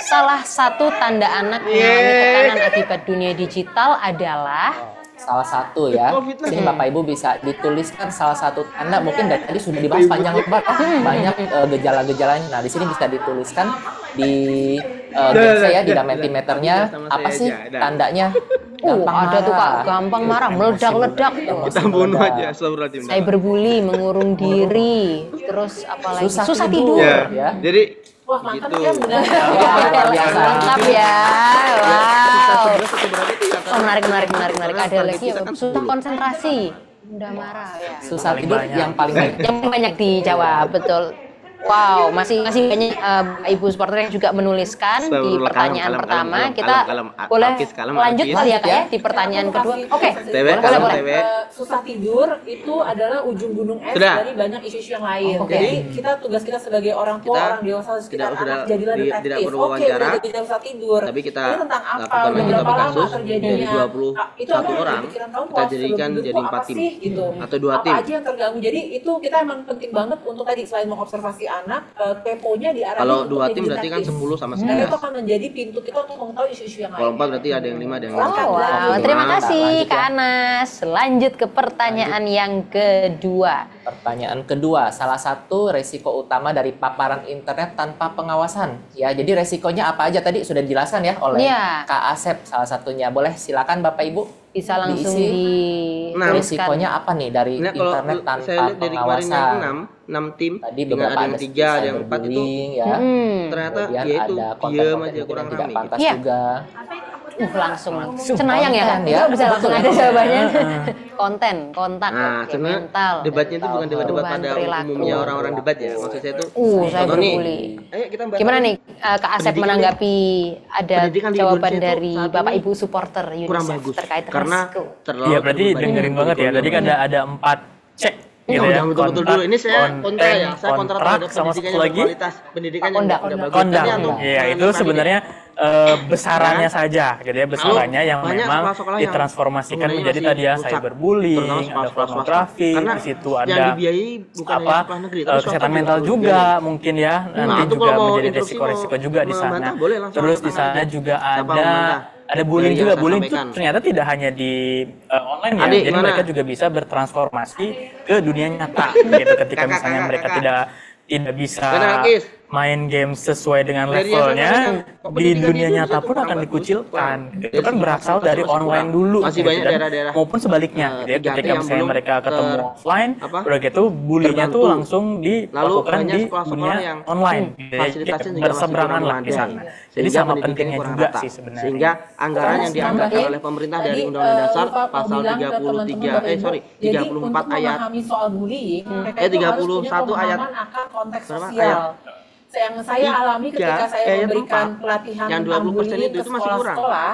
Salah satu tanda anak mengalami tekanan akibat dunia digital adalah salah satu ya. Sini Bapak Ibu bisa dituliskan salah satu tanda, mungkin dari tadi sudah dibahas panjang lebar banyak gejala-gejalanya. Nah, di sini bisa dituliskan di saya di Mentimeternya apa sih tandanya? Ada tuh Kak, gampang marah, meledak-ledak. Kita bunuh aja, cyberbully, mengurung diri, terus apalagi susah tidur ya. Jadi wah mantap ya, benar. Lengkap ya. Wow. Oh, menarik. Ada lagi susah konsentrasi, mudah marah ya. Susah tidur yang paling banyak dijawab, betul. Wow, masih banyak Ibu supporter yang juga menuliskan di pertanyaan pertama. Kita boleh lanjut kali ya Kak ya di pertanyaan kedua. Oke, boleh. Susah tidur itu adalah ujung gunung es dari banyak isu-isu yang lain. Jadi tugas kita sebagai orang tua, orang dewasa sekitar anak, jadilah detektif. Oke, tidak bisa tidur. Tapi kita ini tentang apa? Berapa kasus dari 21 itu orang kita jadikan jadi 4 tim gitu. Atau 2 tim. Apa aja yang terganggu. Jadi itu kita emang penting banget untuk tadi selain mengobservasi anak, keponya diarahin. Kalau 2 tim berarti kan 10 sama 11. Dan itu akan menjadi pintu kita untuk mengetahui isu-isu yang lain. Kalau 4 berarti ada yang 5, ada yang 6. Wow, terima kasih Kak Anas. Lanjut ke pertanyaan yang kedua. Pertanyaan kedua, salah satu resiko utama dari paparan internet tanpa pengawasan. Ya, jadi resikonya apa aja tadi sudah dijelaskan ya oleh Kak Asep salah satunya. Boleh silakan Bapak Ibu bisa langsung di resikonya apa nih dari internet tanpa pengawasan? 6 tim tadi dengan ada yang 3, ada yang 4 itu ya. Ternyata dia itu diam aja, kurang tidak ramai pantas juga. Langsung cenayang ya kan ya, bisa langsung ada jawabannya. Konten, kontak, mental. Debatnya itu bukan debat pada umumnya orang-orang debat ya. Maksud saya itu saya berbuli. Gimana nih Kak Asep menanggapi ada jawaban dari Bapak Ibu supporter UNICEF terkait resiko? Iya, berarti dengerin banget ya. Tadi kan ada 4 cek gitu ya, betul dulu. Ini saya kontra ya, saya kontra terhadap sama satu lagi pendidikan yang tidak bagus. Kondang, iya itu sebenarnya besarannya saja, gitu ya, besarannya yang memang ditransformasikan menjadi tadi ya cyberbullying, ada pornografi, di situ ada apa kesehatan mental juga mungkin ya, nanti juga menjadi resiko-resiko juga di sana. Terus di sana juga ada bullying juga. Bullying itu ternyata tidak hanya di online ya, jadi mereka juga bisa bertransformasi ke dunia nyata gitu, ketika misalnya mereka tidak bisa main game sesuai dengan levelnya, di dunia nyata pun akan dikucilkan. Itu kan berasal dari online dulu, maupun sebaliknya. Jadi ketika misalnya mereka ketemu offline, udah gitu bullyingnya tuh langsung dilakukan di dunia online. Jadi berseberangan lah di sana. Jadi sama pentingnya juga sih sebenarnya. Sehingga anggaran yang dianggarkan oleh pemerintah dari Undang-Undang Dasar pasal 34 ayat 31 ayat konteks sosial yang saya alami ketika saya memberikan pelatihan yang 20% itu masih kurang. Sekolah,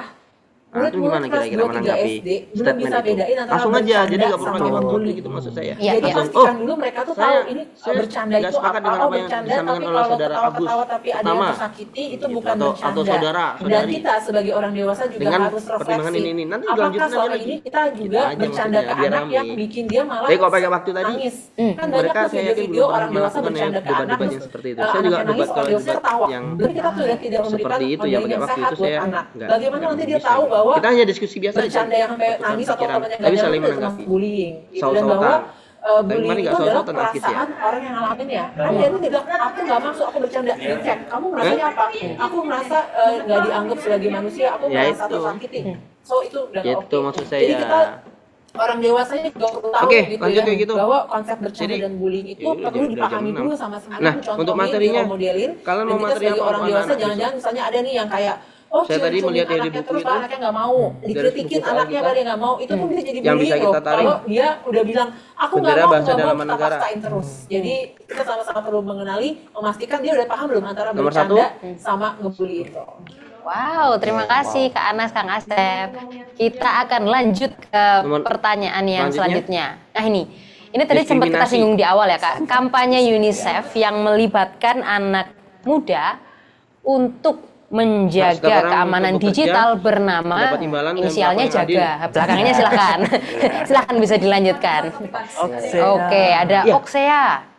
Nah, itu gimana kira-kira menanggapi statement itu? Langsung aja, jadi nggak perlu pakai membuli gitu maksud saya. Jadi pastikan dulu mereka tuh tahu ini bercanda itu apa. Oh bercanda, tapi kalau ketawa-ketawa tapi ada yang tersakiti itu bukan bercanda. Atau saudara, dan kita sebagai orang dewasa juga harus refleksi. Apakah selama ini kita juga bercanda ke anak yang bikin dia malah nangis? Kan banyak tuh video-video orang dewasa bercanda ke anak yang seperti itu. Saya juga debat kalau debat yang kita sudah tidak memberikan itu ya pakai waktu itu saya enggak. Bagaimana nanti dia tahu bahwa kita hanya diskusi biasa aja. Bercanda yang sampai nangis atau temannya tapi saling menanggapi. Bullying. Dan bahwa bullying itu adalah perasaan orang yang ngalamin ya. Kan dia tuh tidak, aku nggak masuk, aku bercanda. Dicek, kamu merasanya apa? Aku merasa nggak dianggap sebagai manusia, aku merasa tersakiti. So itu udah oke. Maksud saya. Jadi kita orang dewasanya juga perlu tahu gitu ya, bahwa konsep bercanda dan bullying itu perlu dipahami dulu sama-sama. Nah, untuk materinya, kalian mau materi apa? Orang dewasa jangan-jangan misalnya ada nih yang kayak saya tadi melihat dari buku itu anaknya nggak mau dikritikin, anaknya kali nggak mau, itu pun bisa jadi bullying loh. Kalau dia udah bilang aku nggak mau, kita paksain terus. Jadi kita sama-sama perlu mengenali, memastikan dia udah paham belum antara bercanda sama ngebully itu. Wow, terima kasih Kak Anas, Kang Asep. Kita akan lanjut ke pertanyaan yang selanjutnya. Nah ini tadi sempat kita singgung di awal ya Kak. Kampanye UNICEF yang melibatkan anak muda untuk menjaga keamanan digital bernama inisialnya Jaga. Belakangnya silahkan. Silahkan bisa dilanjutkan. Oke, ada Oksea.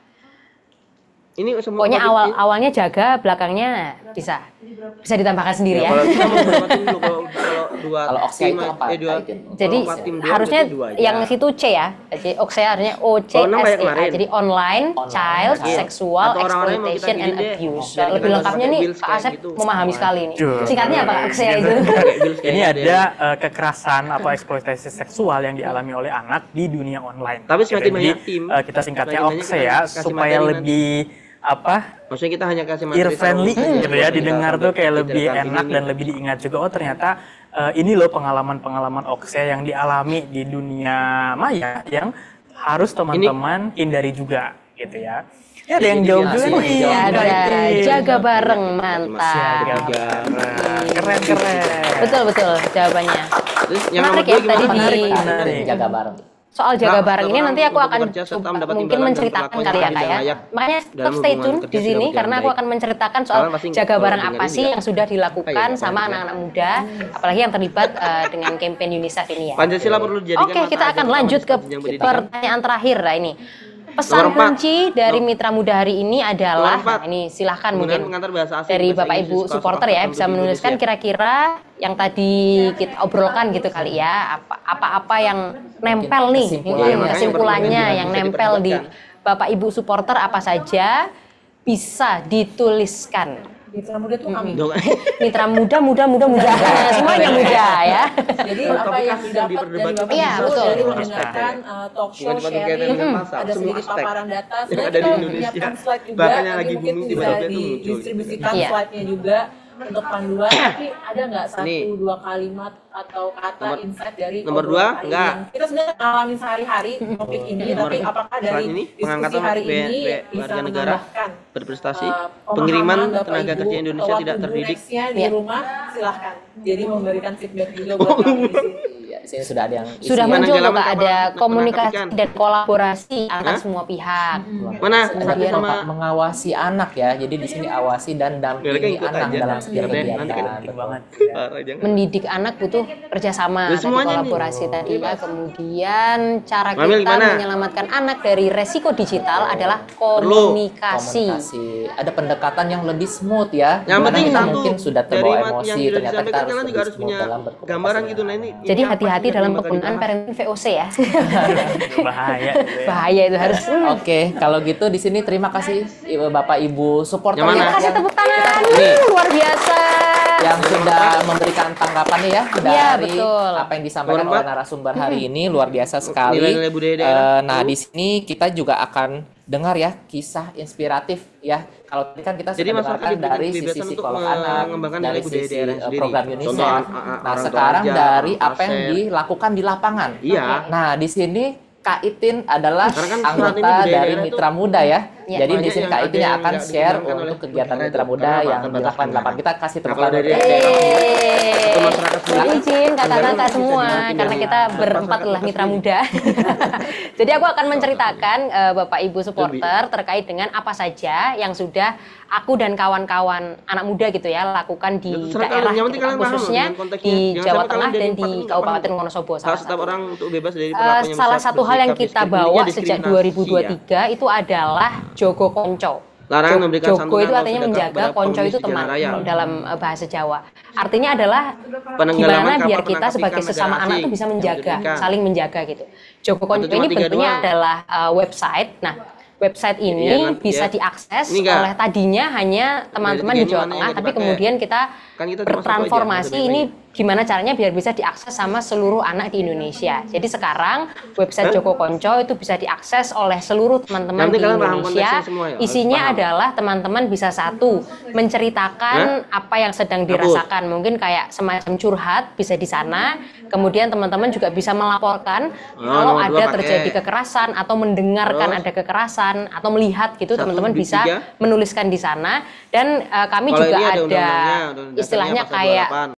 Ini pokoknya awalnya Jaga, belakangnya bisa ditambahkan sendiri ya. Kalau Oksea itu apa? Jadi harusnya yang situ C ya. Jadi Oksea harusnya OCSEA. Jadi online child sexual exploitation and abuse. Lebih lengkapnya nih Pak Asep memahami sekali nih. Singkatnya apa Oksea itu? Ini ada kekerasan atau eksploitasi seksual yang dialami oleh anak di dunia online. Tapi semakin banyak tim, kita singkatnya Oksea supaya lebih maksudnya kita hanya kasih ear friendly gitu ya, didengar tuh kayak lebih enak dan lebih diingat juga. Oh ternyata ini loh pengalaman Oksea yang dialami di dunia maya yang harus teman-teman hindari juga gitu ya. Ya ada yang jauh juga nih. Ada Jaga bareng, mantap. Keren. Betul jawabannya. Yang menarik ya tadi di Jaga bareng. Soal Jaga bareng ini nanti aku akan mungkin menceritakan kali ya Kak ya. Makanya tetap stay tune di sini karena aku akan menceritakan soal Jaga bareng apa sih yang sudah dilakukan sama anak-anak muda, apalagi yang terlibat dengan campaign UNICEF ini ya. Pancasila perlu dijadikan. Oke, kita akan lanjut ke pertanyaan terakhir lah ini. Pesan kunci dari Mitra Muda hari ini adalah, ini silahkan mungkin dari Bapak Ibu supporter ya bisa menuliskan kira-kira yang tadi kita obrolkan gitu kali ya, apa-apa yang nempel nih, kesimpulannya yang nempel di Bapak Ibu supporter apa saja bisa dituliskan. Mitra muda tuh kami. Mitra muda, semuanya muda ya. Jadi apa yang didapat dari Bapak Ibu dari mendengarkan talk show sharing, ada sedikit paparan data. Sebenarnya kita menyiapkan slide juga, nanti mungkin bisa didistribusikan slide-nya juga untuk panduan. Tapi ada nggak 1-2 kalimat atau kata insight dari nomor 2 enggak. Kita sebenarnya ngalamin sehari-hari topik ini, tapi apakah dari diskusi hari ini bisa menambahkan berprestasi, pengiriman tenaga kerja Indonesia tidak terdidik di rumah, silahkan. Jadi memberikan feedback juga buat kami di sini. Di sini sudah ada yang sudah muncul tuh Kak, ada komunikasi dan kolaborasi antar semua pihak. Mana sama mengawasi anak ya. Jadi di sini awasi dan dampingi anak dalam setiap kegiatan. Mendidik anak butuh kerjasama, kolaborasi tadi ya. Kemudian cara kita menyelamatkan anak dari resiko digital adalah komunikasi. Ada pendekatan yang lebih smooth ya. Yang penting kita mungkin sudah terbawa emosi, ternyata kita harus punya gambaran gitu. Nah ini jadi hati-hati dalam penggunaan parenting VOC ya. Bahaya itu harus. Oke, kalau gitu di sini terima kasih Bapak Ibu supporter. Terima kasih tepuk tangan. Luar biasa. Yang sudah memberikan tanggapan ya dari apa yang disampaikan oleh narasumber hari ini, luar biasa sekali. Nah, di sini kita juga akan dengar ya kisah inspiratif ya. Kalau tadi kan kita sudah dengarkan dari sisi psikolog anak, dari sisi program UNICEF. Nah, sekarang dari apa yang dilakukan di lapangan. Iya. Nah, di sini Kak Itin adalah anggota dari Mitra Muda ya. Ya. Jadi di sini Kak Iti akan share untuk kegiatan Mitra Muda yang dilakukan 8. Kita kasih tepuk tangan. Izin kakak-kakak semua karena kita berempat adalah Mitra Muda. Jadi aku akan menceritakan Bapak Ibu supporter terkait dengan apa saja yang sudah aku dan kawan-kawan anak muda gitu ya lakukan di daerah gitu, khususnya di Jawa Tengah dan di Kabupaten Wonosobo. Salah satu hal yang kita bawa sejak 2023 itu adalah Jogo Konco. Jogo itu artinya menjaga, konco itu teman dalam bahasa Jawa. Artinya adalah gimana biar kita sebagai sesama anak itu bisa menjaga, saling menjaga gitu. Jogo Konco ini bentuknya adalah website. Nah, website ini bisa diakses oleh tadinya hanya teman-teman di Jawa Tengah, tapi kemudian kita bertransformasi ini gimana caranya biar bisa diakses sama seluruh anak di Indonesia. Jadi sekarang website Jogo Konco itu bisa diakses oleh seluruh teman-teman di Indonesia. Isinya adalah teman-teman bisa satu menceritakan apa yang sedang dirasakan, mungkin kayak semacam curhat bisa di sana. Kemudian teman-teman juga bisa melaporkan kalau ada terjadi kekerasan atau mendengarkan ada kekerasan atau melihat gitu, teman-teman bisa menuliskan di sana. Dan kami juga ada istilahnya kayak